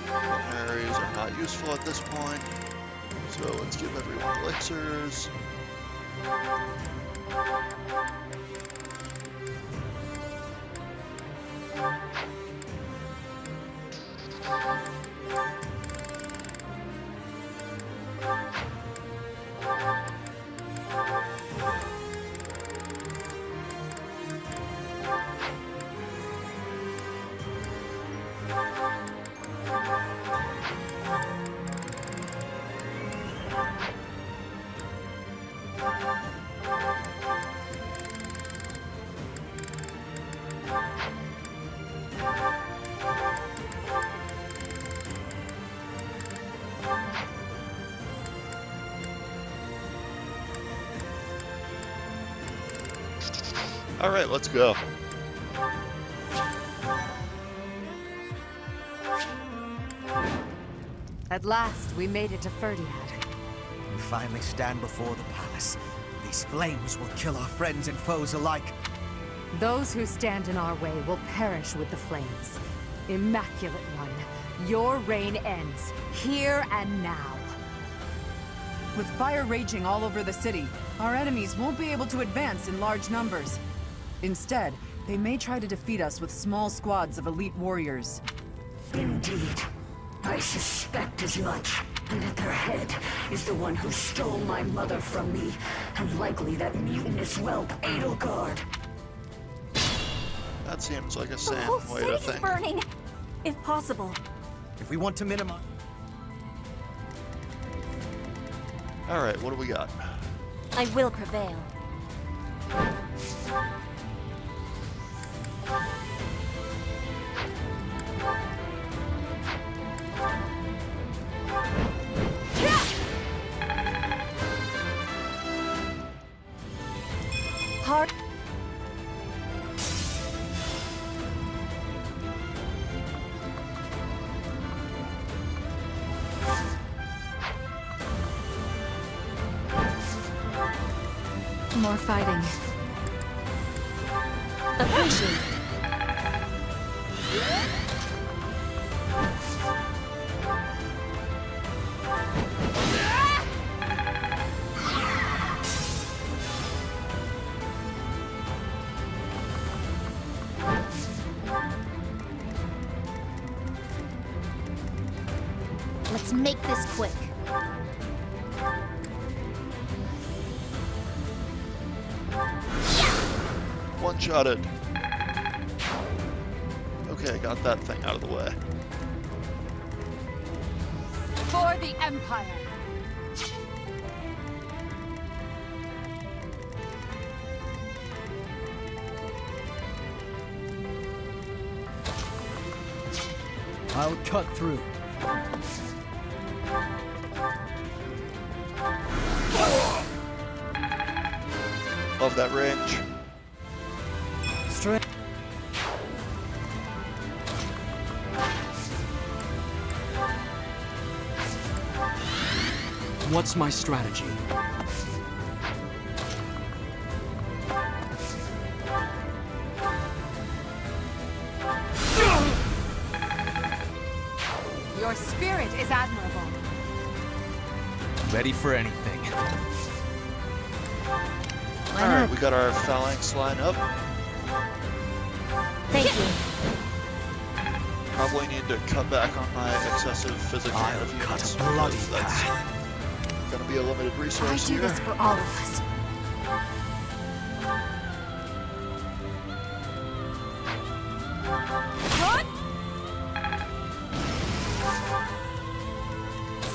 Luminaries are not useful at this point, so let's give everyone elixirs. All right, let's go. At last, we made it to Ferdiad. We finally stand before the palace. These flames will kill our friends and foes alike. Those who stand in our way will perish with the flames. Immaculate One, your reign ends, here and now. With fire raging all over the city, our enemies won't be able to advance in large numbers. Instead, they may try to defeat us with small squads of elite warriors. Indeed. I suspect as much. And at their head is the one who stole my mother from me, and likely that mutinous whelp, Edelgard. That seems like a The sane whole way to city's think. burning! If possible. If we want to minimize... Alright, what do we got? I will prevail. Hard. More fighting. Appreciate it. Let's make this quick. One-shotted. Okay, got that thing out of the way. For the Empire! I'll cut through. Love that range. Straight. What's my strategy? Your spirit is admirable. Ready for anything. Alright, we got our phalanx line up. Thank you. Probably need to cut back on my excessive physical I'll units, cut a bloody because that's gonna be a limited I resource do here. this for all of us.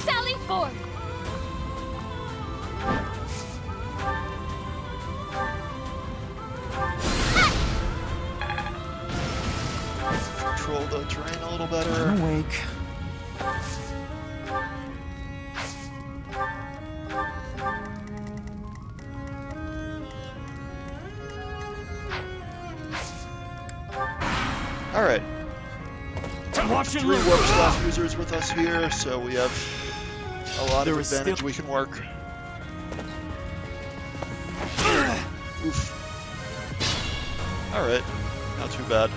Sally forth! Control the terrain a little better. I'm awake. Alright. Watch it, 3 warp staff users with us here, so we have a lot of advantage we can work. Oof. Alright, not too bad.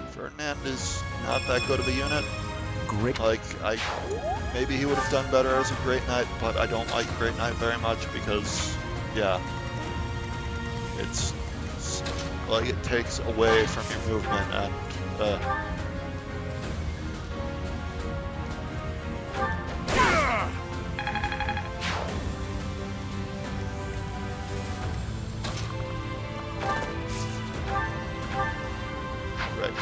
Ferdinand is not that good of a unit. Great. Like, maybe he would have done better as a Great Knight, but I don't like Great Knight very much because, yeah, it's like it takes away from your movement and, right.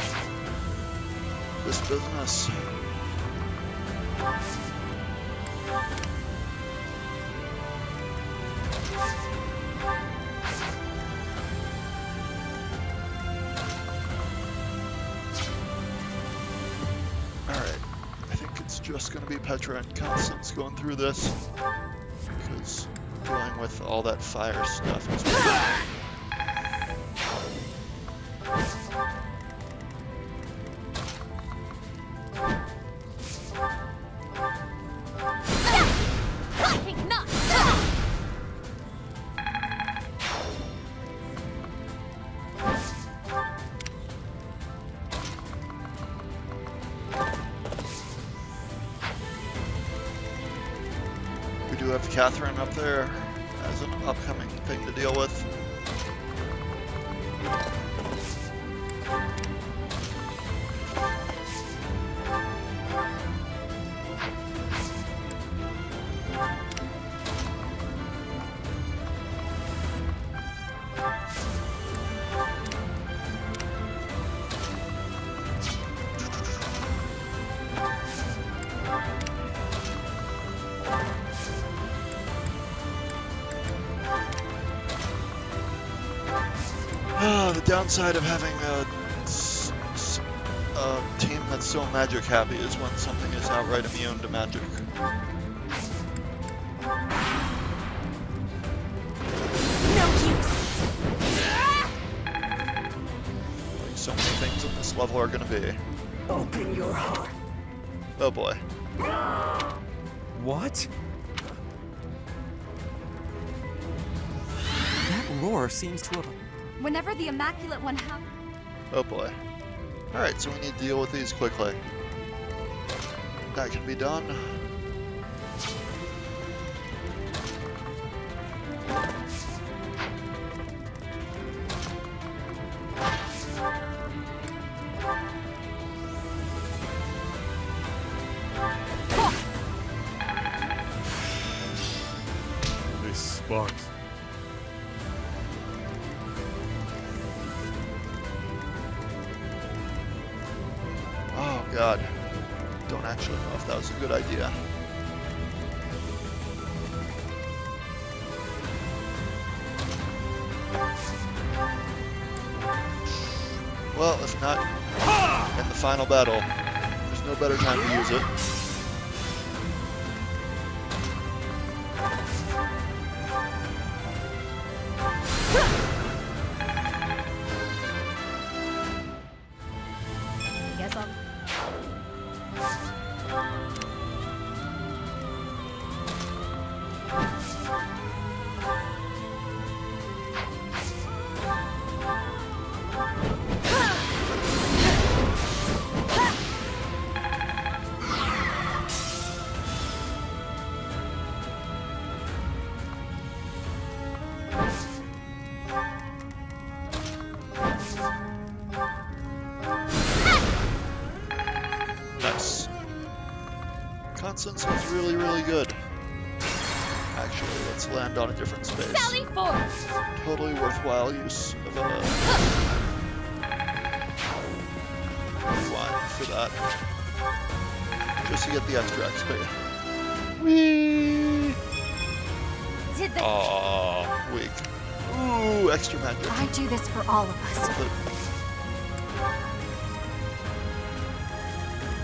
This business. Just gonna be Petra and Constance going through this because dealing with all that fire stuff is Catherine up there as an upcoming thing to deal with. The downside of having a team that's so magic happy is when something is outright immune to magic. Like so many things in this level are gonna be. Open your heart. Oh boy. What? That roar seems to have... Whenever the Immaculate One happens... Oh boy. Alright, so we need to deal with these quickly. That can be done. This sparks. Oh god. Don't actually know if that was a good idea. Well, if not in the final battle, there's no better time to use it. Guess I'll... Nice. Constance is really, really good. Actually, let's land on a different space. Sally forth! Totally worthwhile use of a rewind for that. Just to get the extra XP. Whee! Did the... Aww, weak. Ooh, extra magic. I do this for all of us.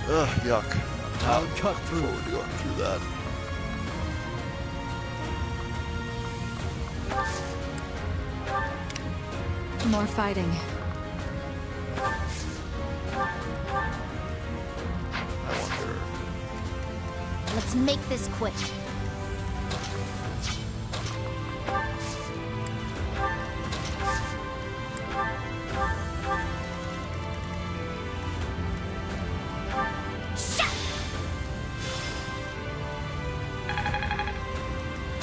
Ugh, yuck. I'll cut through. Forward to going through that. More fighting. I wonder. Let's make this quick.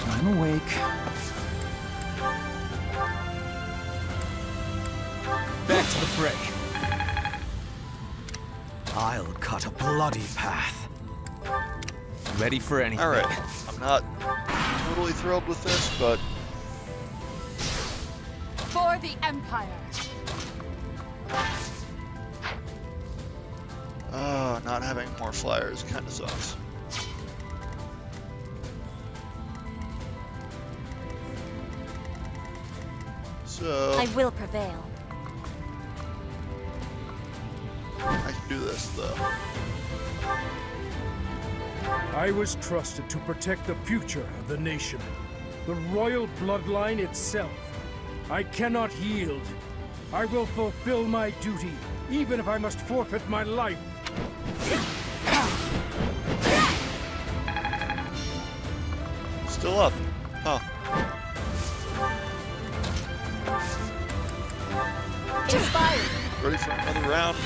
I'm awake. Back to the fray. I'll cut a bloody path. Ready for anything. Alright, I'm not totally thrilled with this, but For the Empire! not having more flyers kind of sucks. So I will prevail. I can do this though. I was trusted to protect the future of the nation, the royal bloodline itself. I cannot yield. I will fulfill my duty, even if I must forfeit my life. Still up. Huh. Inspired. Ready for another round?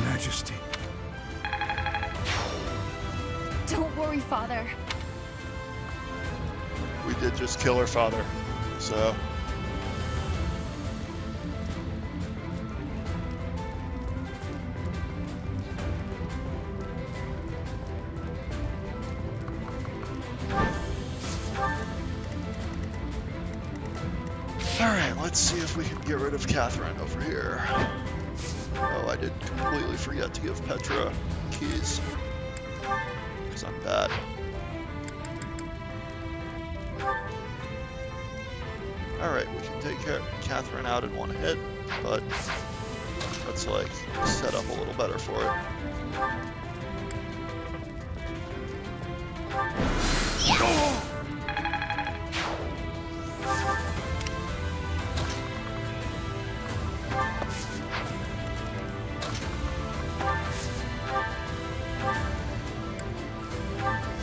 Majesty. Don't worry, Father. We did just kill her father, so. Alright, let's see if we can get rid of Catherine over here. Oh, I did completely forget to give Petra keys. Because I'm bad. Alright, we can take Catherine out in one hit, but let's like set up a little better for it.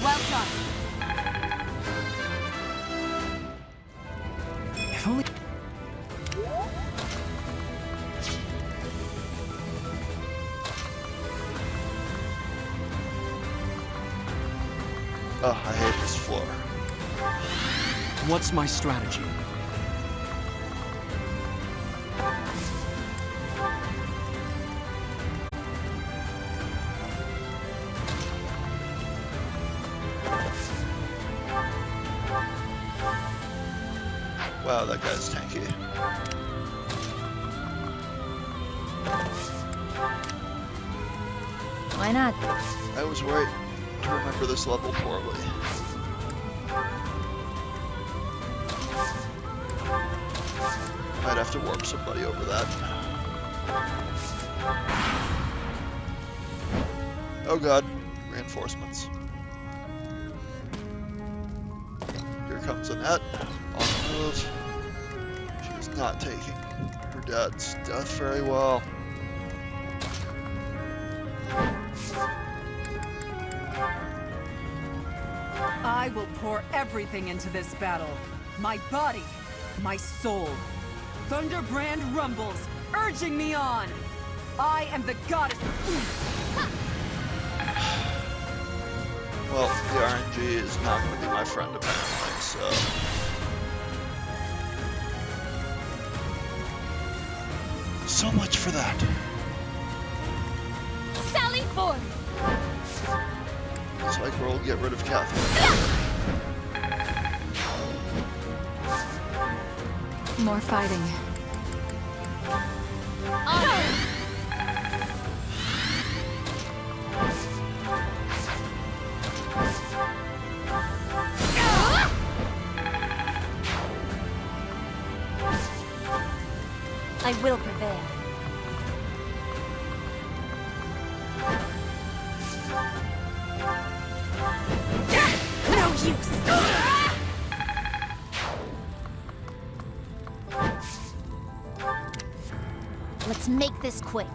Well done. If only... Oh, I hate this floor. What's my strategy? Wow, that guy's tanky. Why not? I was worried to remember this level poorly. Might have to warp somebody over that. Oh god, reinforcements. Here comes Annette. On the move. She's not taking her dad's death very well. I will pour everything into this battle. My body, my soul. Thunderbrand rumbles, urging me on. I am the goddess of... Well, the RNG is not going to be my friend apparently, so... So much for that. Sally forth! Looks like we'll get rid of Catherine. More fighting. I will prevail. No use! Let's make this quick.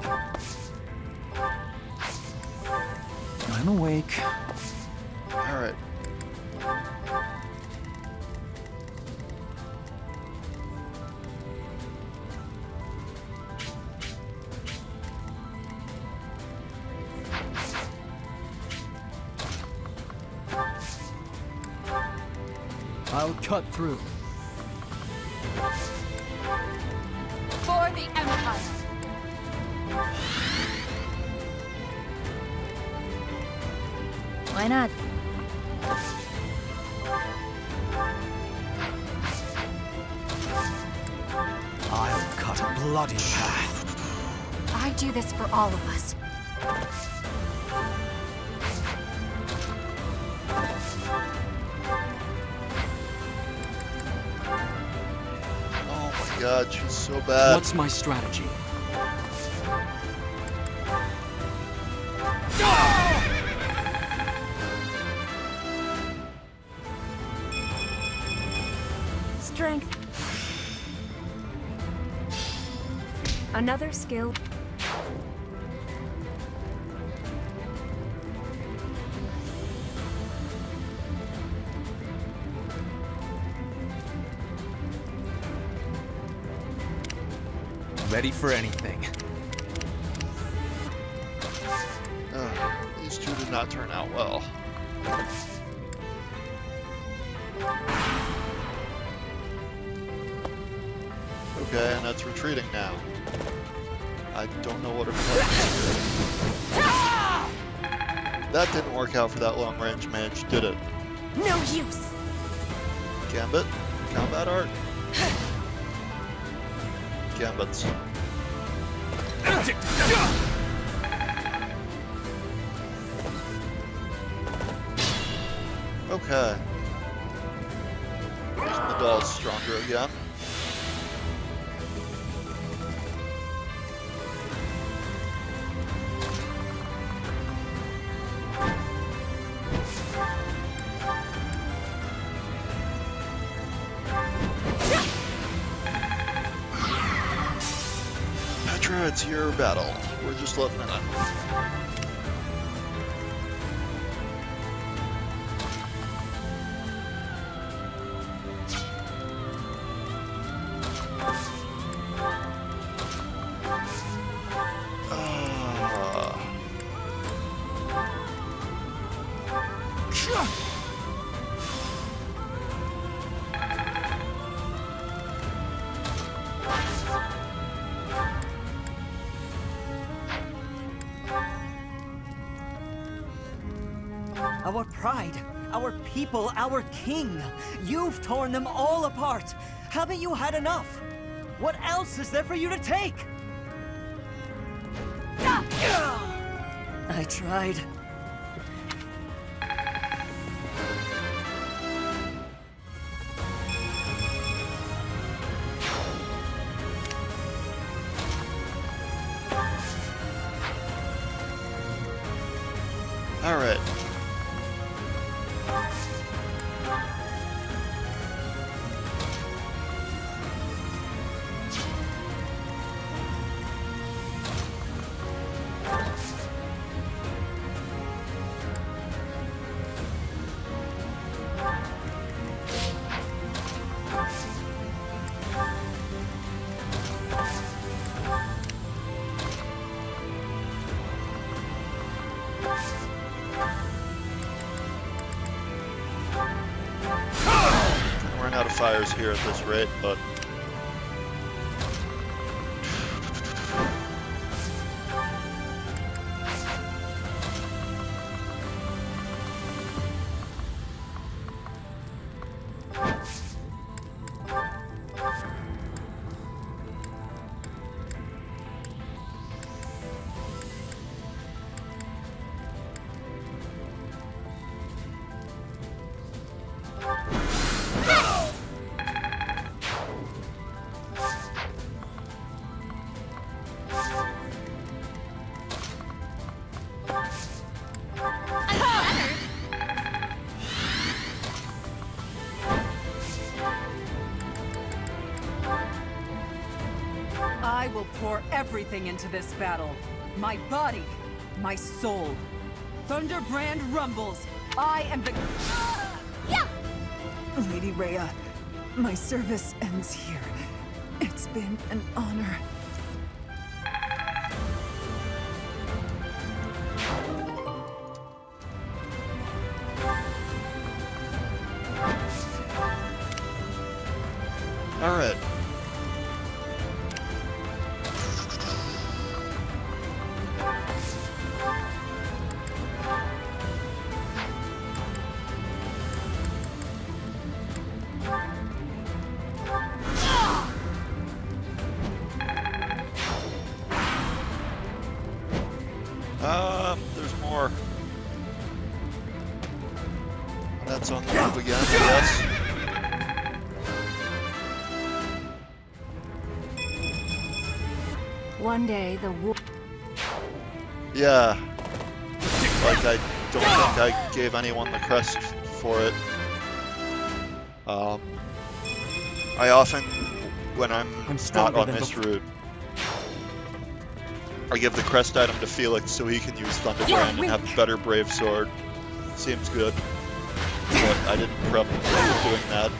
I'm awake. Alright. I'll cut through. For the Empire! Why not? I'll cut a bloody path. I do this for all of us. Oh my god, she's so bad. What's my strategy? Strength. Another skill. Ready for anything. These two did not turn out well. Okay, and that's retreating now. I don't know what her plan is. That didn't work out for that long-range mage, did it? No use. Gambit? Combat art? Gambits. Okay. Making the dolls stronger again. Petra, it's your battle. We're just living in it. Our pride, our people, our king. You've torn them all apart. Haven't you had enough? What else is there for you to take? I tried. All right. Run out of fires here at this rate, but I will pour everything into this battle. My body, my soul. Thunderbrand rumbles. I am the... Lady Rhea, my service ends here. It's been an honor. All right. There's more. That's on the move again, yes. One day, the war... Yeah. Like, I don't think I gave anyone the crest for it. I often, when I'm not on this route, I give the crest item to Felix so he can use Thunderbrand and have a better Brave Sword. Seems good. But I didn't prep for doing that,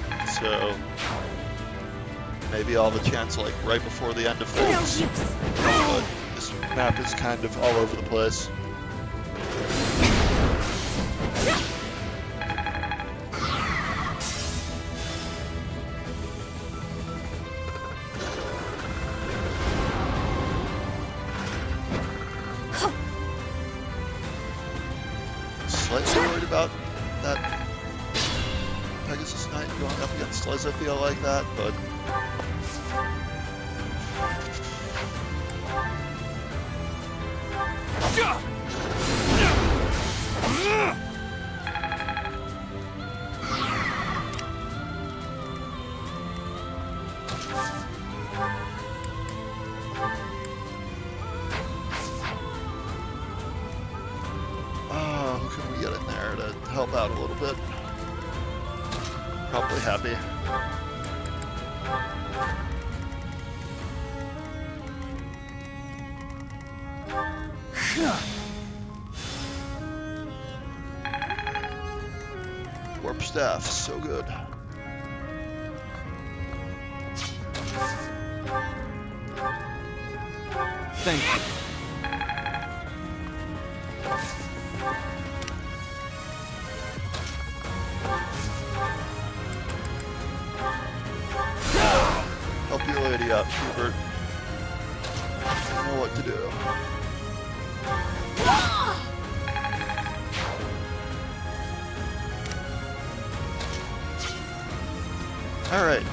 so maybe I'll have a chance like right before the end of things. But this map is kind of all over the place. Slightly worried about that Pegasus Knight going up against Liz, I feel like that, but who can we get in there to help out a little bit? Probably Happy. Warp Staff, so good. Thank you. Help your lady out, Hubert. I know what to do. Alright.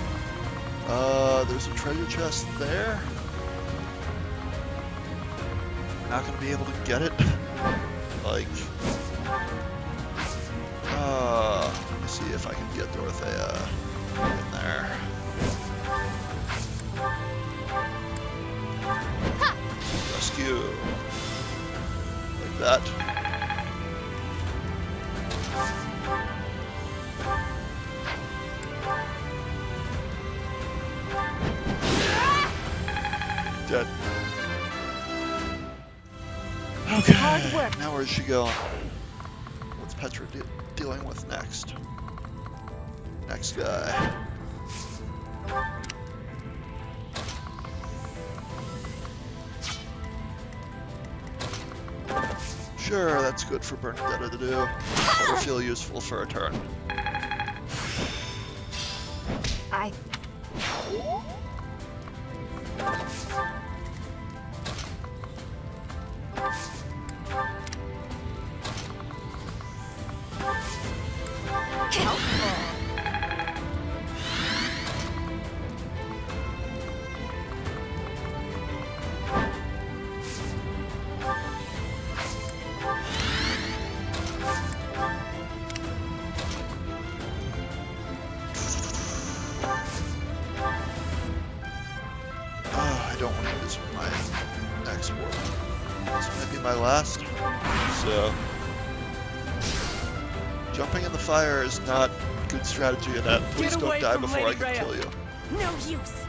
There's a treasure chest there. Not gonna be able to get it. Like, let me see if I can get Dorothea in there. Rescue. Like that. Dead. Okay, now where's she going? What's Petra dealing with next? Next guy. Sure, that's good for Bernadetta to do. That'll feel useful for a turn. I don't want to use my next warp. This might be my last. So, jumping in the fire is not good strategy in that. Please don't die before I can kill you. No use.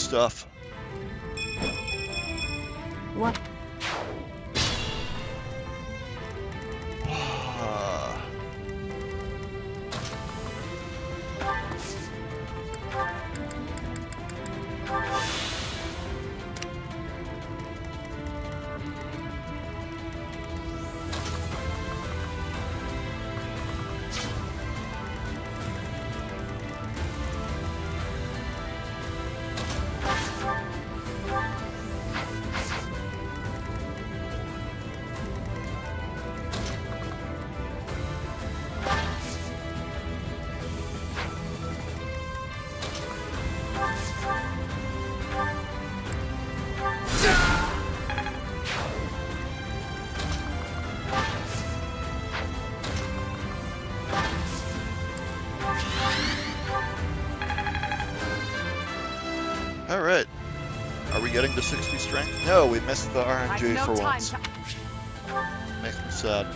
stuff. What? Alright. Are we getting to 60 strength? No, we missed the RNG for once. Makes me sad.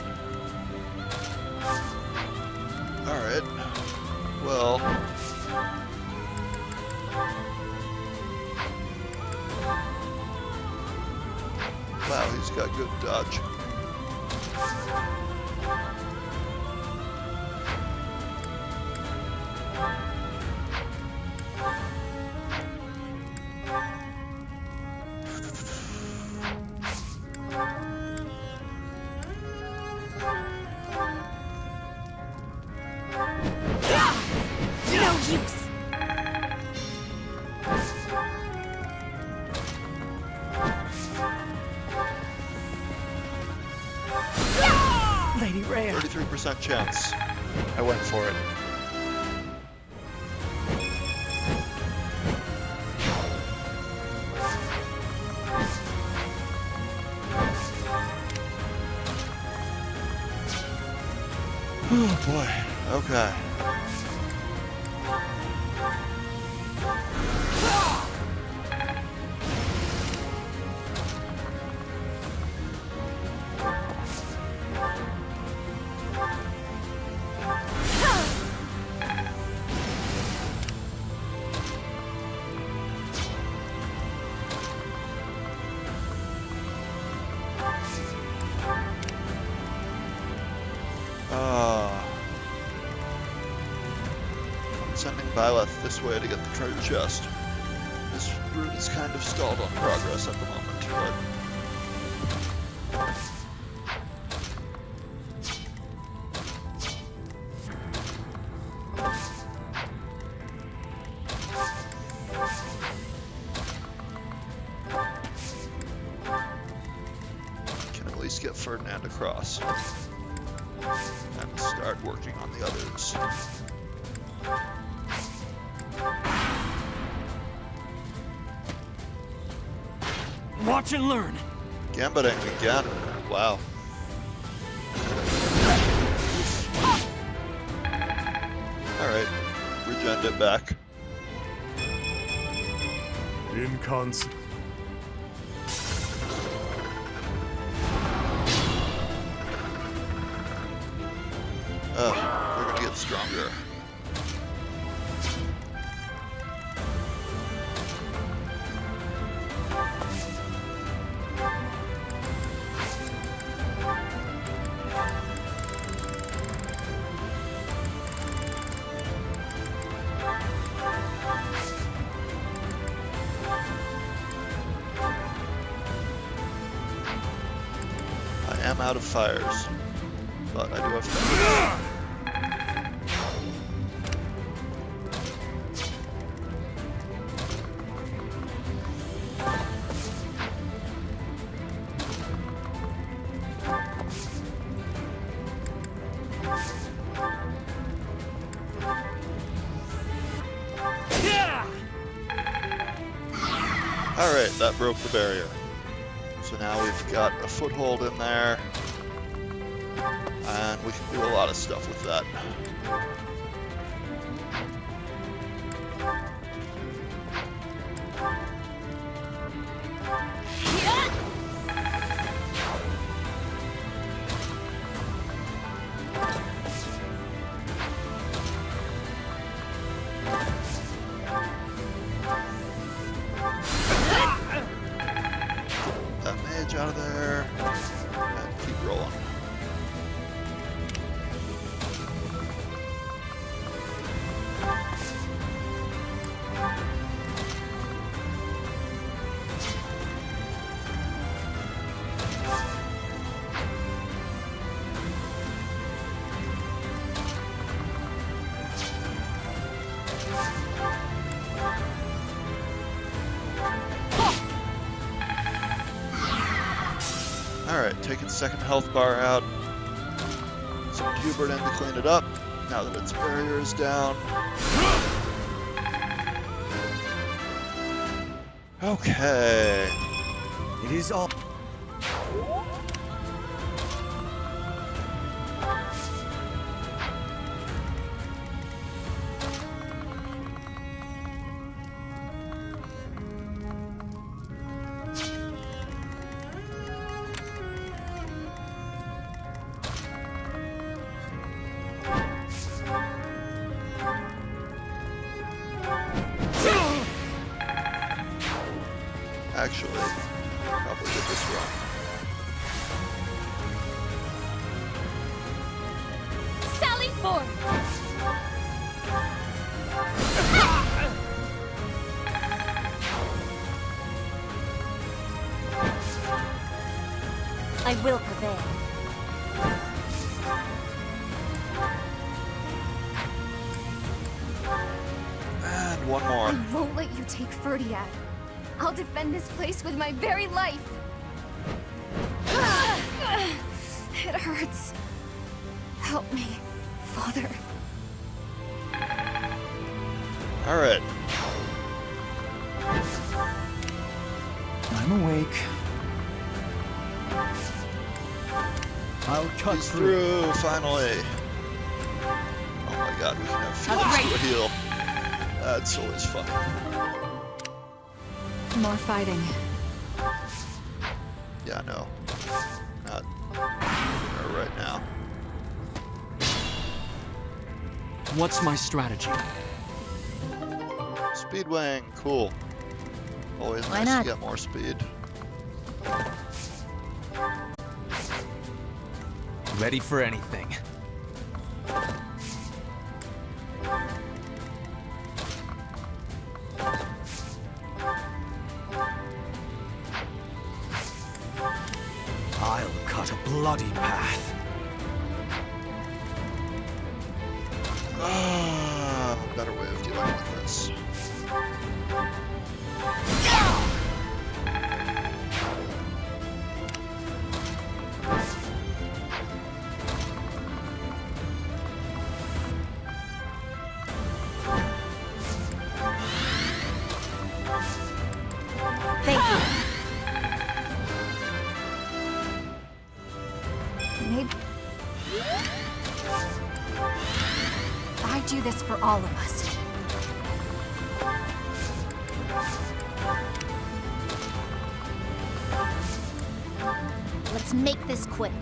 Alright. Well. Wow, he's got good dodge. No use. Lady Rhea. 33% chance. I went for it. Oh boy. Okay. I'm sending Byleth this way to get the treasure chest. This route is kind of stalled on progress at the moment, but... can at least get Ferdinand across. And start working on the others. Watch and learn. Gambiting again. Wow. Alright. Regen it back. Inconsequential. They're gonna get stronger. I am out of fires, but I do have fire. Alright, that broke the barrier. So now we've got a foothold in there, and we can do a lot of stuff with that. damage out of there, and keep rolling. Alright, taking second health bar out. Some Hubert in to clean it up, now that its barrier is down. Okay. It is all... Actually, probably get this wrong. Sally forth! I will prevail. And one more. I won't let you take Ferdiad. I'll defend this place with my very life. It hurts. Help me, Father. Alright. I'm awake. I'll cut He's through, finally. Oh my god, we can have Felix do a heal. That's always fun. More fighting. Yeah, no. Not right now. What's my strategy? Speedwing, cool. Always Why nice not? to get more speed. Ready for anything. I'll cut a bloody path. Better way of dealing with this. Thank you. Maybe I do this for all of us. Let's make this quick.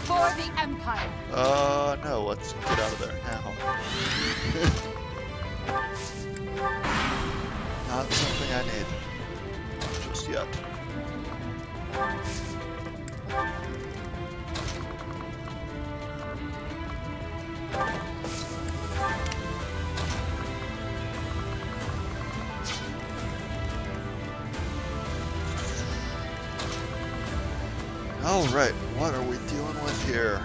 For the Empire. No, let's get out of there now. Not something I need. Just yet. Alright, what are we dealing with here?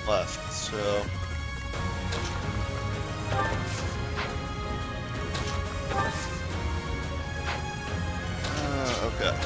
left, so... Okay.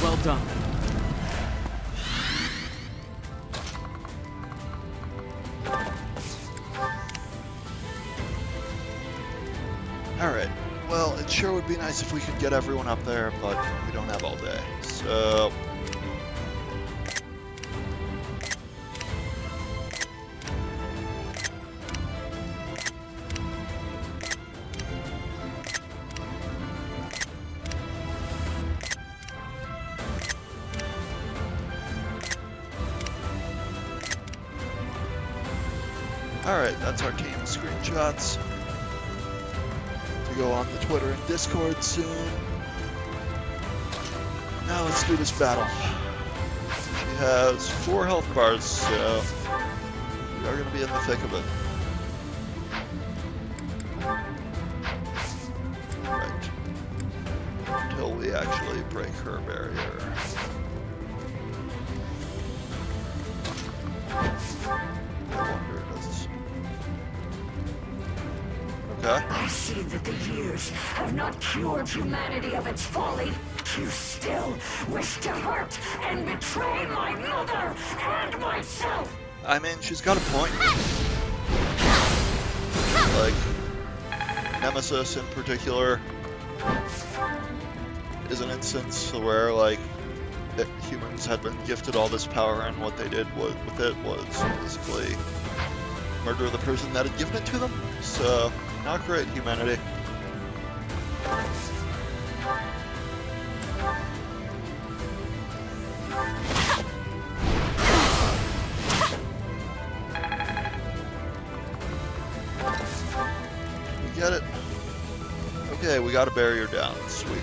Well done. Alright, well, it sure would be nice if we could get everyone up there, but we don't have all day, so... Alright, that's our team screenshots to go on the Twitter and Discord soon. Now let's do this battle. She has 4 health bars, so we are going to be in the thick of it. Right. Until we actually break her barrier. I see that the years have not cured humanity of its folly. You still wish to hurt and betray my mother and myself. I mean, she's got a point. Like, Nemesis in particular is an instance where, like, humans had been gifted all this power, and what they did with it was basically murder the person that had given it to them. So, not great, humanity. We get it. Okay, we got a barrier down. Sweet.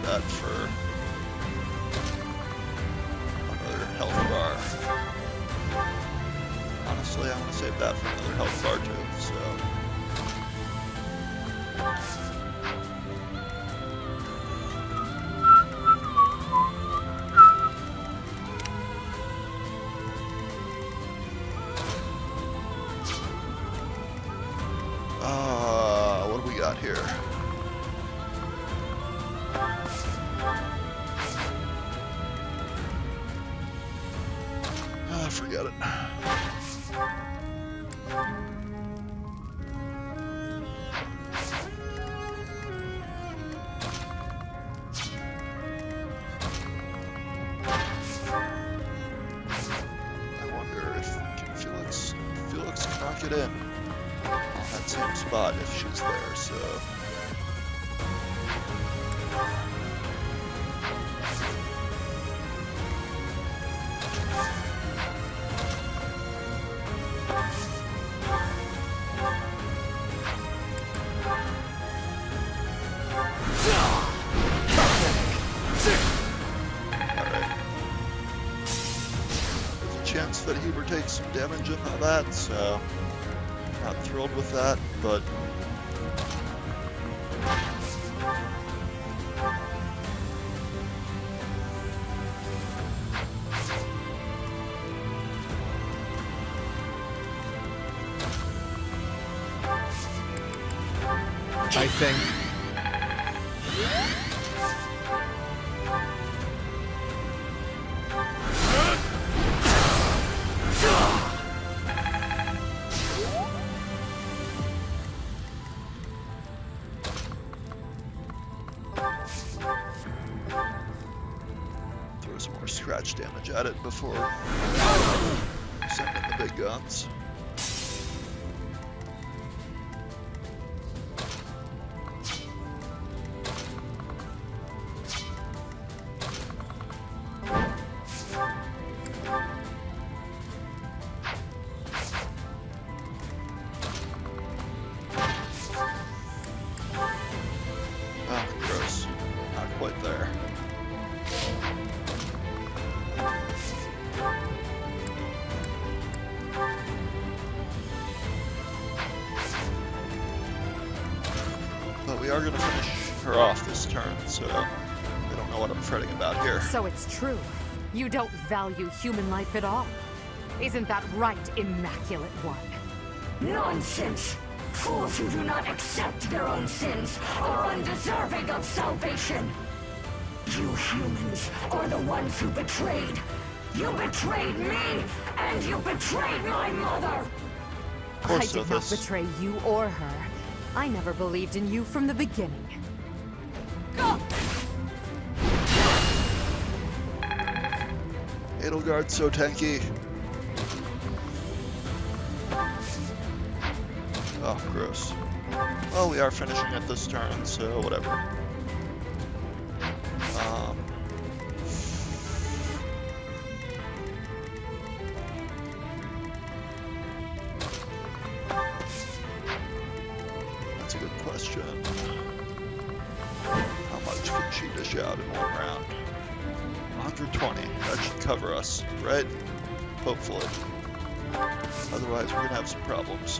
That for another health bar. Honestly, I want to save that for another health bar too, so... what do we got here? Forget it. I wonder if Felix can knock it in on that same spot if she's there, so... Chance that Huber takes some damage and all that, so not thrilled with that, but I think. Throw some more scratch damage at it before sending the big guns. Oh, gross. Not quite there. But we are going to finish her off this turn, so I don't know what I'm fretting about here. So it's true. You don't value human life at all. Isn't that right, Immaculate One? Nonsense! Fools who do not accept their own sins are undeserving of salvation! You humans are the ones who betrayed! You betrayed me, and you betrayed my mother! I did not betray you or her. I never believed in you from the beginning. Edelgard's so tanky. Oh, gross. Well, we are finishing it this turn, so whatever. That's a good question. How much can she dish out in one round? 120. That should cover us, right? Hopefully. Otherwise, we're gonna have some problems.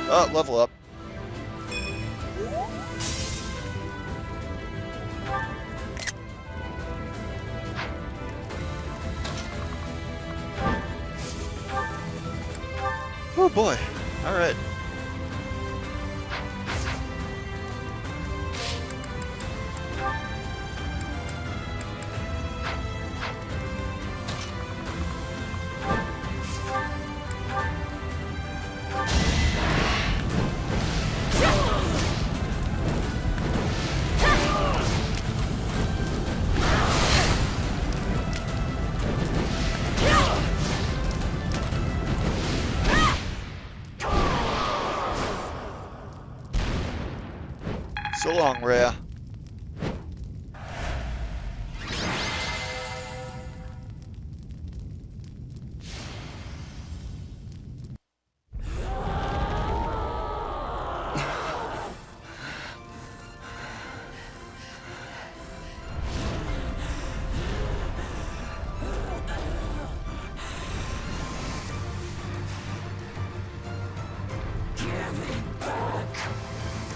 Oh, level up. Oh boy. All right. So long, Rhea.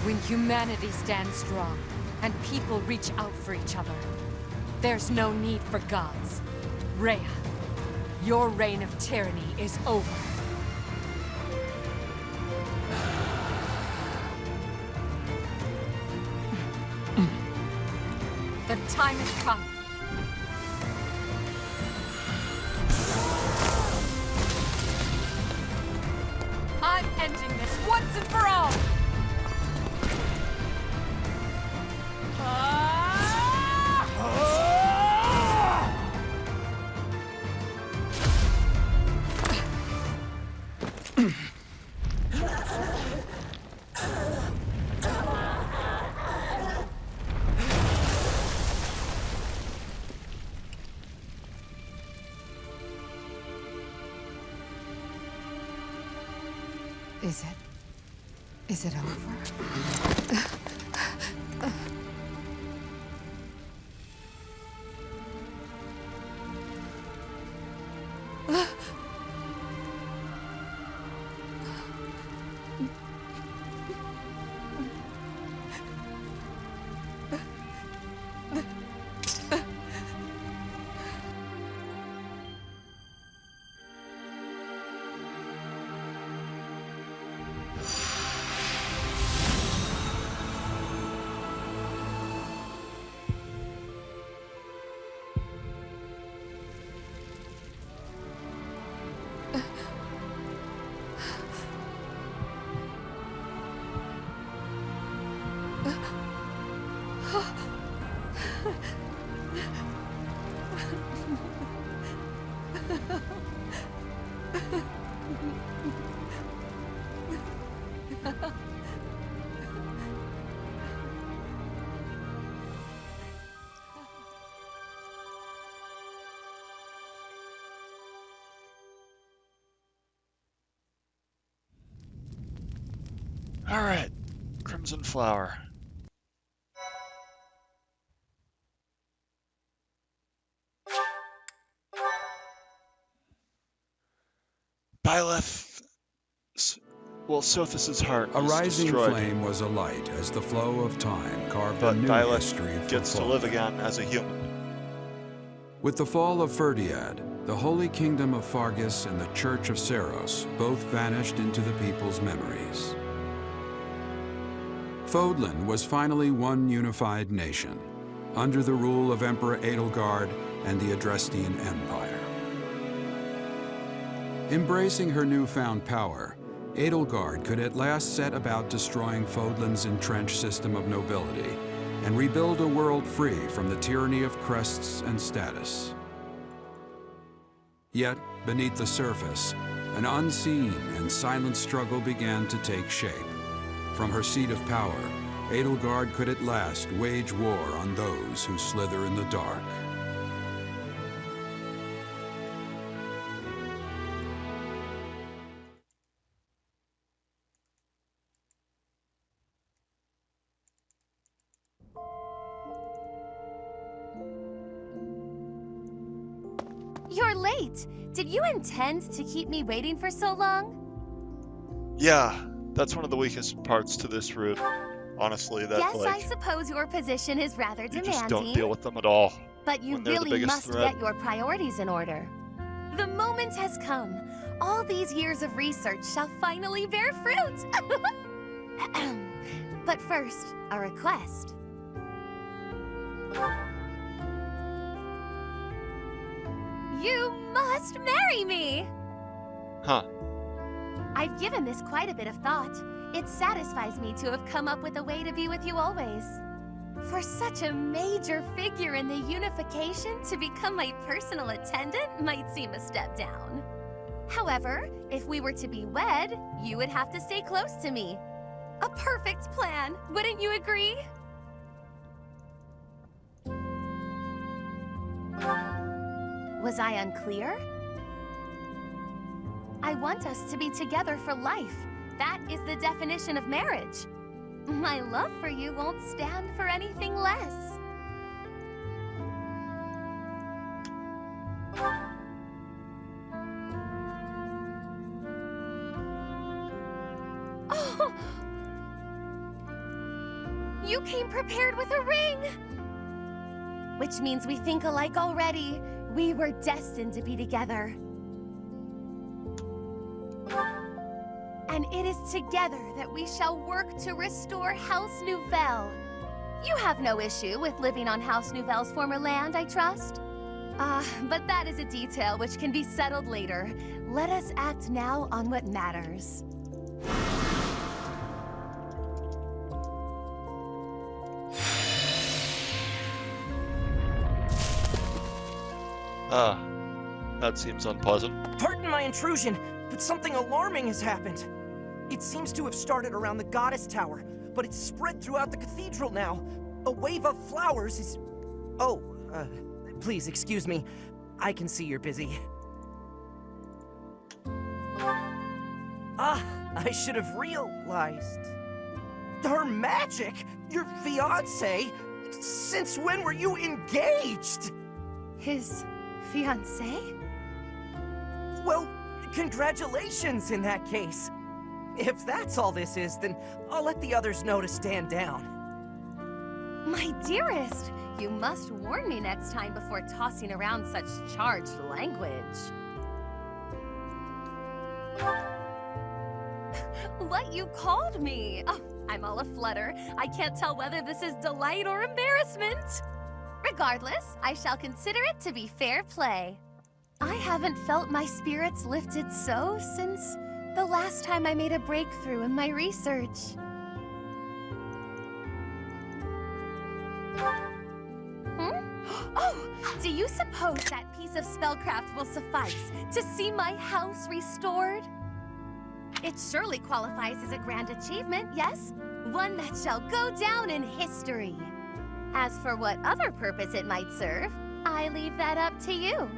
When humanity stands strong, and people reach out for each other, there's no need for gods. Rhea, your reign of tyranny is over. The time has come. I'm ending this once and for all! Is it over? All right, Crimson Flower. Byleth, well, Sothis' heart A is rising destroyed, flame was alight as the flow of time carved but a new Byleth history for gets to live Fodlan. again as a human. With the fall of Ferdiad, the Holy Kingdom of Fargus and the Church of Seros both vanished into the people's memories. Fodlan was finally one unified nation, under the rule of Emperor Edelgard and the Adrestian Empire. Embracing her newfound power, Edelgard could at last set about destroying Fodlan's entrenched system of nobility and rebuild a world free from the tyranny of crests and status. Yet, beneath the surface, an unseen and silent struggle began to take shape. From her seat of power, Edelgard could at last wage war on those who slither in the dark. You're late. Did you intend to keep me waiting for so long? Yeah, that's one of the weakest parts to this route. Honestly, that Yes, I like suppose your position is rather you demanding. just don't deal with them at all. But you when they're the really biggest must threat. get your priorities in order. The moment has come. All these years of research shall finally bear fruit. But first, a request. You must marry me! Huh. I've given this quite a bit of thought. It satisfies me to have come up with a way to be with you always. For such a major figure in the unification to become my personal attendant might seem a step down. However, if we were to be wed, you would have to stay close to me. A perfect plan, wouldn't you agree? Was I unclear? I want us to be together for life. That is the definition of marriage. My love for you won't stand for anything less. Oh! You came prepared with a ring! Which means we think alike already. We were destined to be together. And it is together that we shall work to restore House Nouvelle. You have no issue with living on House Nouvelle's former land, I trust? But that is a detail which can be settled later. Let us act now on what matters. That seems unpleasant. Pardon my intrusion, but something alarming has happened. It seems to have started around the Goddess Tower, but it's spread throughout the cathedral now. A wave of flowers is... Oh, please excuse me. I can see you're busy. I should have realized. Her magic! Your fiancé? Since when were you engaged? His fiancé? Well, congratulations in that case. If that's all this is, then I'll let the others know to stand down. My dearest, you must warn me next time before tossing around such charged language. What you called me? Oh, I'm all aflutter. I can't tell whether this is delight or embarrassment. Regardless, I shall consider it to be fair play. I haven't felt my spirits lifted so since the last time I made a breakthrough in my research. Oh, do you suppose that piece of spellcraft will suffice to see my house restored? It surely qualifies as a grand achievement, yes? One that shall go down in history. As for what other purpose it might serve, I leave that up to you.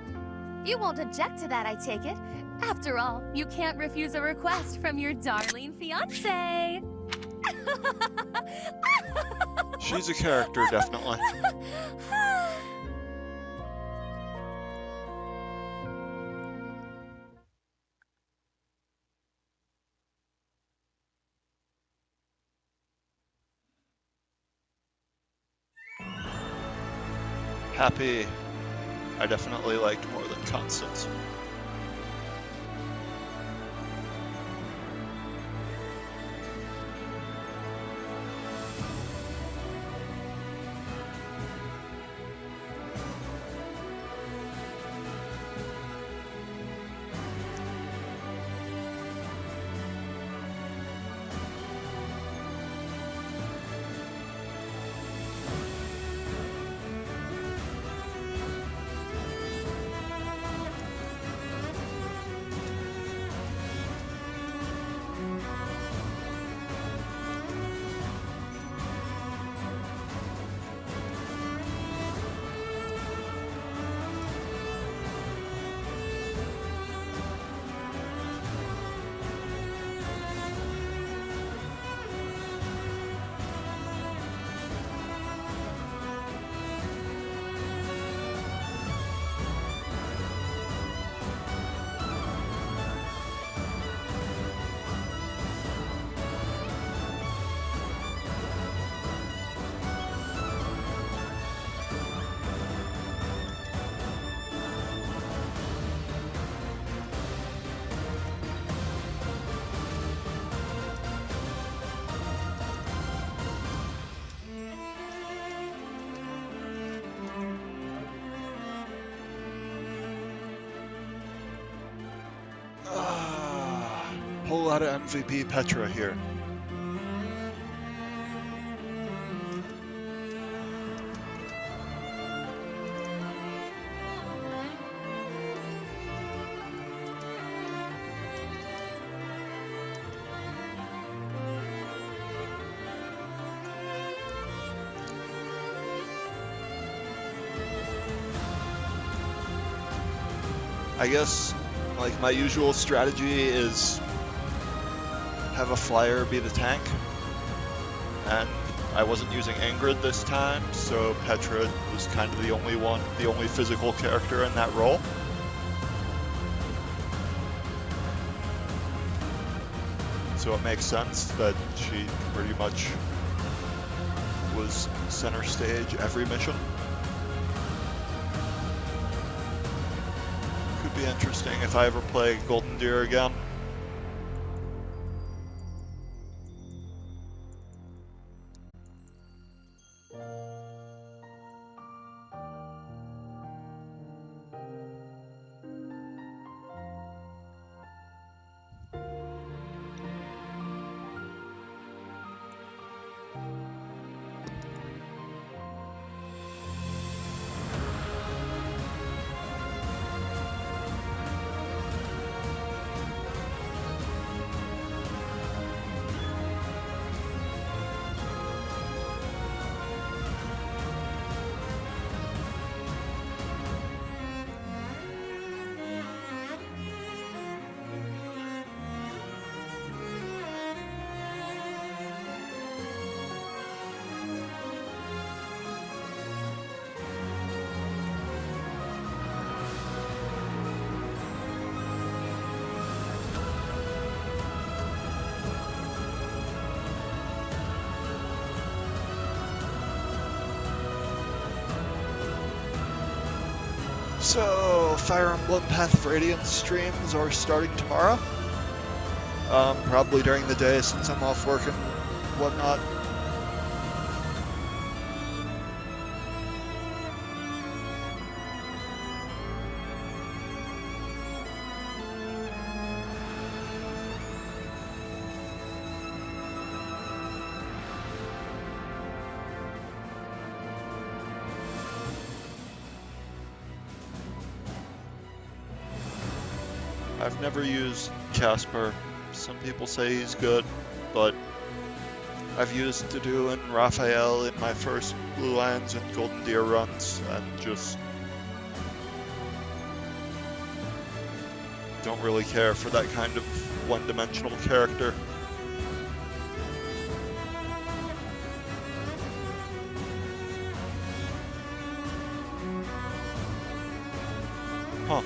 You won't object to that, I take it. After all, you can't refuse a request from your darling fiancé. She's a character, definitely. Happy, I definitely liked more than Constance. Whole lot of MVP Petra here. I guess, like, my usual strategy is have a flyer be the tank, and I wasn't using Ingrid this time, so Petra was kind of the only physical character in that role. So it makes sense that she pretty much was center stage every mission. Could be interesting if I ever play Golden Deer again. So, Fire Emblem Path of Radiance streams are starting tomorrow. Probably during the day since I'm off work and whatnot. I've never used Casper Some people say he's good, but I've used Dudu and Raphael in my first Blue Lions and Golden Deer runs, and just don't really care for that kind of one-dimensional character. Huh.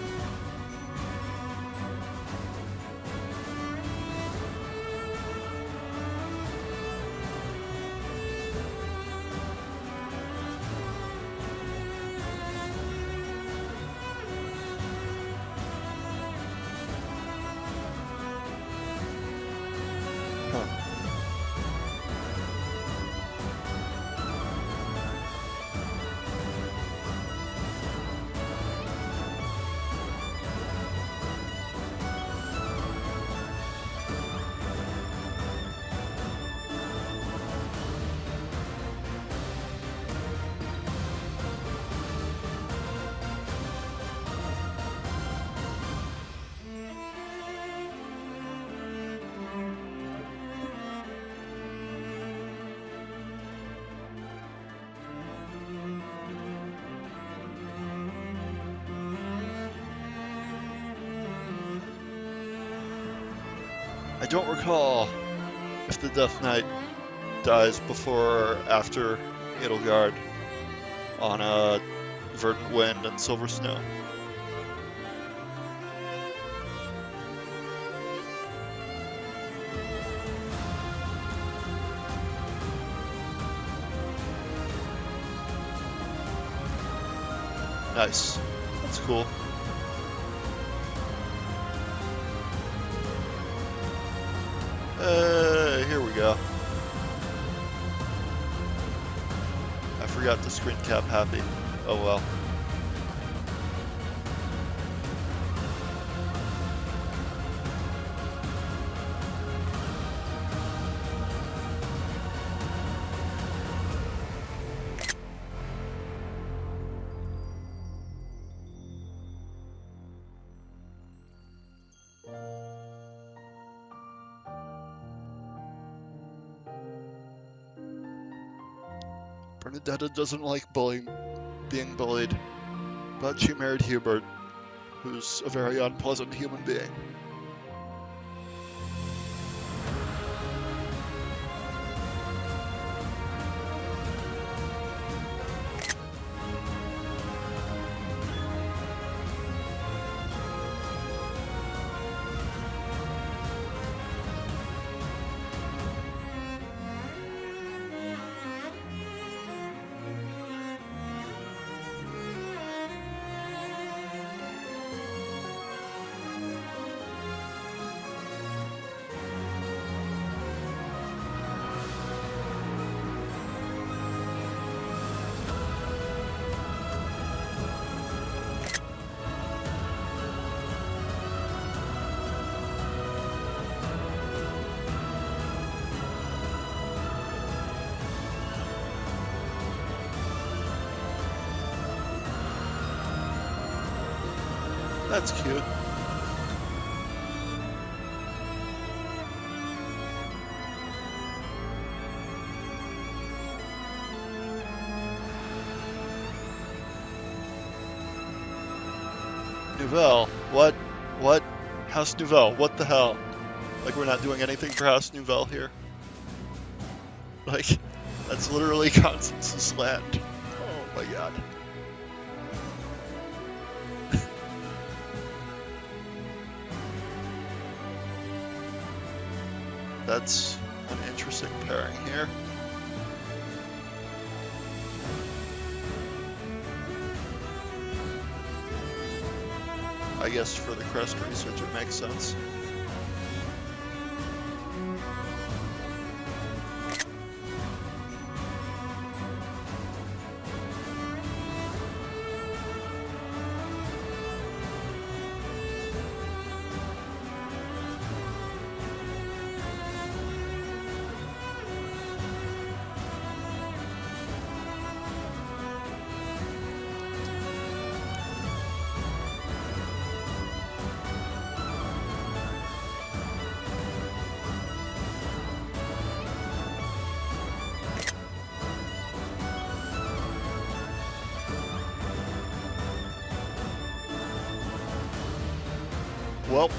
I don't recall if the Death Knight dies before or after Edelgard on Verdant Wind and Silver Snow. Nice. That's cool. Here we go. I forgot to screen cap Happy. Oh well. Bernadetta doesn't like being bullied, but she married Hubert, who's a very unpleasant human being. That's cute. Nouvelle. What? House Nouvelle. What the hell? Like, we're not doing anything for House Nouvelle here? Like, that's literally Constance's land. Oh my god. That's an interesting pairing here. I guess for the crest research it makes sense. Well.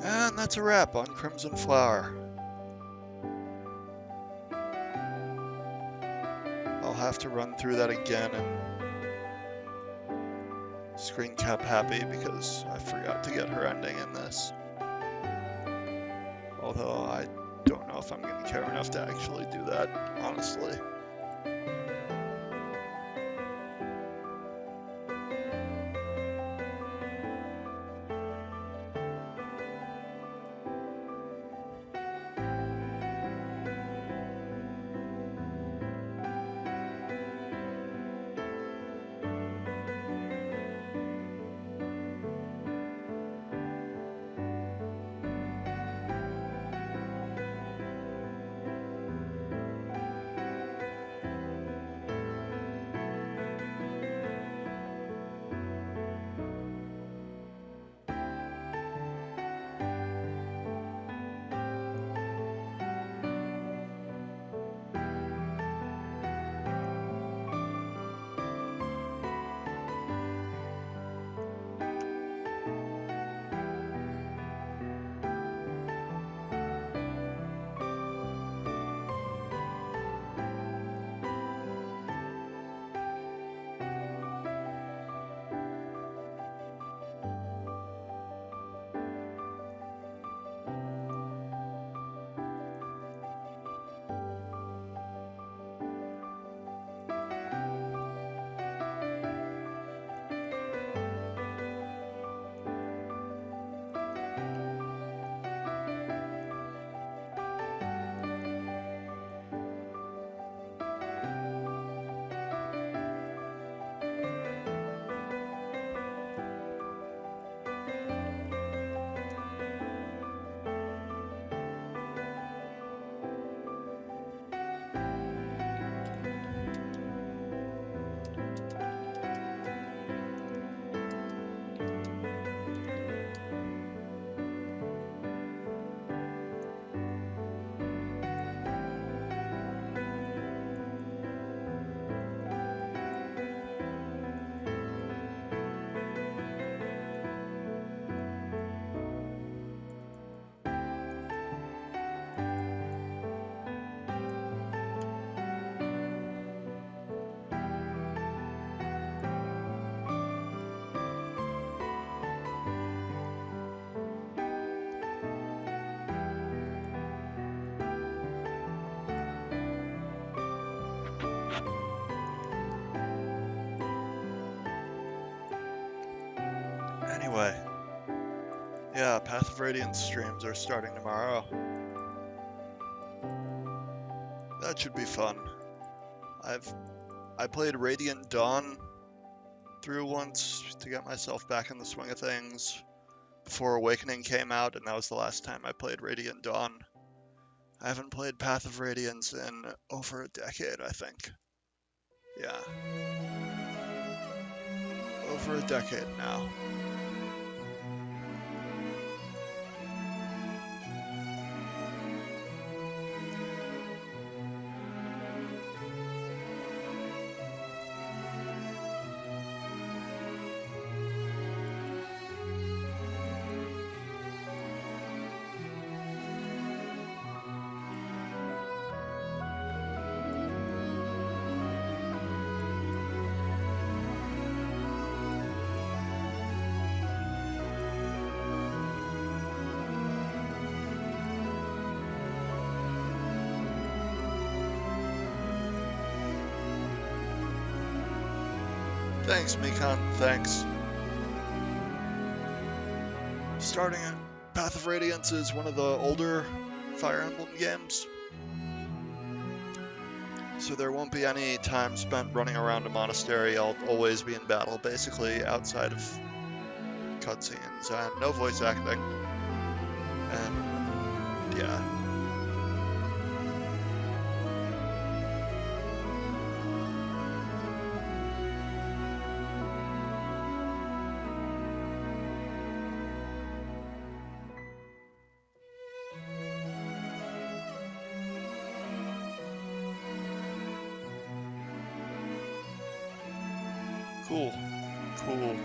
And that's a wrap on Crimson Flower. I'll have to run through that again and screen cap happy because I forgot to get her ending in this. Although I don't know if I'm going to care enough to actually do that, honestly. Anyway, yeah, Path of Radiance streams are starting tomorrow. That should be fun. I played Radiant Dawn through once to get myself back in the swing of things before Awakening came out, and that was the last time I played Radiant Dawn. I haven't played Path of Radiance in over a decade, I think. Yeah. Over a decade now. Thanks, Mikan. Thanks. Starting at Path of Radiance is one of the older Fire Emblem games. So there won't be any time spent running around a monastery. I'll always be in battle, basically, outside of cutscenes, and no voice acting. And, yeah. Cool. Cool.